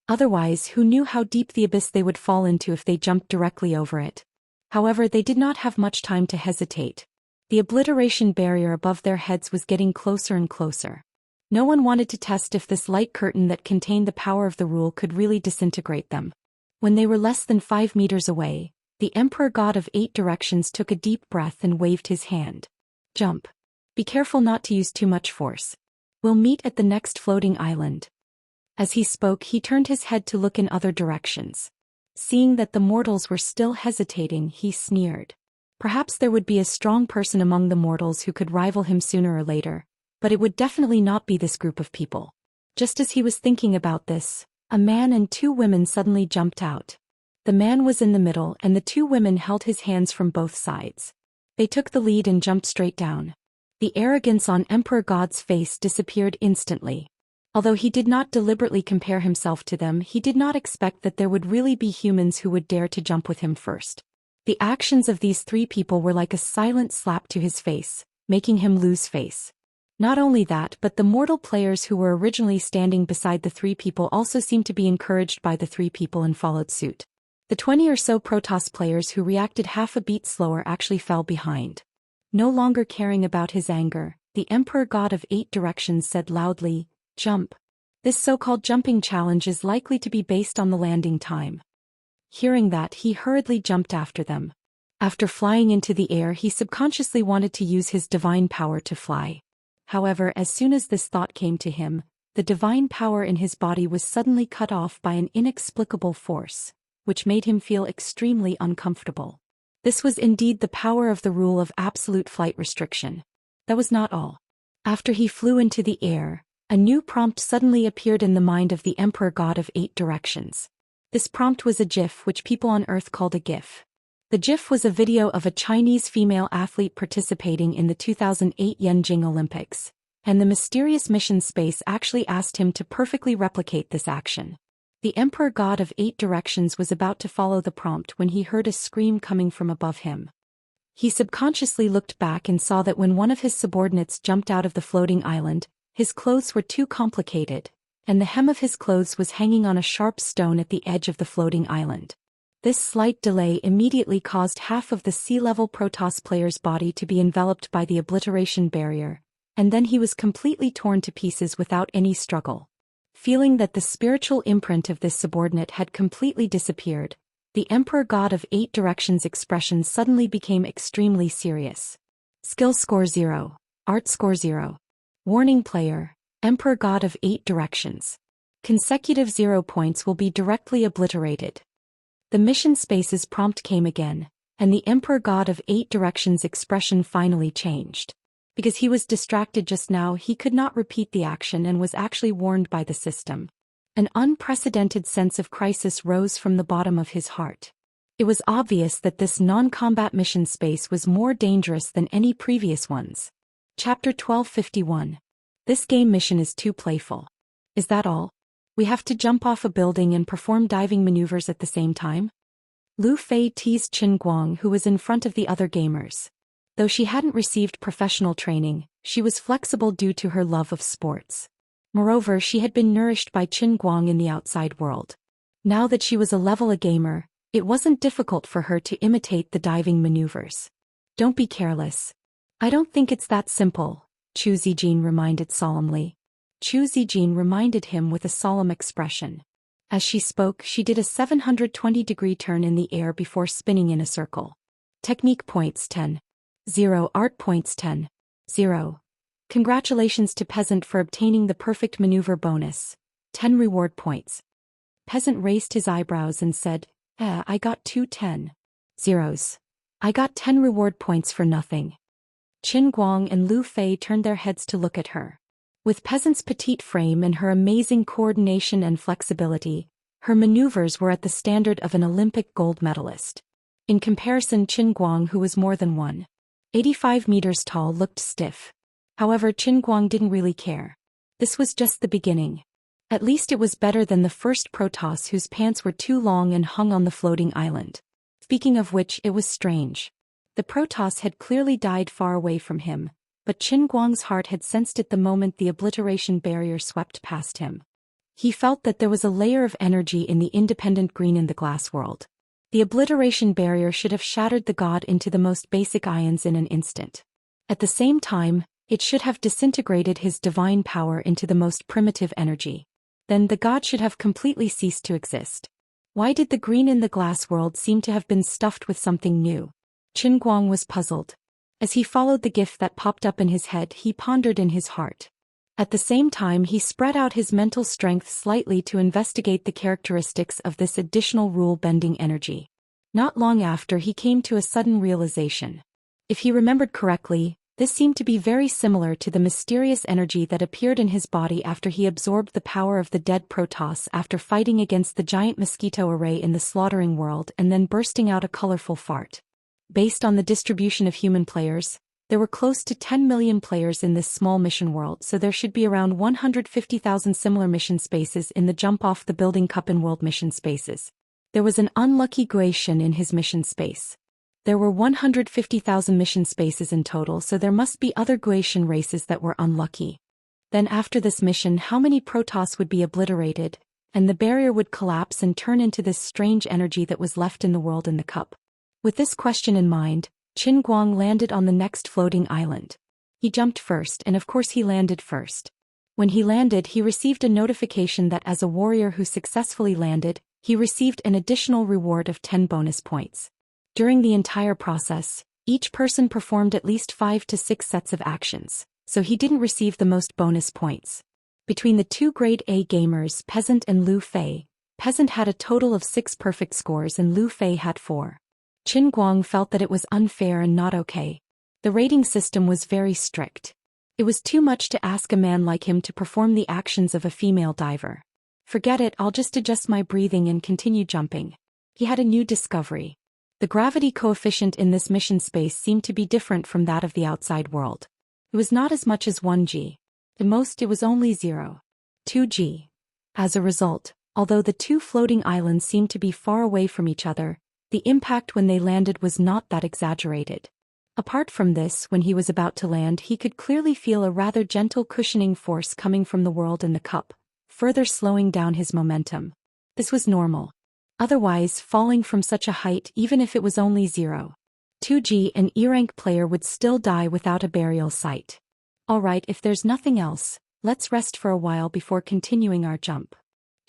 Otherwise, who knew how deep the abyss they would fall into if they jumped directly over it? However, they did not have much time to hesitate. The obliteration barrier above their heads was getting closer and closer. No one wanted to test if this light curtain that contained the power of the rule could really disintegrate them. When they were less than 5 meters away, the Emperor God of 8 Directions took a deep breath and waved his hand. Jump. Be careful not to use too much force. We'll meet at the next floating island. As he spoke, he turned his head to look in other directions. Seeing that the mortals were still hesitating, he sneered. Perhaps there would be a strong person among the mortals who could rival him sooner or later, but it would definitely not be this group of people. Just as he was thinking about this, a man and 2 women suddenly jumped out. The man was in the middle and the 2 women held his hands from both sides. They took the lead and jumped straight down. The arrogance on Emperor God's face disappeared instantly. Although he did not deliberately compare himself to them, he did not expect that there would really be humans who would dare to jump with him first. The actions of these 3 people were like a silent slap to his face, making him lose face. Not only that, but the mortal players who were originally standing beside the 3 people also seemed to be encouraged by the 3 people and followed suit. The 20 or so Protoss players who reacted half a beat slower actually fell behind. No longer caring about his anger, the Emperor God of 8 Directions said loudly, "Jump." This so-called jumping challenge is likely to be based on the landing time. Hearing that, he hurriedly jumped after them. After flying into the air, he subconsciously wanted to use his divine power to fly. However, as soon as this thought came to him, the divine power in his body was suddenly cut off by an inexplicable force, which made him feel extremely uncomfortable. This was indeed the power of the rule of absolute flight restriction. That was not all. After he flew into the air, a new prompt suddenly appeared in the mind of the Emperor God of 8 Directions. This prompt was a GIF, which people on Earth called a GIF. The GIF was a video of a Chinese female athlete participating in the 2008 Yanjing Olympics, and the mysterious mission space actually asked him to perfectly replicate this action. The Emperor God of 8 Directions was about to follow the prompt when he heard a scream coming from above him. He subconsciously looked back and saw that when one of his subordinates jumped out of the floating island, his clothes were too complicated, and the hem of his clothes was hanging on a sharp stone at the edge of the floating island. This slight delay immediately caused half of the sea-level Protoss player's body to be enveloped by the obliteration barrier, and then he was completely torn to pieces without any struggle. Feeling that the spiritual imprint of this subordinate had completely disappeared, the Emperor God of 8 Directions' expression suddenly became extremely serious. Skill score 0. Art score 0. Warning player, Emperor God of 8 Directions. Consecutive 0 points will be directly obliterated. The mission space's prompt came again, and the Emperor God of 8 Directions' expression finally changed. Because he was distracted just now, he could not repeat the action and was actually warned by the system. An unprecedented sense of crisis rose from the bottom of his heart. It was obvious that this non-combat mission space was more dangerous than any previous ones. Chapter 1251. This game mission is too playful. Is that all? We have to jump off a building and perform diving maneuvers at the same time? Lu Fei teased Qin Guang, who was in front of the other gamers. Though she hadn't received professional training, she was flexible due to her love of sports. Moreover, she had been nourished by Qin Guang in the outside world. Now that she was a level A gamer, it wasn't difficult for her to imitate the diving maneuvers. Don't be careless. I don't think it's that simple, Zhou Xian reminded solemnly. Zhou Xian reminded him with a solemn expression. As she spoke, she did a 720-degree turn in the air before spinning in a circle. Technique points 10. 0. Art points 10. 0. Congratulations to Peasant for obtaining the perfect maneuver bonus. 10 reward points. Peasant raised his eyebrows and said, I got 2 10 zeros. I got 10 reward points for nothing. Qin Guang and Lu Fei turned their heads to look at her. With Peasant's petite frame and her amazing coordination and flexibility, her maneuvers were at the standard of an Olympic gold medalist. In comparison, Qin Guang, who was more than 185 meters tall, looked stiff. However, Qin Guang didn't really care. This was just the beginning. At least it was better than the first Protoss whose pants were too long and hung on the floating island. Speaking of which, it was strange. The Protoss had clearly died far away from him, but Qin Guang's heart had sensed it the moment the obliteration barrier swept past him. He felt that there was a layer of energy in the independent green in the glass world. The obliteration barrier should have shattered the god into the most basic ions in an instant. At the same time, it should have disintegrated his divine power into the most primitive energy. Then the god should have completely ceased to exist. Why did the green in the glass world seem to have been stuffed with something new? Qin Guang was puzzled. As he followed the gift that popped up in his head, he pondered in his heart. At the same time, he spread out his mental strength slightly to investigate the characteristics of this additional rule-bending energy. Not long after, he came to a sudden realization. If he remembered correctly, this seemed to be very similar to the mysterious energy that appeared in his body after he absorbed the power of the dead Protoss after fighting against the giant mosquito array in the slaughtering world and then bursting out a colorful fart. Based on the distribution of human players, there were close to 10 million players in this small mission world, so there should be around 150,000 similar mission spaces in the Jump Off the Building Cup and World mission spaces. There was an unlucky Zhou Xian in his mission space. There were 150,000 mission spaces in total, so there must be other Zhou Xian races that were unlucky. Then after this mission, how many Protoss would be obliterated, and the barrier would collapse and turn into this strange energy that was left in the world in the cup? With this question in mind, Qin Guang landed on the next floating island. He jumped first, and of course he landed first. When he landed, he received a notification that as a warrior who successfully landed, he received an additional reward of 10 bonus points. During the entire process, each person performed at least 5 to 6 sets of actions, so he didn't receive the most bonus points. Between the two grade A gamers, Peasant and Lu Fei, Peasant had a total of 6 perfect scores and Lu Fei had 4. Qin Guang felt that it was unfair and not okay. The rating system was very strict. It was too much to ask a man like him to perform the actions of a female diver. Forget it, I'll just adjust my breathing and continue jumping. He had a new discovery. The gravity coefficient in this mission space seemed to be different from that of the outside world. It was not as much as 1g. The most, it was only 0.2g. As a result, although the two floating islands seemed to be far away from each other, the impact when they landed was not that exaggerated. Apart from this, when he was about to land, he could clearly feel a rather gentle cushioning force coming from the world in the cup, further slowing down his momentum. This was normal. Otherwise, falling from such a height, even if it was only 0.2g, an E-rank player would still die without a burial site. Alright, if there's nothing else, let's rest for a while before continuing our jump.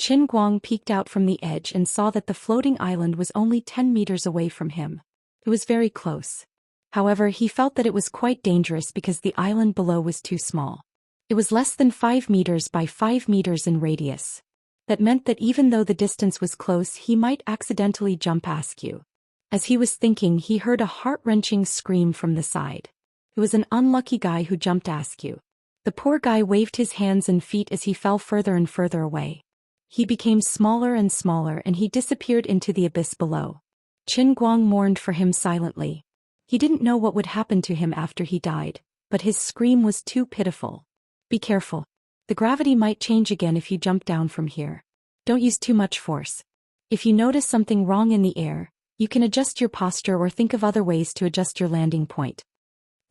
Qin Guang peeked out from the edge and saw that the floating island was only 10 meters away from him. It was very close. However, he felt that it was quite dangerous because the island below was too small. It was less than 5 meters by 5 meters in radius. That meant that even though the distance was close, he might accidentally jump askew. As he was thinking, he heard a heart-wrenching scream from the side. It was an unlucky guy who jumped askew. The poor guy waved his hands and feet as he fell further and further away. He became smaller and smaller and he disappeared into the abyss below. Qin Guang mourned for him silently. He didn't know what would happen to him after he died, but his scream was too pitiful. Be careful. The gravity might change again if you jump down from here. Don't use too much force. If you notice something wrong in the air, you can adjust your posture or think of other ways to adjust your landing point.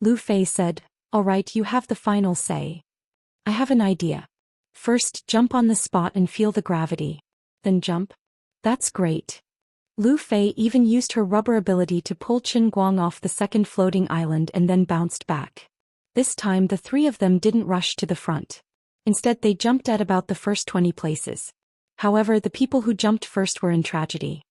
Lu Fei said, "Alright, you have the final say. I have an idea. First, jump on the spot and feel the gravity. Then jump." "That's great." Lu Fei even used her rubber ability to pull Qin Guang off the second floating island and then bounced back. This time the three of them didn't rush to the front. Instead they jumped at about the first 20 places. However, the people who jumped first were in tragedy.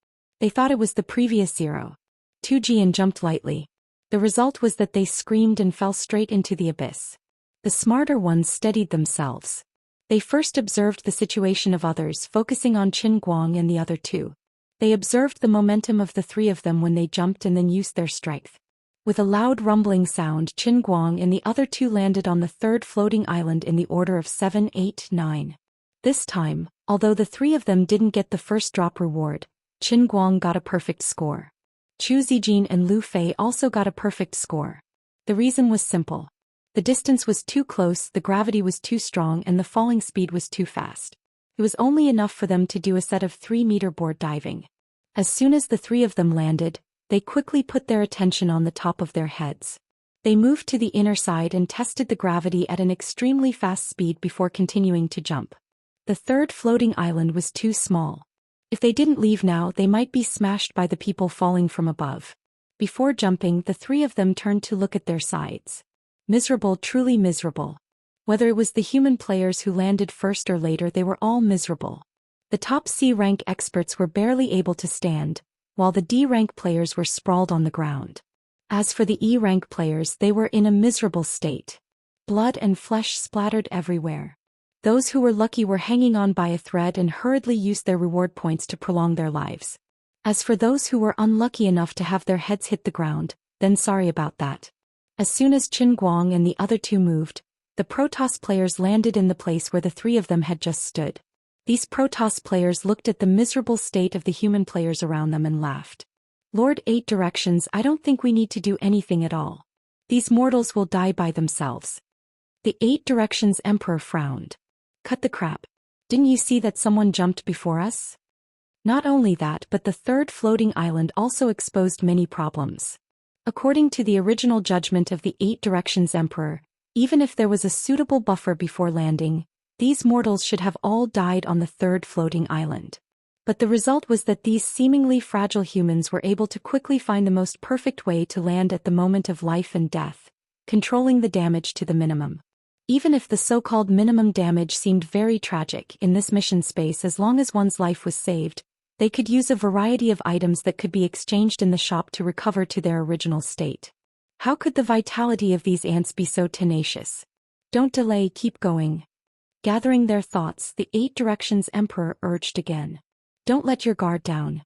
They thought it was the previous 0. 2G and jumped lightly. The result was that they screamed and fell straight into the abyss. The smarter ones steadied themselves. They first observed the situation of others, focusing on Qin Guang and the other two. They observed the momentum of the three of them when they jumped and then used their strength. With a loud rumbling sound, Qin Guang and the other two landed on the third floating island in the order of 7, 8, 9. This time, although the three of them didn't get the first drop reward, Qin Guang got a perfect score. Chu Zijin and Lu Fei also got a perfect score. The reason was simple. The distance was too close, the gravity was too strong, and the falling speed was too fast. It was only enough for them to do a set of 3-meter board diving. As soon as the three of them landed, they quickly put their attention on the top of their heads. They moved to the inner side and tested the gravity at an extremely fast speed before continuing to jump. The third floating island was too small. If they didn't leave now, they might be smashed by the people falling from above. Before jumping, the three of them turned to look at their sides. Miserable, truly miserable. Whether it was the human players who landed first or later, they were all miserable. The top C-rank experts were barely able to stand, while the D-rank players were sprawled on the ground. As for the E-rank players, they were in a miserable state. Blood and flesh splattered everywhere. Those who were lucky were hanging on by a thread and hurriedly used their reward points to prolong their lives. As for those who were unlucky enough to have their heads hit the ground, then sorry about that. As soon as Qin Guang and the other two moved, the Protoss players landed in the place where the three of them had just stood. These Protoss players looked at the miserable state of the human players around them and laughed. Lord 8 Directions, I don't think we need to do anything at all. These mortals will die by themselves. The 8 Directions Emperor frowned. Cut the crap. Didn't you see that someone jumped before us? Not only that, but the third floating island also exposed many problems. According to the original judgment of the 8 Directions Emperor, even if there was a suitable buffer before landing, these mortals should have all died on the third floating island. But the result was that these seemingly fragile humans were able to quickly find the most perfect way to land at the moment of life and death, controlling the damage to the minimum. Even if the so-called minimum damage seemed very tragic in this mission space, as long as one's life was saved, they could use a variety of items that could be exchanged in the shop to recover to their original state. How could the vitality of these ants be so tenacious? Don't delay, keep going. Gathering their thoughts, the 8 Directions Emperor urged again. Don't let your guard down.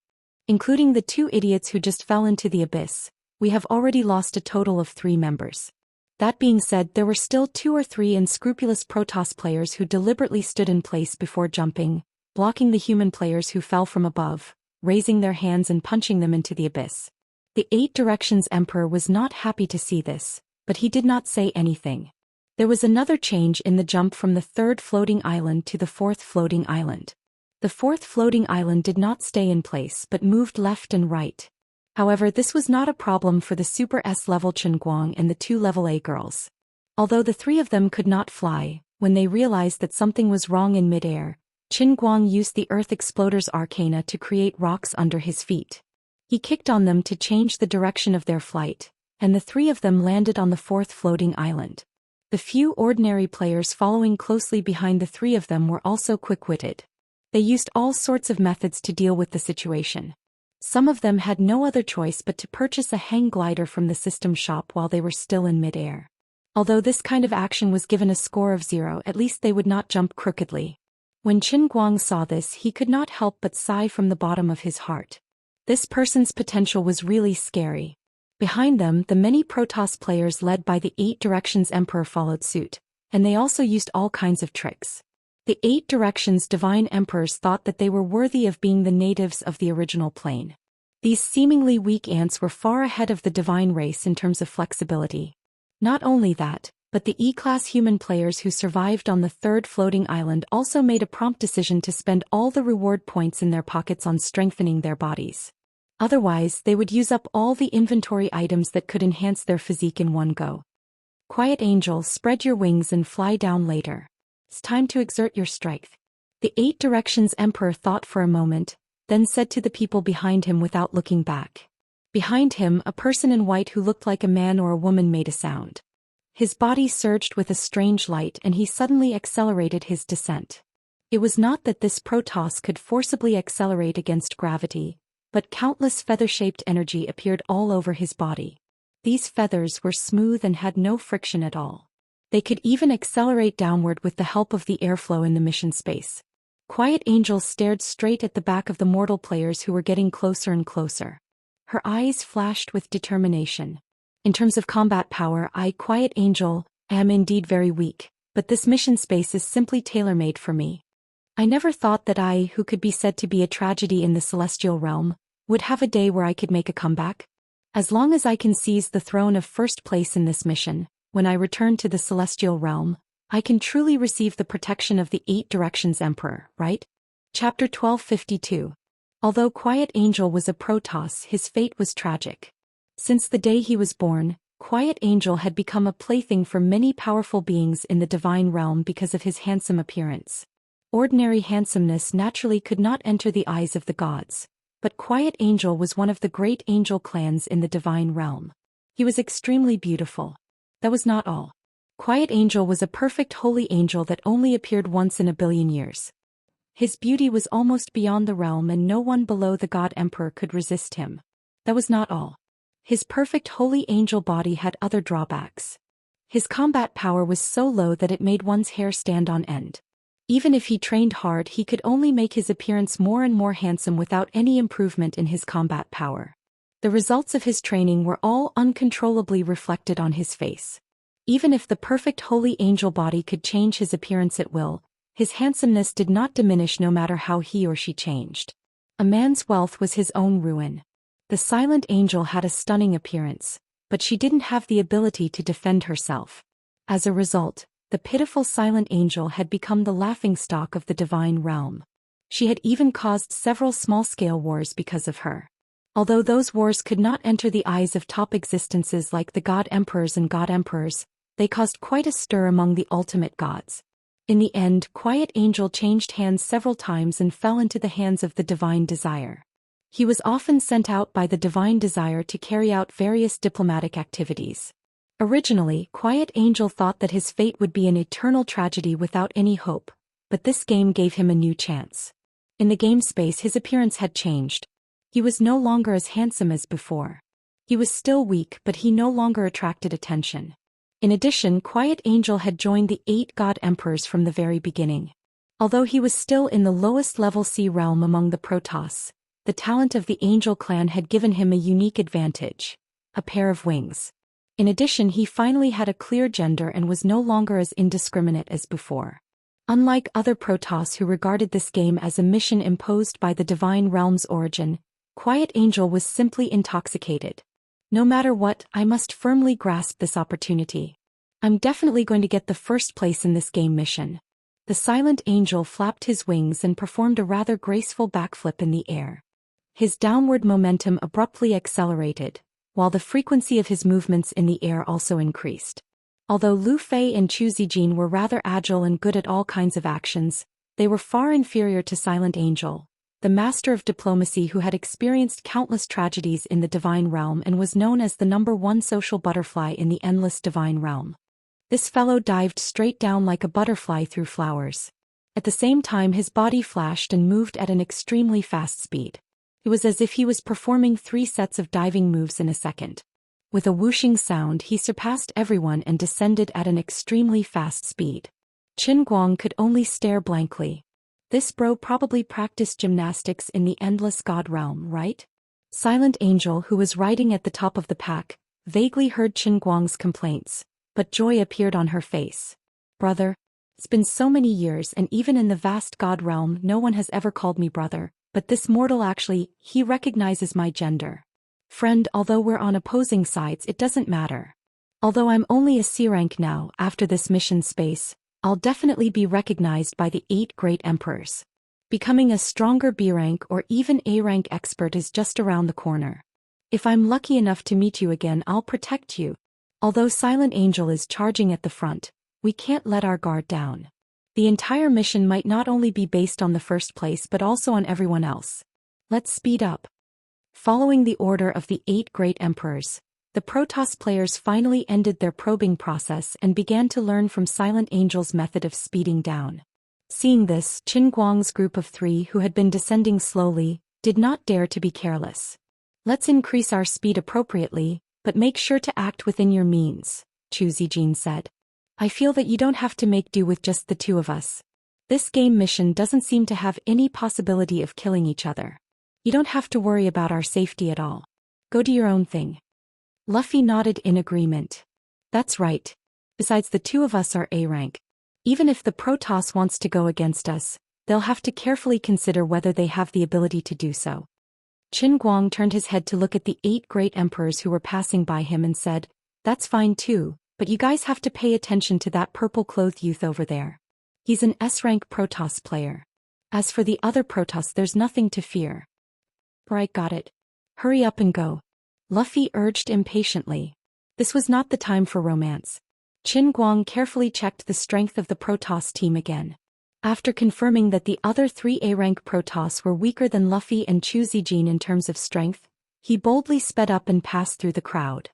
Including the 2 idiots who just fell into the abyss, we have already lost a total of 3 members. That being said, there were still 2 or 3 unscrupulous Protoss players who deliberately stood in place before jumping, blocking the human players who fell from above, raising their hands and punching them into the abyss. The 8 Directions Emperor was not happy to see this, but he did not say anything. There was another change in the jump from the third floating island to the fourth floating island. The fourth floating island did not stay in place but moved left and right. However, this was not a problem for the Super S-level Qin Guang and the 2 level A girls. Although the 3 of them could not fly, when they realized that something was wrong in midair, Qin Guang used the Earth Exploder's arcana to create rocks under his feet. He kicked on them to change the direction of their flight, and the 3 of them landed on the fourth floating island. The few ordinary players following closely behind the 3 of them were also quick-witted. They used all sorts of methods to deal with the situation. Some of them had no other choice but to purchase a hang glider from the system shop while they were still in midair. Although this kind of action was given a score of 0, at least they would not jump crookedly. When Qin Guang saw this, he could not help but sigh from the bottom of his heart. This person's potential was really scary. Behind them, the many Protoss players led by the 8 Directions Emperor followed suit, and they also used all kinds of tricks. The 8 Directions Divine Emperors thought that they were worthy of being the natives of the original plane. These seemingly weak ants were far ahead of the divine race in terms of flexibility. Not only that, but the E-class human players who survived on the third floating island also made a prompt decision to spend all the reward points in their pockets on strengthening their bodies. Otherwise, they would use up all the inventory items that could enhance their physique in one go. Quiet angel, spread your wings and fly down later. It's time to exert your strength. The 8 Directions Emperor thought for a moment, then said to the people behind him without looking back. Behind him, a person in white who looked like a man or a woman made a sound. His body surged with a strange light and he suddenly accelerated his descent. It was not that this Protoss could forcibly accelerate against gravity, but countless feather-shaped energy appeared all over his body. These feathers were smooth and had no friction at all. They could even accelerate downward with the help of the airflow in the mission space. Quiet Angel stared straight at the back of the mortal players who were getting closer and closer. Her eyes flashed with determination. In terms of combat power, I, Quiet Angel, am indeed very weak, but this mission space is simply tailor-made for me. I never thought that I, who could be said to be a tragedy in the celestial realm, would have a day where I could make a comeback. As long as I can seize the throne of first place in this mission, when I return to the celestial realm, I can truly receive the protection of the 8 Directions Emperor, right? Chapter 1252. Although Quiet Angel was a Protoss, his fate was tragic. Since the day he was born, Quiet Angel had become a plaything for many powerful beings in the divine realm because of his handsome appearance. Ordinary handsomeness naturally could not enter the eyes of the gods, but Quiet Angel was one of the great angel clans in the divine realm. He was extremely beautiful. That was not all. Quiet Angel was a perfect holy angel that only appeared once in a billion years. His beauty was almost beyond the realm and no one below the God Emperor could resist him. That was not all. His perfect holy angel body had other drawbacks. His combat power was so low that it made one's hair stand on end. Even if he trained hard, he could only make his appearance more and more handsome without any improvement in his combat power. The results of his training were all uncontrollably reflected on his face. Even if the perfect holy angel body could change his appearance at will, his handsomeness did not diminish no matter how he or she changed. A man's wealth was his own ruin. The silent angel had a stunning appearance, but she didn't have the ability to defend herself. As a result, the pitiful silent angel had become the laughingstock of the divine realm. She had even caused several small-scale wars because of her. Although those wars could not enter the eyes of top existences like the God Emperors and God Emperors, they caused quite a stir among the ultimate gods. In the end, Quiet Angel changed hands several times and fell into the hands of the Divine Desire. He was often sent out by the Divine Desire to carry out various diplomatic activities. Originally, Quiet Angel thought that his fate would be an eternal tragedy without any hope, but this game gave him a new chance. In the game space, his appearance had changed. He was no longer as handsome as before. He was still weak, but he no longer attracted attention. In addition, Quiet Angel had joined the 8 God Emperors from the very beginning. Although he was still in the lowest level C realm among the Protoss, the talent of the Angel clan had given him a unique advantage: a pair of wings. In addition, he finally had a clear gender and was no longer as indiscriminate as before. Unlike other Protoss who regarded this game as a mission imposed by the divine realm's origin, Quiet Angel was simply intoxicated. No matter what, I must firmly grasp this opportunity. I'm definitely going to get the first place in this game mission. The silent angel flapped his wings and performed a rather graceful backflip in the air. His downward momentum abruptly accelerated, while the frequency of his movements in the air also increased. Although Lu Fei and Chu Zijin were rather agile and good at all kinds of actions, they were far inferior to Silent Angel, the master of diplomacy who had experienced countless tragedies in the divine realm and was known as the #1 social butterfly in the endless divine realm. This fellow dived straight down like a butterfly through flowers. At the same time, his body flashed and moved at an extremely fast speed. It was as if he was performing 3 sets of diving moves in a second. With a whooshing sound, he surpassed everyone and descended at an extremely fast speed. Qin Guang could only stare blankly. This bro probably practiced gymnastics in the endless god realm, right? Silent Angel, who was riding at the top of the pack, vaguely heard Qin Guang's complaints, but joy appeared on her face. Brother, it's been so many years and even in the vast god realm no one has ever called me brother, but this mortal he recognizes my gender. Friend, although we're on opposing sides, it doesn't matter. Although I'm only a C rank now, after this mission space, I'll definitely be recognized by the 8 great emperors. Becoming a stronger B rank or even A rank expert is just around the corner. If I'm lucky enough to meet you again, I'll protect you. Although Silent Angel is charging at the front, we can't let our guard down. The entire mission might not only be based on the first place but also on everyone else. Let's speed up. Following the order of the 8 great emperors, the Protoss players finally ended their probing process and began to learn from Silent Angel's method of speeding down. Seeing this, Qin Guang's group of 3 who had been descending slowly, did not dare to be careless. Let's increase our speed appropriately, but make sure to act within your means, Zhou Xian said. I feel that you don't have to make do with just the 2 of us. This game mission doesn't seem to have any possibility of killing each other. You don't have to worry about our safety at all. Go do your own thing. Luffy nodded in agreement. That's right. Besides, the 2 of us are A rank. Even if the Protoss wants to go against us, they'll have to carefully consider whether they have the ability to do so. Qin Guang turned his head to look at the 8 great emperors who were passing by him and said, That's fine too, but you guys have to pay attention to that purple-clothed youth over there. He's an S-rank Protoss player. As for the other Protoss, there's nothing to fear. Right, got it. Hurry up and go. Luffy urged impatiently. This was not the time for romance. Qin Guang carefully checked the strength of the Protoss team again. After confirming that the other 3 A-rank Protoss were weaker than Luffy and Zhou Xian in terms of strength, he boldly sped up and passed through the crowd.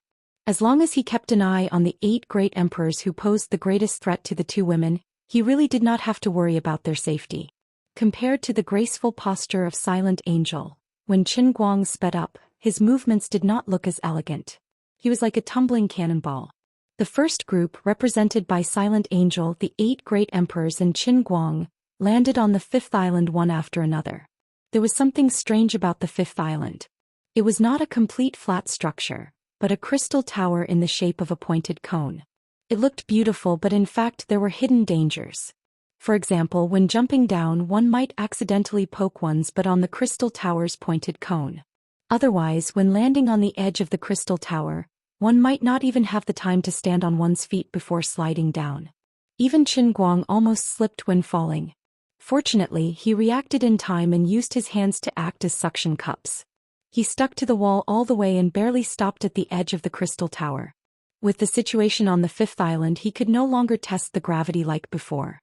As long as he kept an eye on the 8 great emperors who posed the greatest threat to the 2 women, he really did not have to worry about their safety. Compared to the graceful posture of Silent Angel, when Qin Guang sped up, his movements did not look as elegant. He was like a tumbling cannonball. The first group, represented by Silent Angel, the 8 great emperors and Qin Guang, landed on the 5th island one after another. There was something strange about the 5th island. It was not a complete flat structure, but a crystal tower in the shape of a pointed cone. It looked beautiful, but in fact there were hidden dangers. For example, when jumping down, one might accidentally poke one's butt on the crystal tower's pointed cone. Otherwise, when landing on the edge of the crystal tower, one might not even have the time to stand on one's feet before sliding down. Even Qin Guang almost slipped when falling. Fortunately, he reacted in time and used his hands to act as suction cups. He stuck to the wall all the way and barely stopped at the edge of the crystal tower. With the situation on the 5th island, he could no longer test the gravity like before.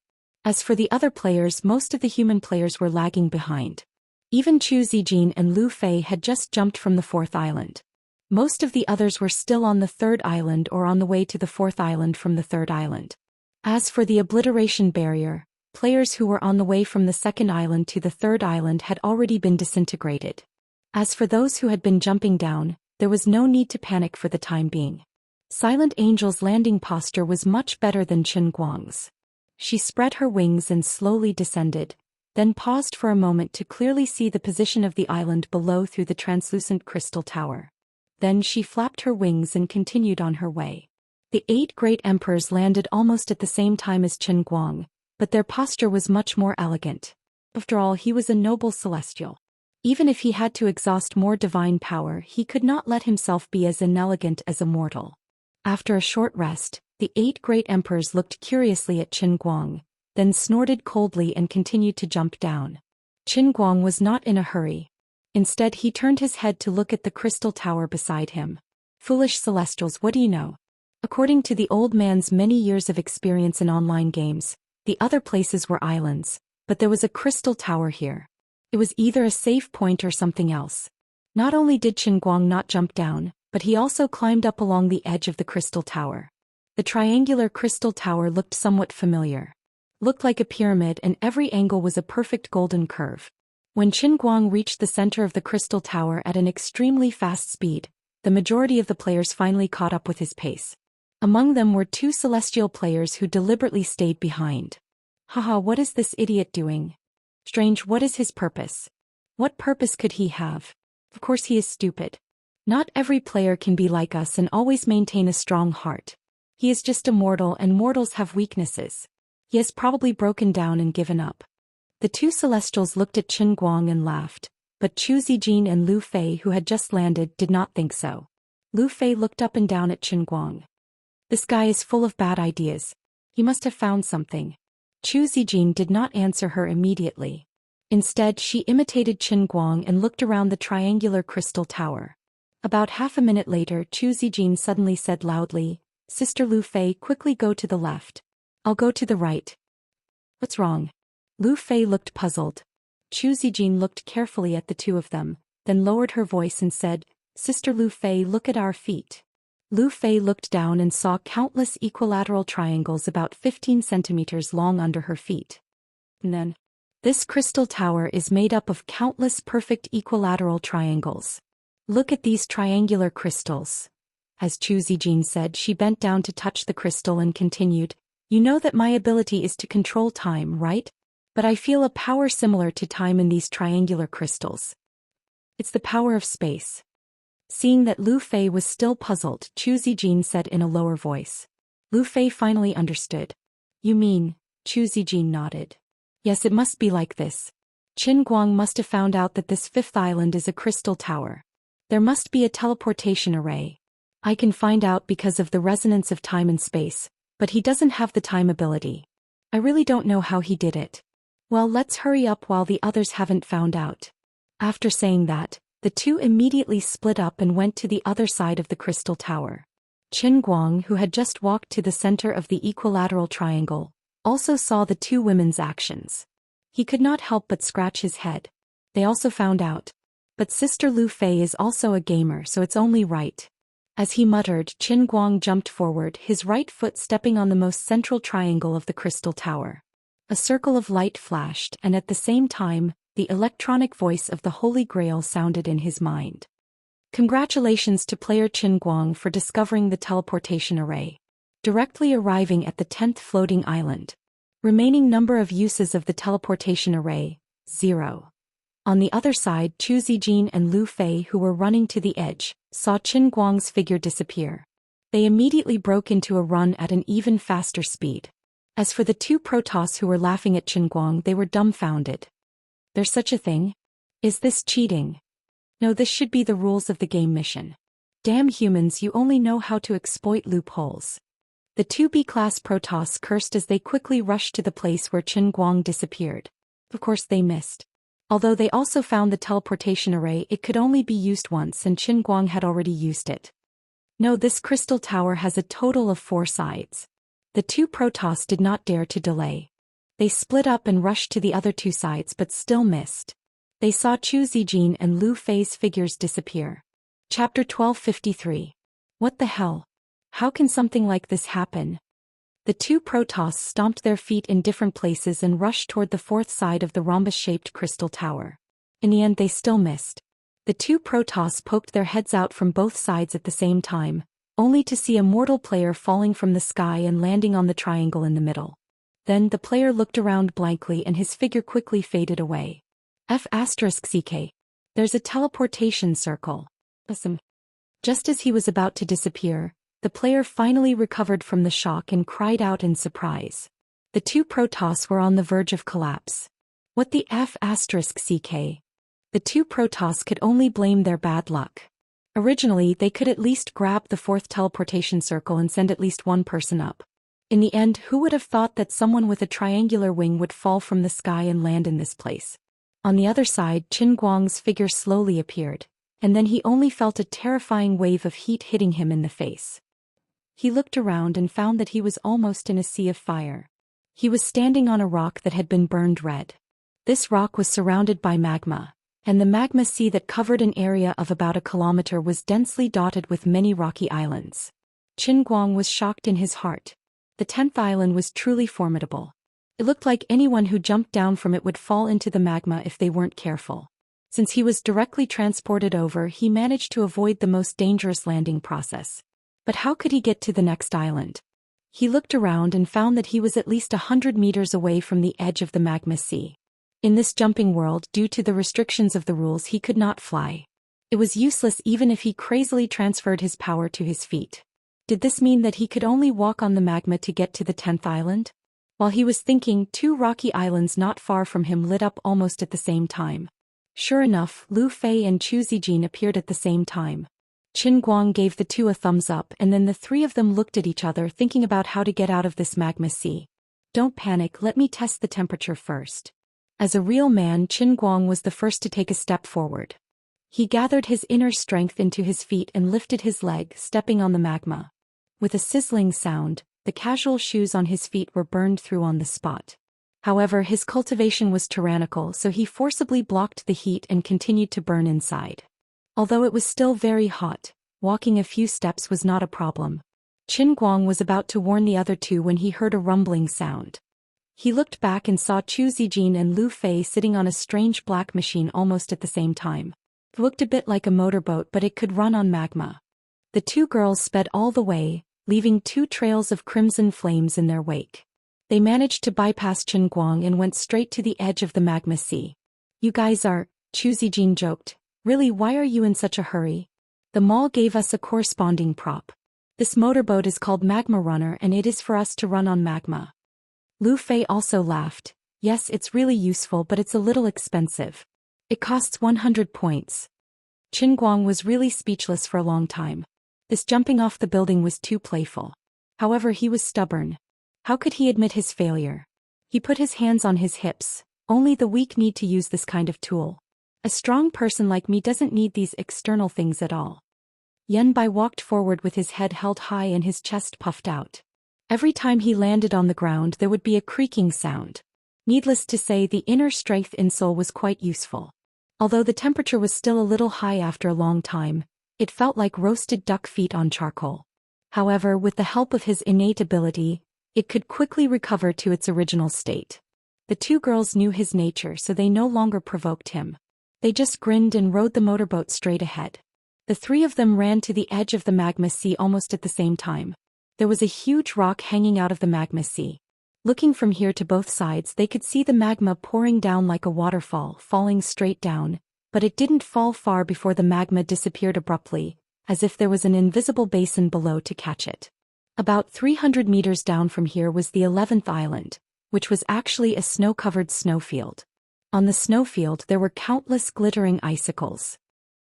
As for the other players, most of the human players were lagging behind. Even Zhou Xian and Lu Fei had just jumped from the 4th island. Most of the others were still on the 3rd island or on the way to the 4th island from the 3rd island. As for the obliteration barrier, players who were on the way from the 2nd island to the 3rd island had already been disintegrated. As for those who had been jumping down, there was no need to panic for the time being. Silent Angel's landing posture was much better than Qin Guang's. She spread her wings and slowly descended, then paused for a moment to clearly see the position of the island below through the translucent crystal tower. Then she flapped her wings and continued on her way. The 8 great emperors landed almost at the same time as Qin Guang, but their posture was much more elegant. After all, he was a noble celestial. Even if he had to exhaust more divine power, he could not let himself be as inelegant as Immortal. After a short rest, the 8 great emperors looked curiously at Qin Guang, then snorted coldly and continued to jump down. Qin Guang was not in a hurry. Instead, he turned his head to look at the crystal tower beside him. Foolish Celestials, what do you know? According to the old man's many years of experience in online games, the other places were islands, but there was a crystal tower here. It was either a safe point or something else. Not only did Qin Guang not jump down, but he also climbed up along the edge of the crystal tower. The triangular crystal tower looked somewhat familiar. Looked like a pyramid, and every angle was a perfect golden curve. When Qin Guang reached the center of the crystal tower at an extremely fast speed, the majority of the players finally caught up with his pace. Among them were 2 celestial players who deliberately stayed behind. Haha, what is this idiot doing? Strange, what is his purpose? What purpose could he have? Of course he is stupid. Not every player can be like us and always maintain a strong heart. He is just a mortal, and mortals have weaknesses. He has probably broken down and given up. The 2 celestials looked at Qin Guang and laughed, but Zhou Xian and Lu Fei, who had just landed, did not think so. Lu Fei looked up and down at Qin Guang. This guy is full of bad ideas. He must have found something. Zhou Xian did not answer her immediately. Instead, she imitated Qin Guang and looked around the triangular crystal tower. About half a minute later, Zhou Xian suddenly said loudly, "Sister Lu Fei, quickly go to the left. I'll go to the right." What's wrong? Lu Fei looked puzzled. Zhou Xian looked carefully at the two of them, then lowered her voice and said, "Sister Lu Fei, look at our feet." Lu Fei looked down and saw countless equilateral triangles about 15 centimeters long under her feet. And then, this crystal tower is made up of countless perfect equilateral triangles. Look at these triangular crystals. As Zhou Xian said, she bent down to touch the crystal and continued, "You know that my ability is to control time, right? But I feel a power similar to time in these triangular crystals. It's the power of space." Seeing that Lu Fei was still puzzled, Zhou Xian said in a lower voice. Lu Fei finally understood. "You mean?" Zhou Xian nodded. "Yes, it must be like this. Qin Guang must have found out that this fifth island is a crystal tower. There must be a teleportation array. I can find out because of the resonance of time and space, but he doesn't have the time ability. I really don't know how he did it. Well, let's hurry up while the others haven't found out." After saying that, the two immediately split up and went to the other side of the crystal tower. Qin Guang, who had just walked to the center of the equilateral triangle, also saw the two women's actions. He could not help but scratch his head. They also found out. But Sister Lu Fei is also a gamer, so it's only right. As he muttered, Qin Guang jumped forward, his right foot stepping on the most central triangle of the crystal tower. A circle of light flashed, and at the same time, the electronic voice of the Holy Grail sounded in his mind. Congratulations to player Qin Guang for discovering the teleportation array. Directly arriving at the 10th floating island. Remaining number of uses of the teleportation array, 0. On the other side, Zhou Xian and Lu Fei, who were running to the edge, saw Qin Guang's figure disappear. They immediately broke into a run at an even faster speed. As for the two Protoss who were laughing at Qin Guang, they were dumbfounded. There's such a thing? Is this cheating? No, this should be the rules of the game mission. Damn humans, you only know how to exploit loopholes. The two B-class Protoss cursed as they quickly rushed to the place where Qin Guang disappeared. Of course they missed. Although they also found the teleportation array, it could only be used once and Qin Guang had already used it. No, this crystal tower has a total of 4 sides. The two Protoss did not dare to delay. They split up and rushed to the other 2 sides but still missed. They saw Zhou Xian and Lu Fei's figures disappear. Chapter 1253. What the hell? How can something like this happen? The two Protoss stomped their feet in different places and rushed toward the 4th side of the rhombus-shaped crystal tower. In the end they still missed. The two Protoss poked their heads out from both sides at the same time, only to see a mortal player falling from the sky and landing on the triangle in the middle. Then the player looked around blankly and his figure quickly faded away. F***CK. There's a teleportation circle. Awesome. Just as he was about to disappear, the player finally recovered from the shock and cried out in surprise. The two Protoss were on the verge of collapse. What the F***CK? The two Protoss could only blame their bad luck. Originally, they could at least grab the 4th teleportation circle and send at least one person up. In the end, who would have thought that someone with a triangular wing would fall from the sky and land in this place? On the other side, Qin Guang's figure slowly appeared, and then he only felt a terrifying wave of heat hitting him in the face. He looked around and found that he was almost in a sea of fire. He was standing on a rock that had been burned red. This rock was surrounded by magma, and the magma sea that covered an area of about a kilometer was densely dotted with many rocky islands. Qin Guang was shocked in his heart. The 10th island was truly formidable. It looked like anyone who jumped down from it would fall into the magma if they weren't careful. Since he was directly transported over, he managed to avoid the most dangerous landing process. But how could he get to the next island? He looked around and found that he was at least 100 meters away from the edge of the magma sea. In this jumping world, due to the restrictions of the rules, he could not fly. It was useless even if he crazily transferred his power to his feet. Did this mean that he could only walk on the magma to get to the 10th island? While he was thinking, 2 rocky islands not far from him lit up almost at the same time. Sure enough, Lu Fei and Zhou Xian appeared at the same time. Qin Guang gave the two a thumbs up and then the 3 of them looked at each other thinking about how to get out of this magma sea. Don't panic, let me test the temperature first. As a real man, Qin Guang was the first to take a step forward. He gathered his inner strength into his feet and lifted his leg, stepping on the magma. With a sizzling sound, the casual shoes on his feet were burned through on the spot. However, his cultivation was tyrannical, so he forcibly blocked the heat and continued to burn inside. Although it was still very hot, walking a few steps was not a problem. Qin Guang was about to warn the other two when he heard a rumbling sound. He looked back and saw Zhou Xian and Lu Fei sitting on a strange black machine almost at the same time. It looked a bit like a motorboat, but it could run on magma. The two girls sped all the way, leaving two trails of crimson flames in their wake. They managed to bypass Qin Guang and went straight to the edge of the magma sea. "You guys are," Zhou Xian joked. "Really, why are you in such a hurry?" The mall gave us a corresponding prop. This motorboat is called Magma Runner and it is for us to run on magma. Lu Fei also laughed. "Yes, it's really useful, but it's a little expensive. It costs 100 points. Qin Guang was really speechless for a long time. This jumping off the building was too playful. However, he was stubborn. How could he admit his failure? He put his hands on his hips. Only the weak need to use this kind of tool. A strong person like me doesn't need these external things at all. Yan Bai walked forward with his head held high and his chest puffed out. Every time he landed on the ground there would be a creaking sound. Needless to say, the inner strength insole was quite useful. Although the temperature was still a little high after a long time, it felt like roasted duck feet on charcoal. However, with the help of his innate ability, it could quickly recover to its original state. The two girls knew his nature, so they no longer provoked him. They just grinned and rowed the motorboat straight ahead. The three of them ran to the edge of the magma sea almost at the same time. There was a huge rock hanging out of the magma sea. Looking from here to both sides, they could see the magma pouring down like a waterfall, falling straight down, but it didn't fall far before the magma disappeared abruptly, as if there was an invisible basin below to catch it. About 300 meters down from here was the 11th island, which was actually a snow-covered snowfield. On the snowfield there were countless glittering icicles.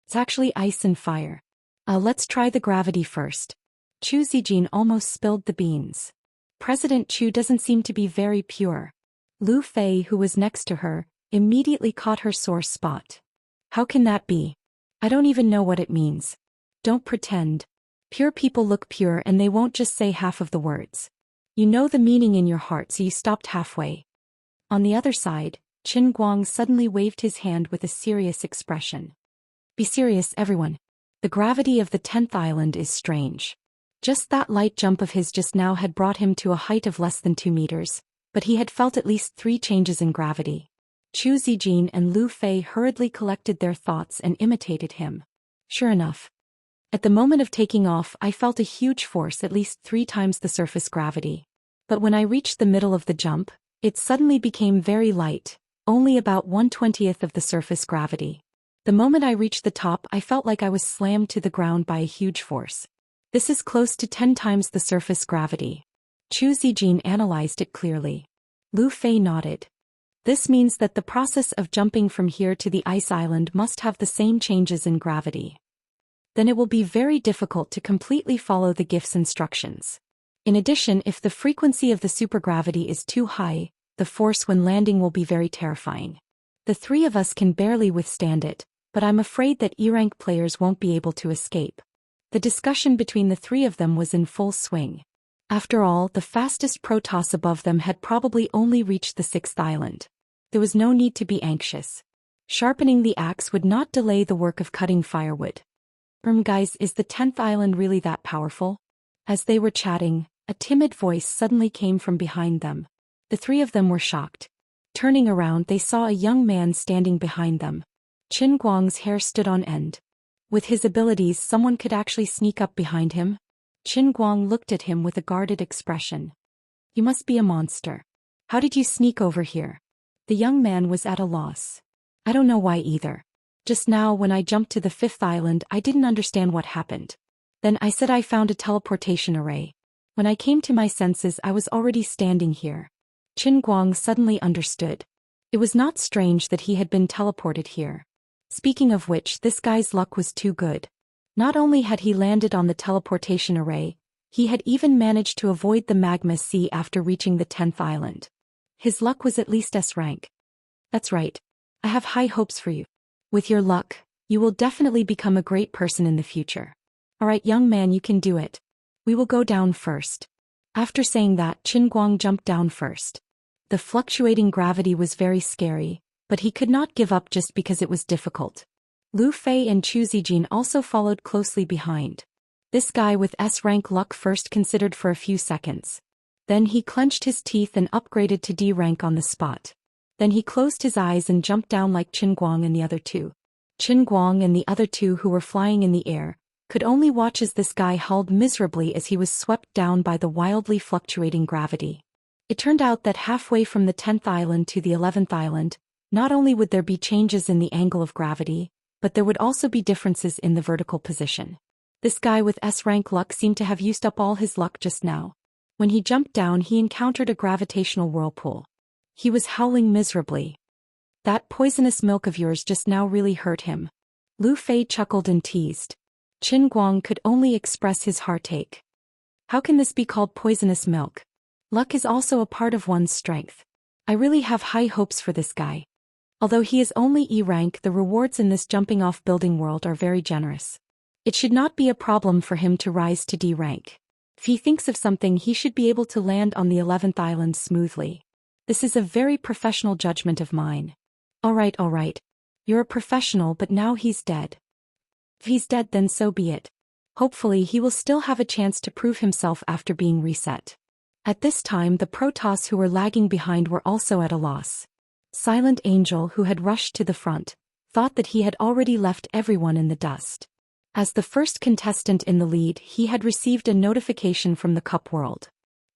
It's actually ice and fire. Let's try the gravity first. Zhou Xian almost spilled the beans. President Chu doesn't seem to be very pure. Lu Fei, who was next to her, immediately caught her sore spot. How can that be? I don't even know what it means. Don't pretend. Pure people look pure and they won't just say half of the words. You know the meaning in your heart, so you stopped halfway. On the other side, Qin Guang suddenly waved his hand with a serious expression. Be serious, everyone. The gravity of the 10th island is strange. Just that light jump of his just now had brought him to a height of less than 2 meters, but he had felt at least 3 changes in gravity. Zhou Xian and Lu Fei hurriedly collected their thoughts and imitated him. Sure enough. At the moment of taking off, I felt a huge force, at least 3 times the surface gravity. But when I reached the middle of the jump, it suddenly became very light, only about 1/20th of the surface gravity. The moment I reached the top, I felt like I was slammed to the ground by a huge force. This is close to 10 times the surface gravity. Zhou Xian analyzed it clearly. Lu Fei nodded. This means that the process of jumping from here to the ice island must have the same changes in gravity. Then it will be very difficult to completely follow the GIF's instructions. In addition, if the frequency of the supergravity is too high, the force when landing will be very terrifying. The 3 of us can barely withstand it, but I'm afraid that E-rank players won't be able to escape. The discussion between the 3 of them was in full swing. After all, the fastest Protoss above them had probably only reached the 6th island. There was no need to be anxious. Sharpening the axe would not delay the work of cutting firewood. Guys, is the 10th island really that powerful? As they were chatting, a timid voice suddenly came from behind them. The 3 of them were shocked. Turning around, they saw a young man standing behind them. Qin Guang's hair stood on end. With his abilities, someone could actually sneak up behind him. Qin Guang looked at him with a guarded expression. You must be a monster. How did you sneak over here? The young man was at a loss. I don't know why either. Just now when I jumped to the 5th island, I didn't understand what happened. Then I said I found a teleportation array. When I came to my senses, I was already standing here. Qin Guang suddenly understood. It was not strange that he had been teleported here. Speaking of which, this guy's luck was too good. Not only had he landed on the teleportation array, he had even managed to avoid the magma sea after reaching the 10th island. His luck was at least S rank. That's right. I have high hopes for you. With your luck, you will definitely become a great person in the future. Alright, young man, you can do it. We will go down first. After saying that, Qin Guang jumped down first. The fluctuating gravity was very scary, but he could not give up just because it was difficult. Lu Fei and Zhou Xian also followed closely behind. This guy with S-rank luck first considered for a few seconds. Then he clenched his teeth and upgraded to D rank on the spot. Then he closed his eyes and jumped down like Qin Guang and the other two. Qin Guang and the other two who were flying in the air could only watch as this guy hauled miserably as he was swept down by the wildly fluctuating gravity. It turned out that halfway from the 10th island to the 11th island, not only would there be changes in the angle of gravity, but there would also be differences in the vertical position. This guy with S-rank luck seemed to have used up all his luck just now. When he jumped down, he encountered a gravitational whirlpool. He was howling miserably. That poisonous milk of yours just now really hurt him. Lu Fei chuckled and teased. Qin Guang could only express his heartache. How can this be called poisonous milk? Luck is also a part of one's strength. I really have high hopes for this guy. Although he is only E rank, the rewards in this jumping-off building world are very generous. It should not be a problem for him to rise to D rank. If he thinks of something, he should be able to land on the 11th island smoothly. This is a very professional judgment of mine. Alright. You're a professional, but now he's dead. If he's dead, then so be it. Hopefully he will still have a chance to prove himself after being reset. At this time, the Protoss who were lagging behind were also at a loss. Silent Angel, who had rushed to the front, thought that he had already left everyone in the dust. As the first contestant in the lead, he had received a notification from the Cup World.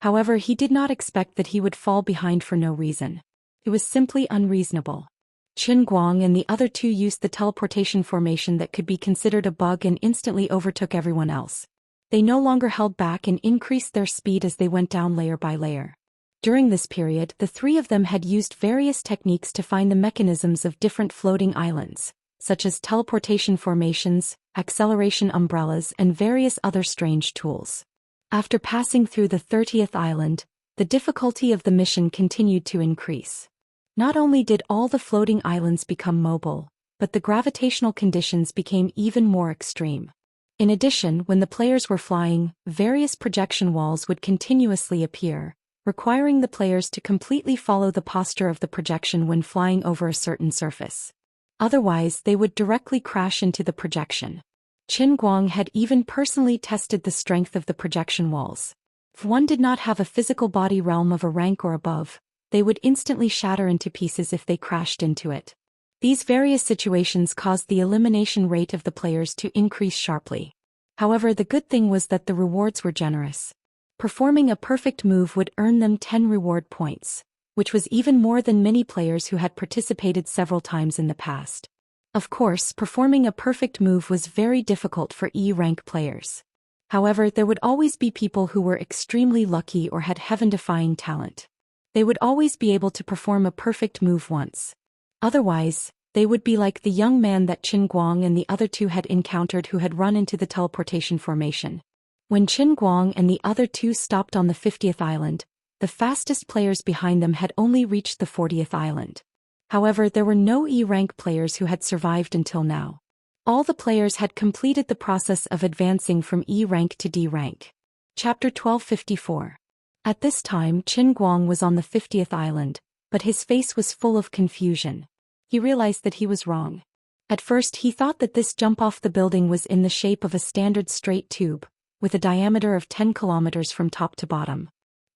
However, he did not expect that he would fall behind for no reason. It was simply unreasonable. Qin Guang and the other two used the teleportation formation that could be considered a bug and instantly overtook everyone else. They no longer held back and increased their speed as they went down layer by layer. During this period, the three of them had used various techniques to find the mechanisms of different floating islands, such as teleportation formations, acceleration umbrellas, and various other strange tools. After passing through the 30th island, the difficulty of the mission continued to increase. Not only did all the floating islands become mobile, but the gravitational conditions became even more extreme. In addition, when the players were flying, various projection walls would continuously appear, requiring the players to completely follow the posture of the projection when flying over a certain surface. Otherwise, they would directly crash into the projection. Qin Guang had even personally tested the strength of the projection walls. If one did not have a physical body realm of a rank or above, they would instantly shatter into pieces if they crashed into it. These various situations caused the elimination rate of the players to increase sharply. However, the good thing was that the rewards were generous. Performing a perfect move would earn them 10 reward points, which was even more than many players who had participated several times in the past. Of course, performing a perfect move was very difficult for E-rank players. However, there would always be people who were extremely lucky or had heaven-defying talent. They would always be able to perform a perfect move once. Otherwise, they would be like the young man that Qin Guang and the other two had encountered who had run into the teleportation formation. When Qin Guang and the other two stopped on the 50th island, the fastest players behind them had only reached the 40th island. However, there were no E-rank players who had survived until now. All the players had completed the process of advancing from E rank to D rank. Chapter 1254. At this time, Qin Guang was on the 50th island, but his face was full of confusion. He realized that he was wrong. At first, he thought that this jump off the building was in the shape of a standard straight tube, with a diameter of 10 kilometers from top to bottom.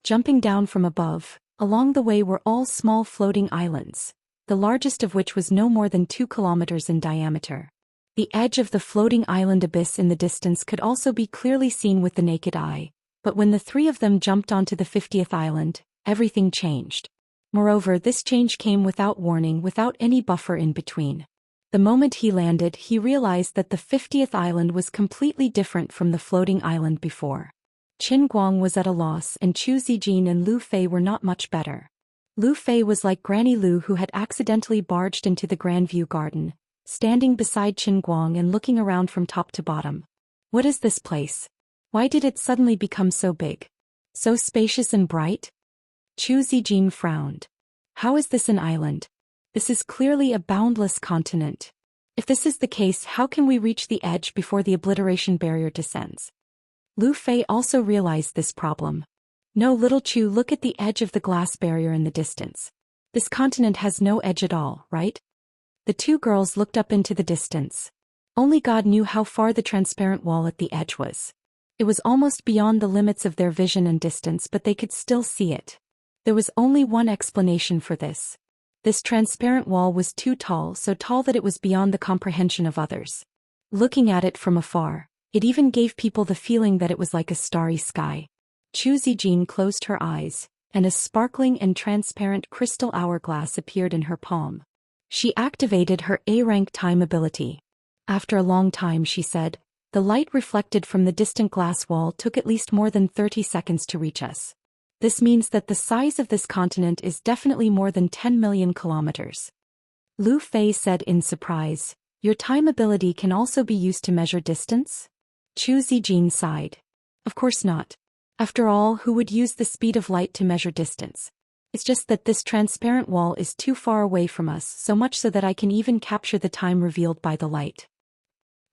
Jumping down from above, along the way were all small floating islands, the largest of which was no more than 2 kilometers in diameter. The edge of the floating island abyss in the distance could also be clearly seen with the naked eye, but when the three of them jumped onto the 50th island, everything changed. Moreover, this change came without warning, without any buffer in between. The moment he landed, he realized that the 50th island was completely different from the floating island before. Qin Guang was at a loss, and Zhou Xian and Lu Fei were not much better. Lu Fei was like Granny Lu, who had accidentally barged into the Grandview Garden, standing beside Qin Guang and looking around from top to bottom. What is this place? Why did it suddenly become so big? So spacious and bright? Zhou Xian frowned. How is this an island? This is clearly a boundless continent. If this is the case, how can we reach the edge before the obliteration barrier descends? Lu Fei also realized this problem. No, little Chu, look at the edge of the glass barrier in the distance. This continent has no edge at all, right? The two girls looked up into the distance. Only God knew how far the transparent wall at the edge was. It was almost beyond the limits of their vision and distance, but they could still see it. There was only one explanation for this. This transparent wall was too tall, so tall that it was beyond the comprehension of others. Looking at it from afar, it even gave people the feeling that it was like a starry sky. Chu Zijin closed her eyes, and a sparkling and transparent crystal hourglass appeared in her palm. She activated her A-rank time ability. After a long time, she said, the light reflected from the distant glass wall took at least more than 30 seconds to reach us. This means that the size of this continent is definitely more than 10 million kilometers. Lu Fei said in surprise, your time ability can also be used to measure distance? Chu Zijin sighed. Of course not. After all, who would use the speed of light to measure distance? It's just that this transparent wall is too far away from us, so much so that I can even capture the time revealed by the light.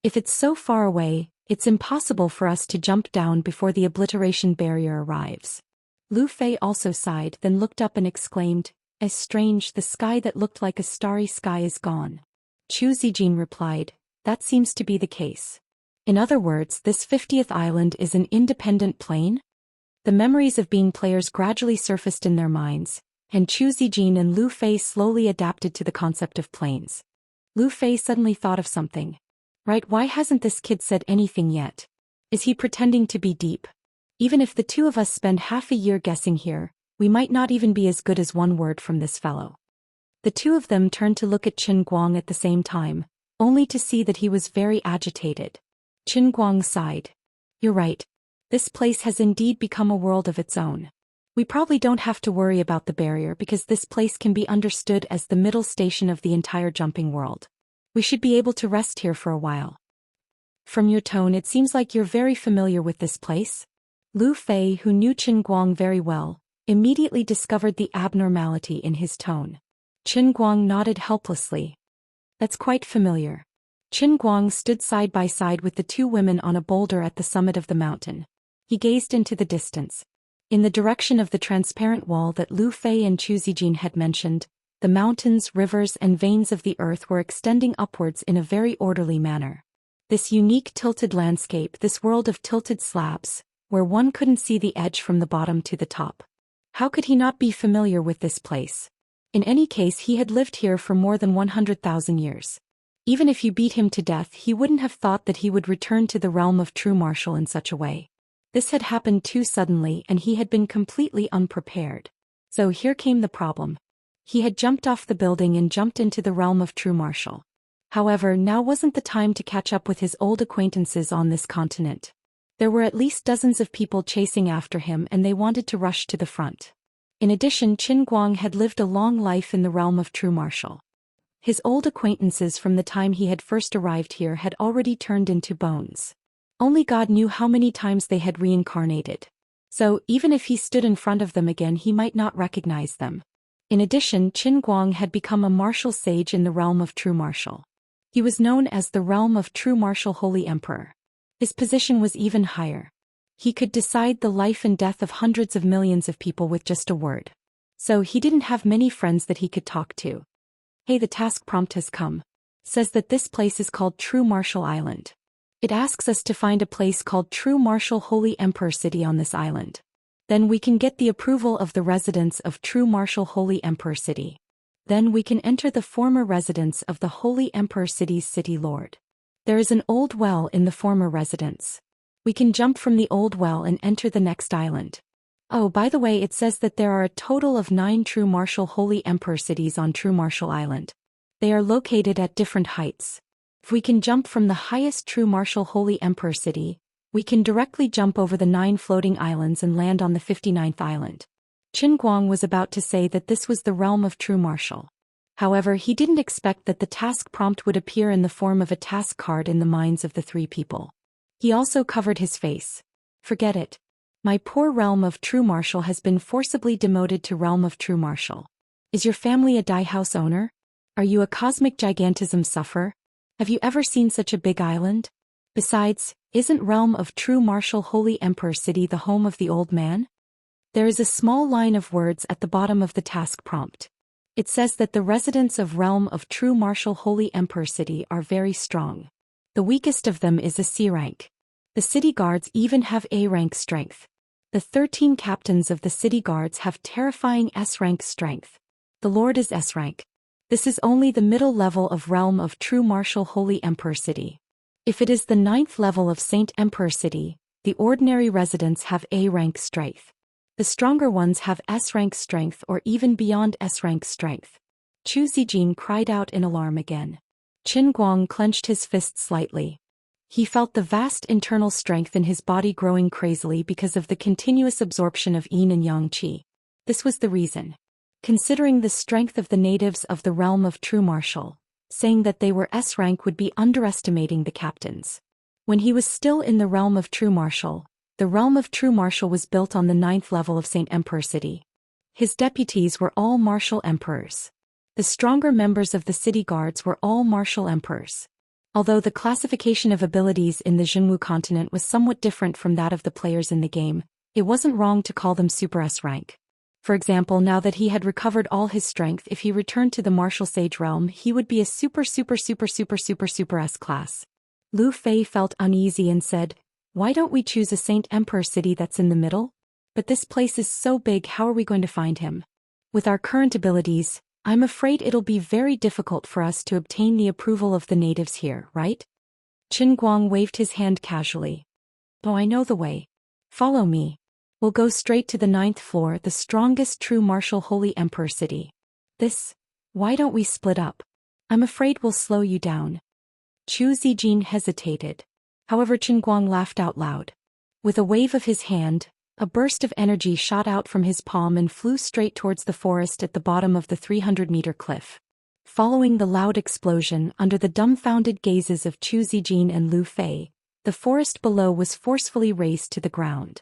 If it's so far away, it's impossible for us to jump down before the obliteration barrier arrives. Lu Fei also sighed, then looked up and exclaimed, as strange, the sky that looked like a starry sky is gone. Chu Zijin replied, that seems to be the case. In other words, this 50th island is an independent plane? The memories of being players gradually surfaced in their minds, and Chu Zijin and Lu Fei slowly adapted to the concept of planes. Lu Fei suddenly thought of something. Right, why hasn't this kid said anything yet? Is he pretending to be deep? Even if the two of us spend half a year guessing here, we might not even be as good as one word from this fellow. The two of them turned to look at Qin Guang at the same time, only to see that he was very agitated. Qin Guang sighed. You're right. This place has indeed become a world of its own. We probably don't have to worry about the barrier because this place can be understood as the middle station of the entire jumping world. We should be able to rest here for a while. From your tone, it seems like you're very familiar with this place. Lu Fei, who knew Qin Guang very well, immediately discovered the abnormality in his tone. Qin Guang nodded helplessly. That's quite familiar. Qin Guang stood side by side with the two women on a boulder at the summit of the mountain. He gazed into the distance. In the direction of the transparent wall that Lu Fei and Chu Zijin had mentioned, the mountains, rivers, and veins of the earth were extending upwards in a very orderly manner. This unique tilted landscape, this world of tilted slabs, where one couldn't see the edge from the bottom to the top. How could he not be familiar with this place? In any case, he had lived here for more than 100,000 years. Even if you beat him to death, he wouldn't have thought that he would return to the realm of true martial in such a way. This had happened too suddenly, and he had been completely unprepared. So here came the problem. He had jumped off the building and jumped into the realm of true martial. However, now wasn't the time to catch up with his old acquaintances on this continent. There were at least dozens of people chasing after him, and they wanted to rush to the front. In addition, Qin Guang had lived a long life in the realm of true martial. His old acquaintances from the time he had first arrived here had already turned into bones. Only God knew how many times they had reincarnated. So, even if he stood in front of them again, he might not recognize them. In addition, Qin Guang had become a martial sage in the realm of true martial. He was known as the realm of true martial Holy Emperor. His position was even higher. He could decide the life and death of hundreds of millions of people with just a word. So he didn't have many friends that he could talk to. Hey, the task prompt has come. Says that this place is called True Martial Island. It asks us to find a place called True Martial Holy Emperor City on this island. Then we can get the approval of the residents of True Martial Holy Emperor City. Then we can enter the former residence of the Holy Emperor City's city lord. There is an old well in the former residence. We can jump from the old well and enter the next island. Oh, by the way, it says that there are a total of 9 True Martial Holy Emperor cities on True Martial Island. They are located at different heights. If we can jump from the highest True Martial Holy Emperor City, we can directly jump over the 9 floating islands and land on the 59th island. Qin Guang was about to say that this was the realm of true martial. However, he didn't expect that the task prompt would appear in the form of a task card in the minds of the 3 people. He also covered his face. Forget it. My poor realm of true martial has been forcibly demoted to realm of true martial. Is your family a dye house owner? Are you a cosmic gigantism sufferer? Have you ever seen such a big island? Besides, isn't realm of true martial Holy Emperor City the home of the old man? There is a small line of words at the bottom of the task prompt. It says that the residents of Realm of True Martial Holy Emperor City are very strong. The weakest of them is a C rank. The city guards even have A rank strength. The 13 captains of the city guards have terrifying S rank strength. The Lord is S rank. This is only the middle level of Realm of True Martial Holy Emperor City. If it is the 9th level of Saint Emperor City, the ordinary residents have A rank strength. The stronger ones have S rank strength or even beyond S rank strength. Zhou Xian cried out in alarm again. Qin Guang clenched his fist slightly. He felt the vast internal strength in his body growing crazily because of the continuous absorption of yin and yang qi. This was the reason. Considering the strength of the natives of the realm of true martial, saying that they were S rank would be underestimating the captains. When he was still in the realm of true martial, the realm of true martial was built on the 9th level of Saint Emperor City. His deputies were all martial emperors. The stronger members of the city guards were all martial emperors. Although the classification of abilities in the Zhenwu continent was somewhat different from that of the players in the game, it wasn't wrong to call them Super S rank. For example, now that he had recovered all his strength, if he returned to the martial sage realm, he would be a super S class. Lu Fei felt uneasy and said, "Why don't we choose a Saint Emperor City that's in the middle? But this place is so big, how are we going to find him? With our current abilities, I'm afraid it'll be very difficult for us to obtain the approval of the natives here, right?" Qin Guang waved his hand casually. "Oh, I know the way. Follow me. We'll go straight to the 9th floor, the strongest true martial holy emperor city. Why don't we split up? I'm afraid we'll slow you down." Zhou Xian hesitated. However, Qin Guang laughed out loud. With a wave of his hand, a burst of energy shot out from his palm and flew straight towards the forest at the bottom of the 300-meter cliff. Following the loud explosion, under the dumbfounded gazes of Zhou Xian and Lu Fei, the forest below was forcefully razed to the ground.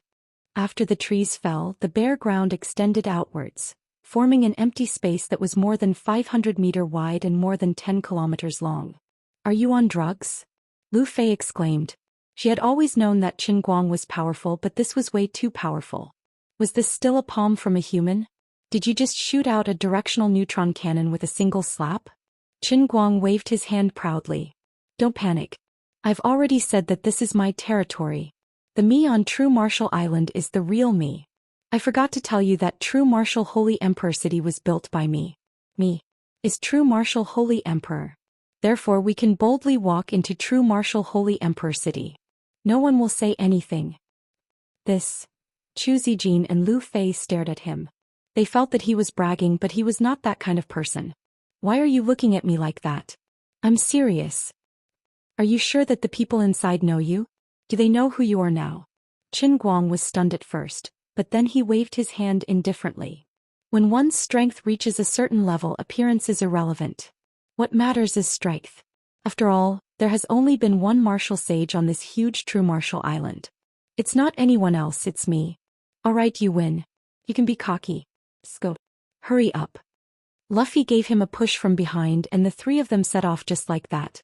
After the trees fell, the bare ground extended outwards, forming an empty space that was more than 500 meters wide and more than 10 kilometers long. "Are you on drugs?" Lu Fei exclaimed. She had always known that Qin Guang was powerful, but this was way too powerful. Was this still a palm from a human? Did you just shoot out a directional neutron cannon with a single slap? Qin Guang waved his hand proudly. "Don't panic. I've already said that this is my territory. The me on True Martial Island is the real me. I forgot to tell you that True Martial Holy Emperor City was built by me. Me is True Martial Holy Emperor. Therefore we can boldly walk into True Martial Holy Emperor City. No one will say anything." Zhou Xian and Lu Fei stared at him. They felt that he was bragging, but he was not that kind of person. "Why are you looking at me like that? I'm serious. Are you sure that the people inside know you? Do they know who you are now?" Qin Guang was stunned at first, but then he waved his hand indifferently. When one's strength reaches a certain level, appearance is irrelevant. What matters is strength. After all, there has only been one martial sage on this huge true martial island. It's not anyone else, it's me. Alright, you win. You can be cocky. Scope. Hurry up. Luffy gave him a push from behind and the three of them set off just like that.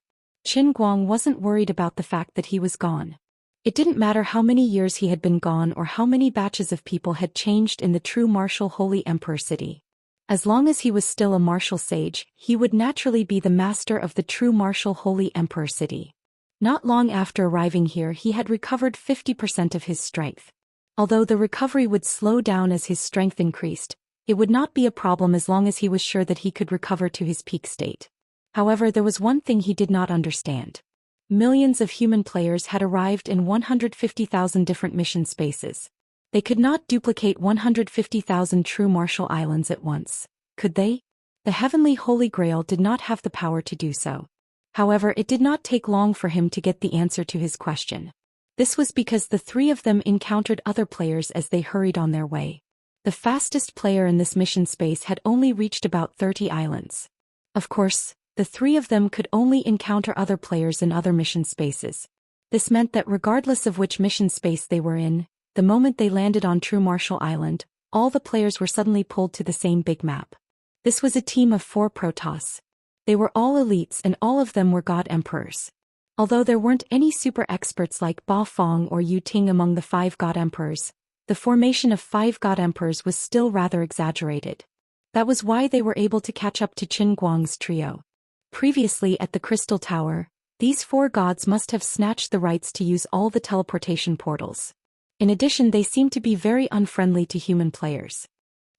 Qin Guang wasn't worried about the fact that he was gone. It didn't matter how many years he had been gone or how many batches of people had changed in the true martial holy emperor city. As long as he was still a martial sage, he would naturally be the master of the true martial holy emperor city. Not long after arriving here, he had recovered 50% of his strength. Although the recovery would slow down as his strength increased, it would not be a problem as long as he was sure that he could recover to his peak state. However, there was one thing he did not understand. Millions of human players had arrived in 150,000 different mission spaces. They could not duplicate 150,000 true martial islands at once, could they? The Heavenly Holy Grail did not have the power to do so. However, it did not take long for him to get the answer to his question. This was because the three of them encountered other players as they hurried on their way. The fastest player in this mission space had only reached about 30 islands. Of course, the three of them could only encounter other players in other mission spaces. This meant that regardless of which mission space they were in, the moment they landed on True Martial Island, all the players were suddenly pulled to the same big map. This was a team of 4 Protoss. They were all elites and all of them were God Emperors. Although there weren't any super experts like Ba Fong or Yu Ting among the 5 God Emperors, the The formation of 5 god emperors was still rather exaggerated. That was why they were able to catch up to Qin Guang's trio. Previously at the Crystal Tower, these 4 gods must have snatched the rights to use all the teleportation portals. In addition, they seemed to be very unfriendly to human players.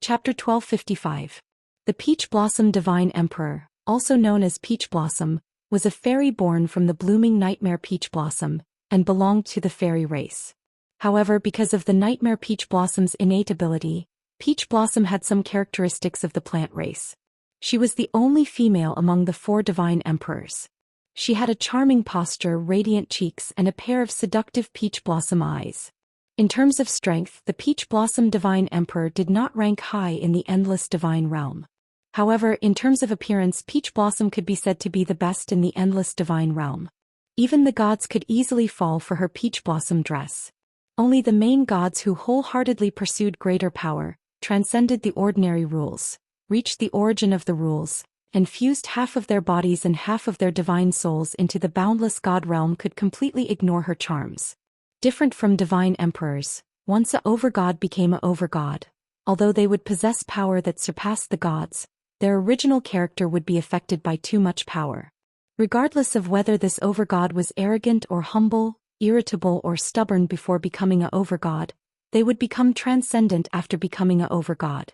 Chapter 1255. The Peach Blossom Divine Emperor, also known as Peach Blossom, was a fairy born from the blooming nightmare Peach Blossom, and belonged to the fairy race. However, because of the nightmare Peach Blossom's innate ability, Peach Blossom had some characteristics of the plant race. She was the only female among the 4 divine emperors. She had a charming posture, radiant cheeks, and a pair of seductive peach blossom eyes. In terms of strength, the Peach Blossom Divine Emperor did not rank high in the endless divine realm. However, in terms of appearance, Peach Blossom could be said to be the best in the endless divine realm. Even the gods could easily fall for her peach blossom dress. Only the main gods who wholeheartedly pursued greater power, transcended the ordinary rules, reached the origin of the rules, and fused half of their bodies and half of their divine souls into the boundless god realm could completely ignore her charms. Different from divine emperors, once a overgod became a overgod. Although they would possess power that surpassed the gods, their original character would be affected by too much power. Regardless of whether this overgod was arrogant or humble, irritable or stubborn before becoming a overgod, they would become transcendent after becoming a overgod.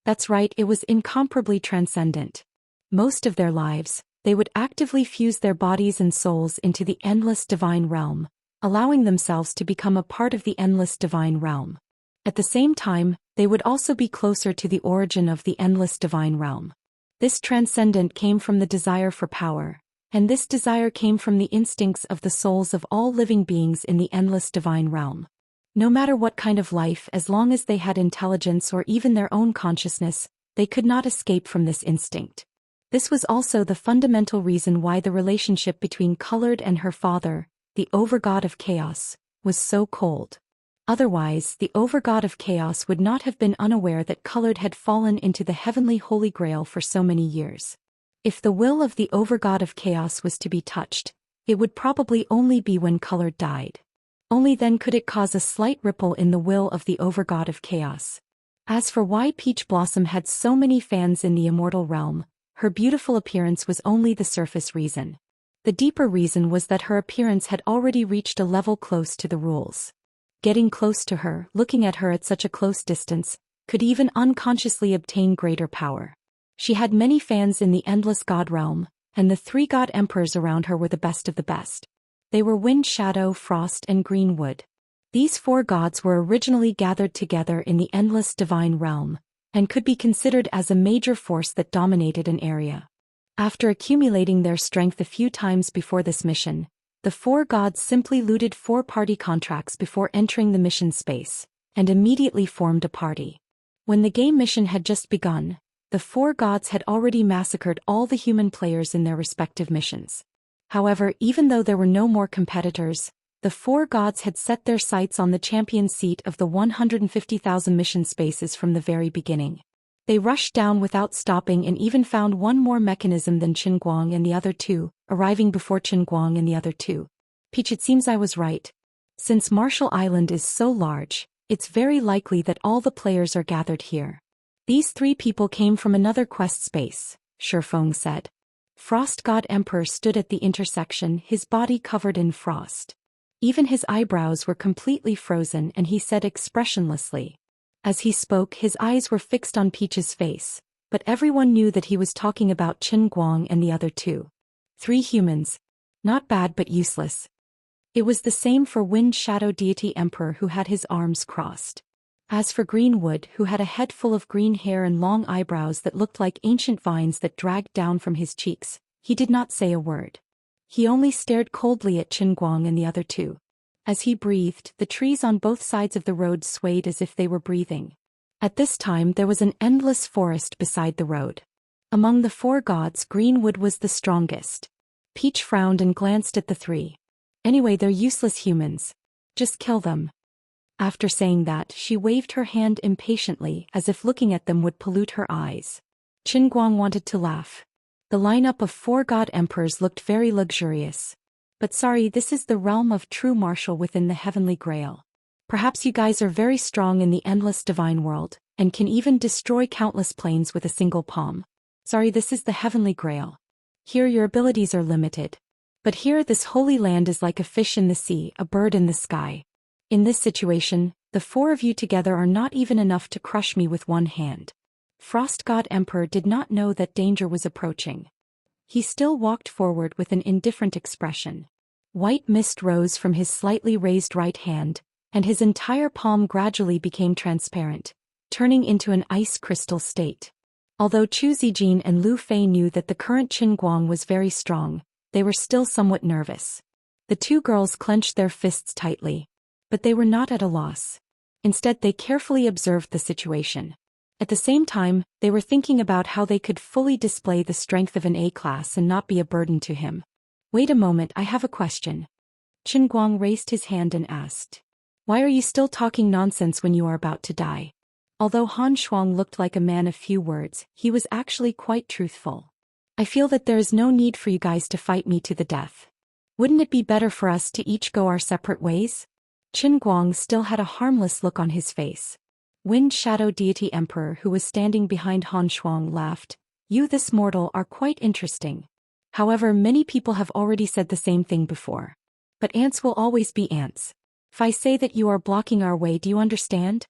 That's right, it was incomparably transcendent. Most of their lives, they would actively fuse their bodies and souls into the endless divine realm, allowing themselves to become a part of the endless divine realm. At the same time, they would also be closer to the origin of the endless divine realm. This transcendent came from the desire for power, and this desire came from the instincts of the souls of all living beings in the endless divine realm. No matter what kind of life, as long as they had intelligence or even their own consciousness, they could not escape from this instinct. This was also the fundamental reason why the relationship between Colored and her father, the overgod of chaos, was so cold. Otherwise, the overgod of chaos would not have been unaware that Colored had fallen into the heavenly Holy Grail for so many years. If the will of the overgod of chaos was to be touched, it would probably only be when Colored died. Only then could it cause a slight ripple in the will of the overgod of chaos. As for why Peach Blossom had so many fans in the immortal realm, her beautiful appearance was only the surface reason. The deeper reason was that her appearance had already reached a level close to the rules. Getting close to her, looking at her at such a close distance, could even unconsciously obtain greater power. She had many fans in the endless god realm, and the 3 god emperors around her were the best of the best. They were Wind, Shadow, Frost, and Greenwood. These 4 gods were originally gathered together in the endless divine realm, and could be considered as a major force that dominated an area. After accumulating their strength a few times before this mission, the 4 gods simply looted 4 party contracts before entering the mission space, and immediately formed a party. When the game mission had just begun, the 4 gods had already massacred all the human players in their respective missions. However, even though there were no more competitors, the 4 gods had set their sights on the champion seat of the 150,000 mission spaces from the very beginning. They rushed down without stopping and even found one more mechanism than Qin Guang and the other 2, arriving before Qin Guang and the other 2. Peach, it seems I was right. Since Marshall Island is so large, it's very likely that all the players are gathered here. These 3 people came from another quest space, Shifeng said. Frost God Emperor stood at the intersection, his body covered in frost. Even his eyebrows were completely frozen and he said expressionlessly. As he spoke, his eyes were fixed on Peach's face, but everyone knew that he was talking about Qin Guang and the other 2. 3 humans. Not bad but useless. It was the same for Wind Shadow Deity Emperor who had his arms crossed. As for Greenwood, who had a head full of green hair and long eyebrows that looked like ancient vines that dragged down from his cheeks, he did not say a word. He only stared coldly at Qin Guang and the other 2. As he breathed, the trees on both sides of the road swayed as if they were breathing. At this time there was an endless forest beside the road. Among the 4 gods, Greenwood was the strongest. Peach frowned and glanced at the 3. Anyway, they're useless humans. Just kill them. After saying that, she waved her hand impatiently as if looking at them would pollute her eyes. Qin Guang wanted to laugh. The lineup of 4 god emperors looked very luxurious. But sorry, this is the realm of true martial within the Heavenly Grail. Perhaps you guys are very strong in the endless divine world, and can even destroy countless planes with a single palm. Sorry, this is the heavenly grail. Here your abilities are limited. But here this holy land is like a fish in the sea, a bird in the sky. In this situation, the four of you together are not even enough to crush me with one hand. Frost God Emperor did not know that danger was approaching. He still walked forward with an indifferent expression. White mist rose from his slightly raised right hand, and his entire palm gradually became transparent, turning into an ice crystal state. Although Zhou Xian and Lu Fei knew that the current Qin Guang was very strong, they were still somewhat nervous. The two girls clenched their fists tightly. But they were not at a loss. Instead, they carefully observed the situation. At the same time, they were thinking about how they could fully display the strength of an A-class and not be a burden to him. Wait a moment, I have a question. Qin Guang raised his hand and asked. Why are you still talking nonsense when you are about to die? Although Han Shuang looked like a man of few words, he was actually quite truthful. I feel that there is no need for you guys to fight me to the death. Wouldn't it be better for us to each go our separate ways? Qin Guang still had a harmless look on his face. Wind Shadow Deity Emperor, who was standing behind Han Shuang, laughed. You, this mortal, are quite interesting. However, many people have already said the same thing before. But ants will always be ants. If I say that you are blocking our way, do you understand?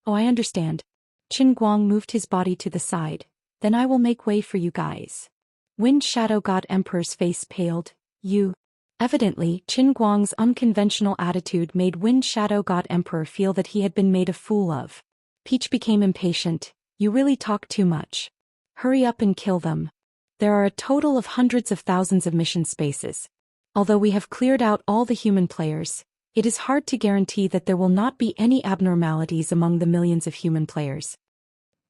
Oh, I understand. Qin Guang moved his body to the side. Then I will make way for you guys. Wind Shadow God Emperor's face paled. You. Evidently, Qin Guang's unconventional attitude made Wind Shadow God Emperor feel that he had been made a fool of. Peach became impatient. You really talk too much. Hurry up and kill them. There are a total of hundreds of thousands of mission spaces. Although we have cleared out all the human players, it is hard to guarantee that there will not be any abnormalities among the millions of human players.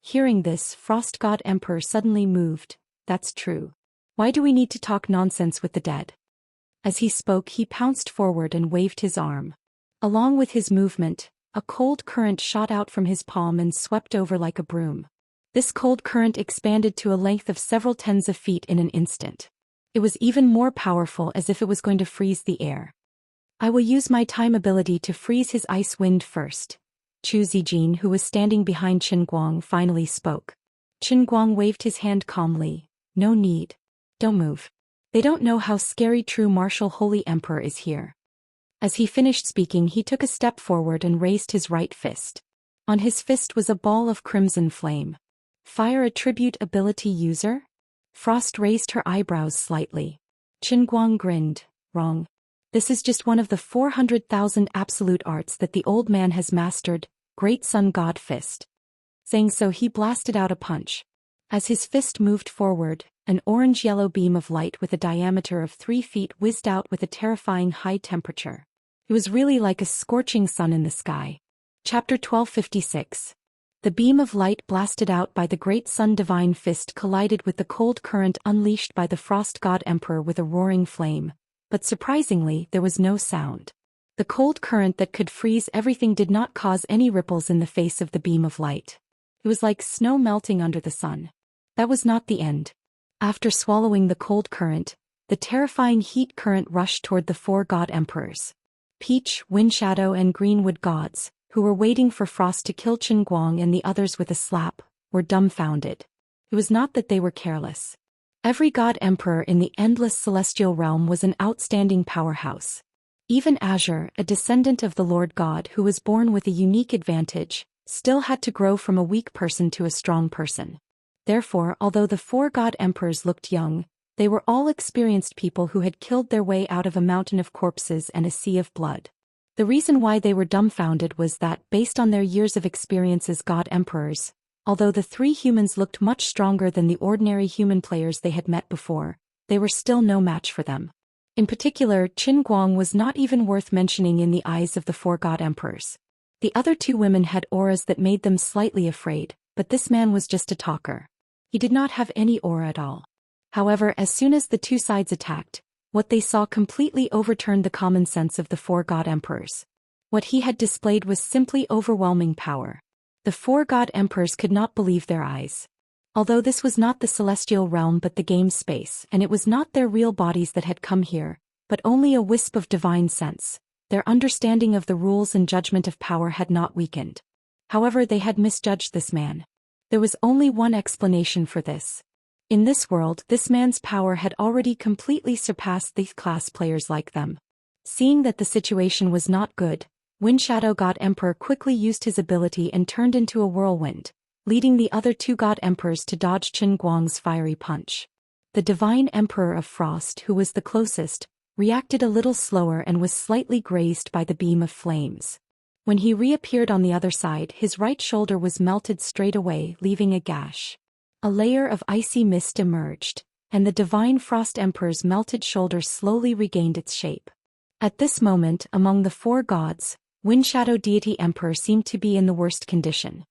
Hearing this, Frost God Emperor suddenly moved. That's true. Why do we need to talk nonsense with the dead? As he spoke, he pounced forward and waved his arm. Along with his movement, a cold current shot out from his palm and swept over like a broom. This cold current expanded to a length of several tens of feet in an instant. It was even more powerful, as if it was going to freeze the air. I will use my time ability to freeze his ice wind first. Zhou Xian, who was standing behind Qin Guang, finally spoke. Qin Guang waved his hand calmly. No need. Don't move. They don't know how scary true martial holy emperor is here. As he finished speaking, he took a step forward and raised his right fist. On his fist was a ball of crimson flame. Fire attribute ability user? Frost raised her eyebrows slightly. Qin Guang grinned. Wrong. This is just one of the 400,000 absolute arts that the old man has mastered, Great Sun God Fist. Saying so, he blasted out a punch. As his fist moved forward, an orange-yellow beam of light with a diameter of 3 feet whizzed out with a terrifying high temperature. It was really like a scorching sun in the sky. Chapter 1256. The beam of light blasted out by the Great Sun Divine Fist collided with the cold current unleashed by the Frost God Emperor with a roaring flame, but surprisingly, there was no sound. The cold current that could freeze everything did not cause any ripples in the face of the beam of light. It was like snow melting under the sun. That was not the end. After swallowing the cold current, the terrifying heat current rushed toward the 4 God Emperors. Peach, Windshadow and Greenwood gods, who were waiting for Frost to kill Qin Guang and the others with a slap, were dumbfounded. It was not that they were careless. Every God Emperor in the endless celestial realm was an outstanding powerhouse. Even Azure, a descendant of the Lord God who was born with a unique advantage, still had to grow from a weak person to a strong person. Therefore, although the 4 God Emperors looked young, they were all experienced people who had killed their way out of a mountain of corpses and a sea of blood. The reason why they were dumbfounded was that, based on their years of experience as God Emperors, although the 3 humans looked much stronger than the ordinary human players they had met before, they were still no match for them. In particular, Qin Guang was not even worth mentioning in the eyes of the 4 God Emperors. The other 2 women had auras that made them slightly afraid, but this man was just a talker. He did not have any aura at all. However, as soon as the 2 sides attacked, what they saw completely overturned the common sense of the 4 God Emperors. What he had displayed was simply overwhelming power. The 4 God Emperors could not believe their eyes. Although this was not the celestial realm but the game space, and it was not their real bodies that had come here, but only a wisp of divine sense, Their understanding of the rules and judgment of power had not weakened. However, they had misjudged this man. There was only one explanation for this. In this world, this man's power had already completely surpassed the class players like them. Seeing that the situation was not good, Wind Shadow God Emperor quickly used his ability and turned into a whirlwind, leading the other two God Emperors to dodge Qin Guang's fiery punch. The Divine Emperor of Frost, who was the closest, reacted a little slower and was slightly grazed by the beam of flames. When he reappeared on the other side, his right shoulder was melted straight away, leaving a gash. A layer of icy mist emerged, and the Divine Frost Emperor's melted shoulder slowly regained its shape. At this moment, among the four gods, Wind Shadow Deity Emperor seemed to be in the worst condition.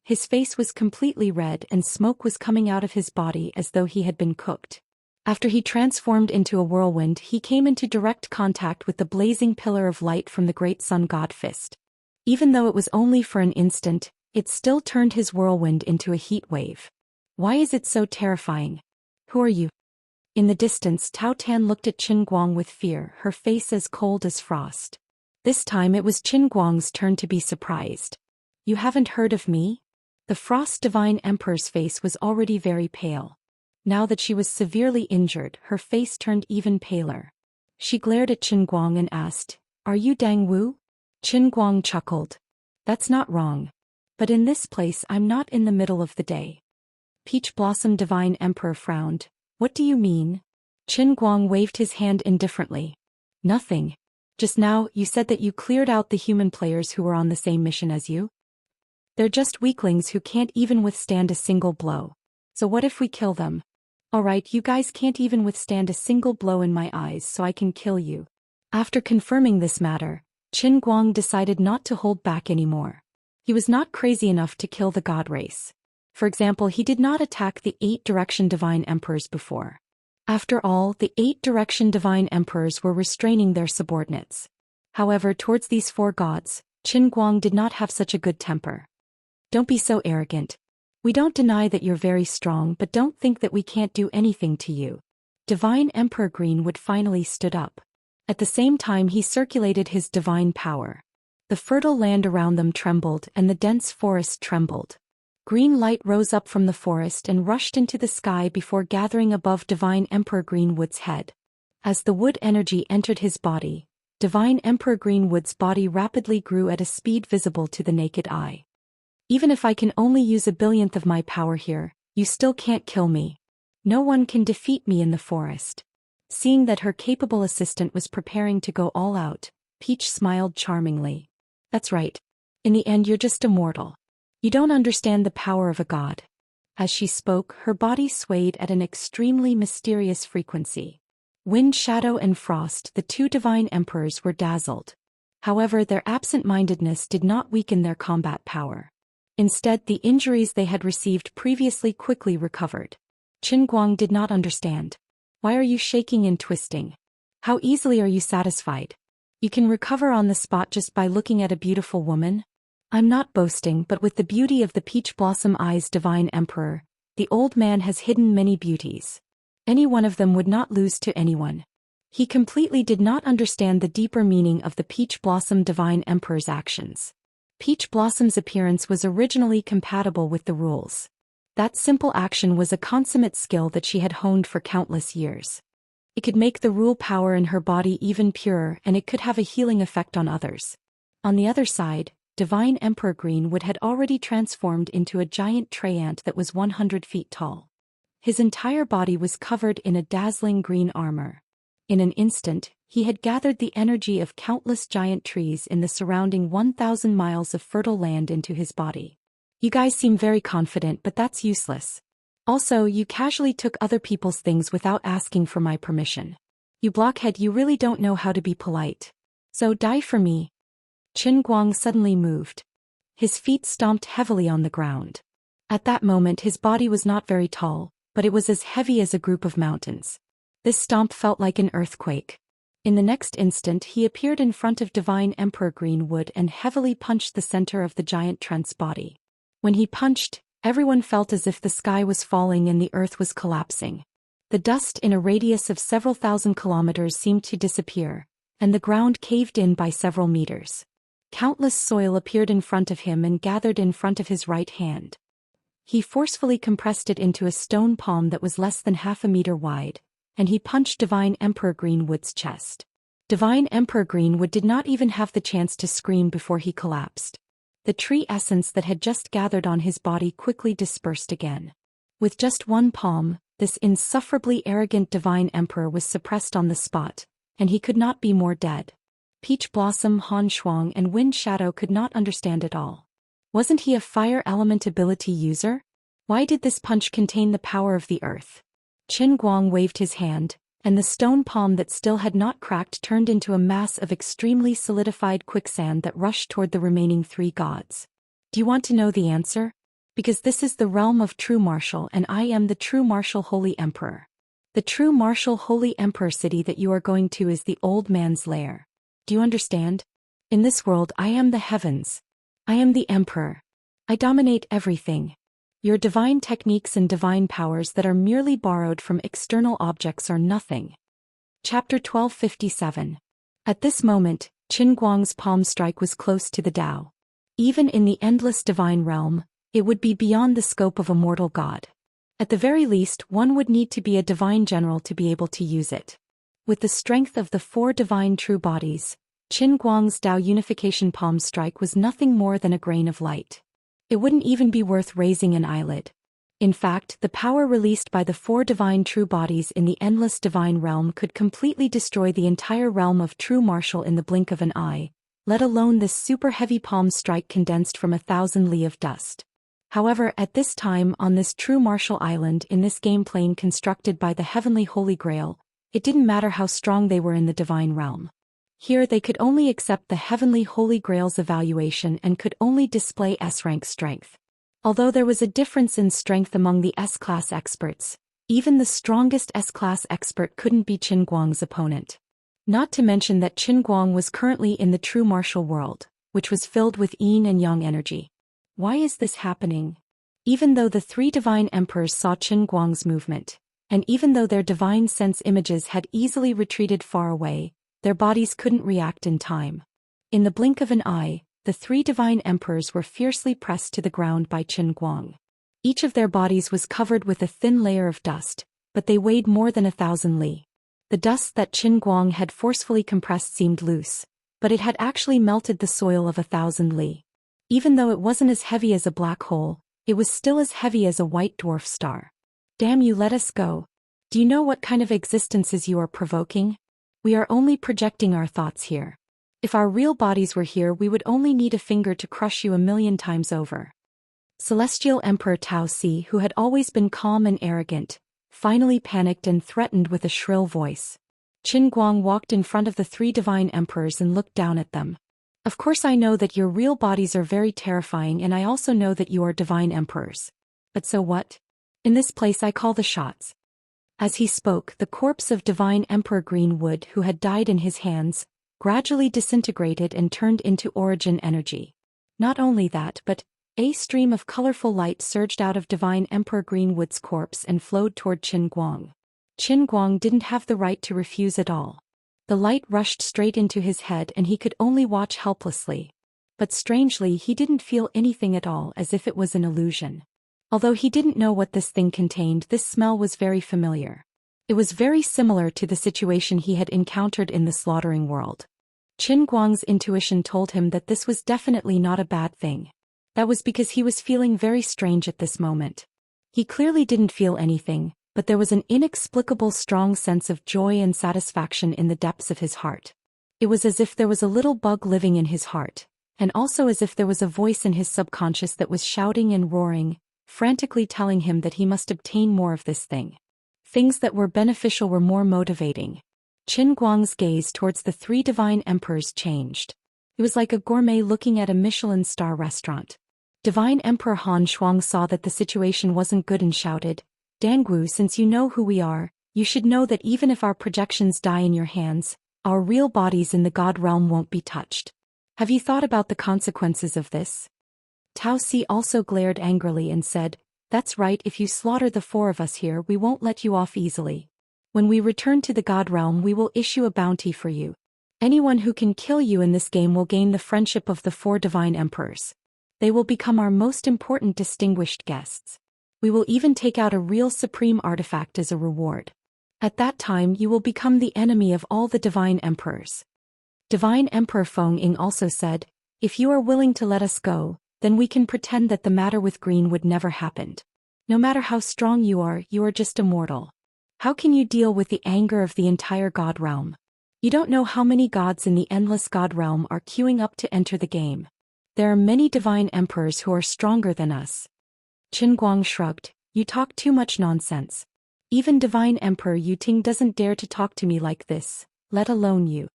His face was completely red and smoke was coming out of his body as though he had been cooked. After he transformed into a whirlwind, he came into direct contact with the blazing pillar of light from the great sun god Fist. Even though it was only for an instant, it still turned his whirlwind into a heat wave. Why is it so terrifying? Who are you? In the distance, Tao Tan looked at Qin Guang with fear, her face as cold as frost. This time it was Qin Guang's turn to be surprised. You haven't heard of me? The Frost Divine Emperor's face was already very pale. Now that she was severely injured, her face turned even paler. She glared at Qin Guang and asked, "Are you Dang Wu?" Qin Guang chuckled. "That's not wrong. But in this place I'm not in the middle of the day." Peach Blossom Divine Emperor frowned. "What do you mean?" Qin Guang waved his hand indifferently. "Nothing. Just now, you said that you cleared out the human players who were on the same mission as you. They're just weaklings who can't even withstand a single blow. So what if we kill them? Alright, you guys can't even withstand a single blow in my eyes, so I can kill you." After confirming this matter, Qin Guang decided not to hold back anymore. He was not crazy enough to kill the god race. For example, he did not attack the 8 Direction Divine Emperors before. After all, the 8 Direction Divine Emperors were restraining their subordinates. However, towards these 4 gods, Qin Guang did not have such a good temper. "Don't be so arrogant. We don't deny that you're very strong, but don't think that we can't do anything to you." Divine Emperor Greenwood finally stood up. At the same time he circulated his divine power. The fertile land around them trembled and the dense forest trembled. Green light rose up from the forest and rushed into the sky before gathering above Divine Emperor Greenwood's head. As the wood energy entered his body, Divine Emperor Greenwood's body rapidly grew at a speed visible to the naked eye. "Even if I can only use a billionth of my power here, you still can't kill me. No one can defeat me in the forest." Seeing that her capable assistant was preparing to go all out, Peach smiled charmingly. "That's right. In the end you're just immortal. You don't understand the power of a god." As she spoke, her body swayed at an extremely mysterious frequency. Wind, Shadow, and Frost, the 2 divine emperors, were dazzled. However, their absent-mindedness did not weaken their combat power. Instead, the injuries they had received previously quickly recovered. Qin Guang did not understand. "Why are you shaking and twisting? How easily are you satisfied? You can recover on the spot just by looking at a beautiful woman?" "I'm not boasting, but with the beauty of the Peach Blossom Eyes Divine Emperor, the old man has hidden many beauties. Any one of them would not lose to anyone." He completely did not understand the deeper meaning of the Peach Blossom Divine Emperor's actions. Peach Blossom's appearance was originally compatible with the rules. That simple action was a consummate skill that she had honed for countless years. It could make the rule power in her body even purer, and it could have a healing effect on others. On the other side, Divine Emperor Greenwood had already transformed into a giant tree ant that was 100 feet tall. His entire body was covered in a dazzling green armor. In an instant, he had gathered the energy of countless giant trees in the surrounding 1,000 miles of fertile land into his body. "You guys seem very confident, but that's useless. Also, you casually took other people's things without asking for my permission. You blockhead, you really don't know how to be polite. So die for me." Qin Guang suddenly moved. His feet stomped heavily on the ground. At that moment his body was not very tall, but it was as heavy as a group of mountains. This stomp felt like an earthquake. In the next instant he appeared in front of Divine Emperor Greenwood and heavily punched the center of the giant trent's body. When he punched, everyone felt as if the sky was falling and the earth was collapsing. The dust in a radius of several thousand kilometers seemed to disappear, and the ground caved in by several meters. Countless soil appeared in front of him and gathered in front of his right hand. He forcefully compressed it into a stone palm that was less than half a meter wide, and he punched Divine Emperor Greenwood's chest. Divine Emperor Greenwood did not even have the chance to scream before he collapsed. The tree essence that had just gathered on his body quickly dispersed again. With just one palm, this insufferably arrogant Divine Emperor was suppressed on the spot, and he could not be more dead. Peach Blossom, Han Shuang and Wind Shadow could not understand it all. Wasn't he a fire element ability user? Why did this punch contain the power of the earth? Qin Guang waved his hand, and the stone palm that still had not cracked turned into a mass of extremely solidified quicksand that rushed toward the remaining three gods. Do you want to know the answer? Because this is the realm of true martial and I am the true martial holy emperor. The true martial holy emperor city that you are going to is the old man's lair. Do you understand? In this world I am the heavens. I am the emperor. I dominate everything. Your divine techniques and divine powers that are merely borrowed from external objects are nothing. Chapter 1257. At this moment, Qin Guang's palm strike was close to the Tao. Even in the endless divine realm, it would be beyond the scope of a mortal god. At the very least, one would need to be a divine general to be able to use it. With the strength of the four divine true bodies, Qin Guang's Tao unification palm strike was nothing more than a grain of light. It wouldn't even be worth raising an eyelid. In fact, the power released by the four divine true bodies in the endless divine realm could completely destroy the entire realm of true martial in the blink of an eye, let alone this super heavy palm strike condensed from 1,000 li of dust. However, at this time on this true martial island in this game plane constructed by the heavenly Holy Grail, it didn't matter how strong they were in the divine realm. Here they could only accept the heavenly Holy Grail's evaluation and could only display S-rank strength. Although there was a difference in strength among the S-class experts, even the strongest S-class expert couldn't be Qin Guang's opponent. Not to mention that Qin Guang was currently in the true martial world, which was filled with yin and yang energy. Why is this happening? Even though the three divine emperors saw Qin Guang's movement, and even though their divine sense images had easily retreated far away, their bodies couldn't react in time. In the blink of an eye, the three divine emperors were fiercely pressed to the ground by Qin Guang. Each of their bodies was covered with a thin layer of dust, but they weighed more than 1,000 li. The dust that Qin Guang had forcefully compressed seemed loose, but it had actually melted the soil of 1,000 li. Even though it wasn't as heavy as a black hole, it was still as heavy as a white dwarf star. Damn you, let us go. Do you know what kind of existences you are provoking? We are only projecting our thoughts here. If our real bodies were here we would only need a finger to crush you 1,000,000 times over. Celestial Emperor Tao Si, who had always been calm and arrogant, finally panicked and threatened with a shrill voice. Qin Guang walked in front of the three divine emperors and looked down at them. Of course I know that your real bodies are very terrifying and I also know that you are divine emperors. But so what? In this place I call the shots. As he spoke, the corpse of Divine Emperor Greenwood, who had died in his hands, gradually disintegrated and turned into origin energy. Not only that, but a stream of colorful light surged out of Divine Emperor Greenwood's corpse and flowed toward Qin Guang. Qin Guang didn't have the right to refuse at all. The light rushed straight into his head and he could only watch helplessly. But strangely he didn't feel anything at all, as if it was an illusion. Although he didn't know what this thing contained, this smell was very familiar. It was very similar to the situation he had encountered in the slaughtering world. Qin Guang's intuition told him that this was definitely not a bad thing. That was because he was feeling very strange at this moment. He clearly didn't feel anything, but there was an inexplicable strong sense of joy and satisfaction in the depths of his heart. It was as if there was a little bug living in his heart, and also as if there was a voice in his subconscious that was shouting and roaring, frantically telling him that he must obtain more of this thing. Things that were beneficial were more motivating. Qin Guang's gaze towards the three divine emperors changed. It was like a gourmet looking at a Michelin star restaurant. Divine Emperor Han Shuang saw that the situation wasn't good and shouted, "Dangwu, since you know who we are, you should know that even if our projections die in your hands, our real bodies in the god realm won't be touched. Have you thought about the consequences of this?" Tao Si also glared angrily and said, "That's right, if you slaughter the four of us here we won't let you off easily. When we return to the god realm we will issue a bounty for you. Anyone who can kill you in this game will gain the friendship of the 4 divine emperors. They will become our most important distinguished guests. We will even take out a real supreme artifact as a reward. At that time you will become the enemy of all the divine emperors. Divine Emperor Feng Ying also said, if you are willing to let us go, then we can pretend that the matter with Green would never happened. No matter how strong you are just a mortal. How can you deal with the anger of the entire god realm? You don't know how many gods in the endless god realm are queuing up to enter the game. There are many divine emperors who are stronger than us. Qin Guang shrugged, you talk too much nonsense. Even divine emperor Yu Ting doesn't dare to talk to me like this, let alone you.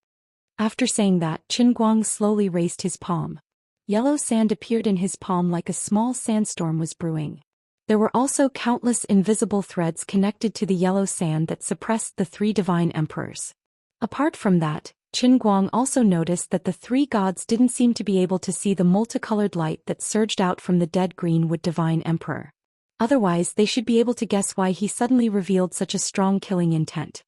After saying that, Qin Guang slowly raised his palm. Yellow sand appeared in his palm like a small sandstorm was brewing. There were also countless invisible threads connected to the yellow sand that suppressed the 3 divine emperors. Apart from that, Qin Guang also noticed that the 3 gods didn't seem to be able to see the multicolored light that surged out from the dead Greenwood divine emperor. Otherwise they should be able to guess why he suddenly revealed such a strong killing intent.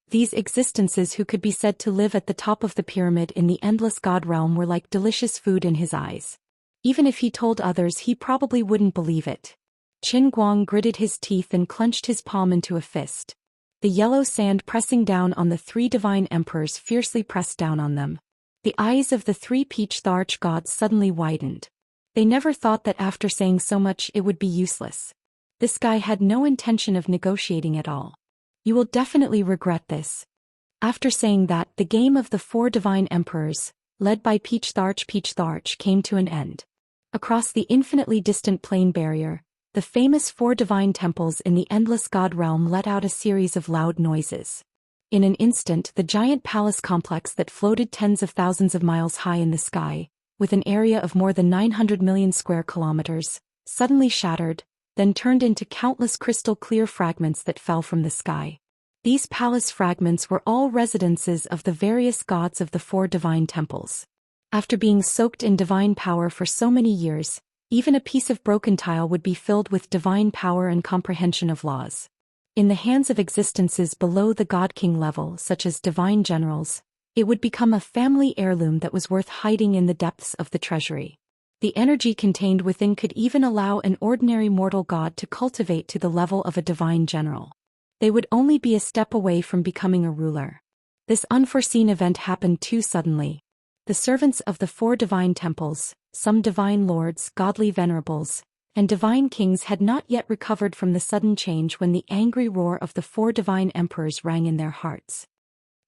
These existences who could be said to live at the top of the pyramid in the endless god realm were like delicious food in his eyes. Even if he told others he probably wouldn't believe it. Qin Guang gritted his teeth and clenched his palm into a fist. The yellow sand pressing down on the 3 divine emperors fiercely pressed down on them. The eyes of the 3 peach arch gods suddenly widened. They never thought that after saying so much it would be useless. This guy had no intention of negotiating at all. You will definitely regret this. After saying that, the game of the 4 divine emperors, led by Peach Tharch, came to an end. Across the infinitely distant plain barrier, the famous 4 divine temples in the endless god realm let out a series of loud noises. In an instant, the giant palace complex that floated tens of thousands of miles high in the sky, with an area of more than 900 million square kilometers, suddenly shattered, then turned into countless crystal-clear fragments that fell from the sky. These palace fragments were all residences of the various gods of the 4 divine temples. After being soaked in divine power for so many years, even a piece of broken tile would be filled with divine power and comprehension of laws. In the hands of existences below the God King level, such as divine generals, it would become a family heirloom that was worth hiding in the depths of the treasury. The energy contained within could even allow an ordinary mortal god to cultivate to the level of a divine general. They would only be a step away from becoming a ruler. This unforeseen event happened too suddenly. The servants of the 4 divine temples, some divine lords, godly venerables, and divine kings had not yet recovered from the sudden change when the angry roar of the 4 divine emperors rang in their hearts.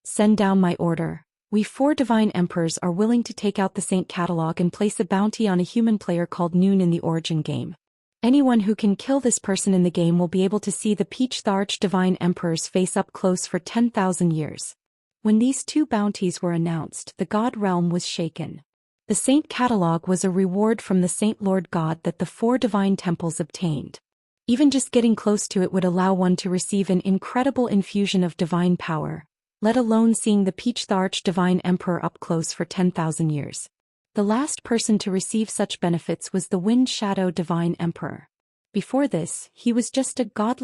Send down my order. We 4 divine emperors are willing to take out the Saint Catalog and place a bounty on a human player called Noon in the origin game. Anyone who can kill this person in the game will be able to see the Peach Tharch divine emperors face up close for 10,000 years. When these 2 bounties were announced, the god realm was shaken. The Saint Catalog was a reward from the Saint Lord God that the 4 divine temples obtained. Even just getting close to it would allow one to receive an incredible infusion of divine power, let alone seeing the Peach Tharch divine emperor up close for 10,000 years. The last person to receive such benefits was the Wind Shadow divine emperor. Before this, he was just a godless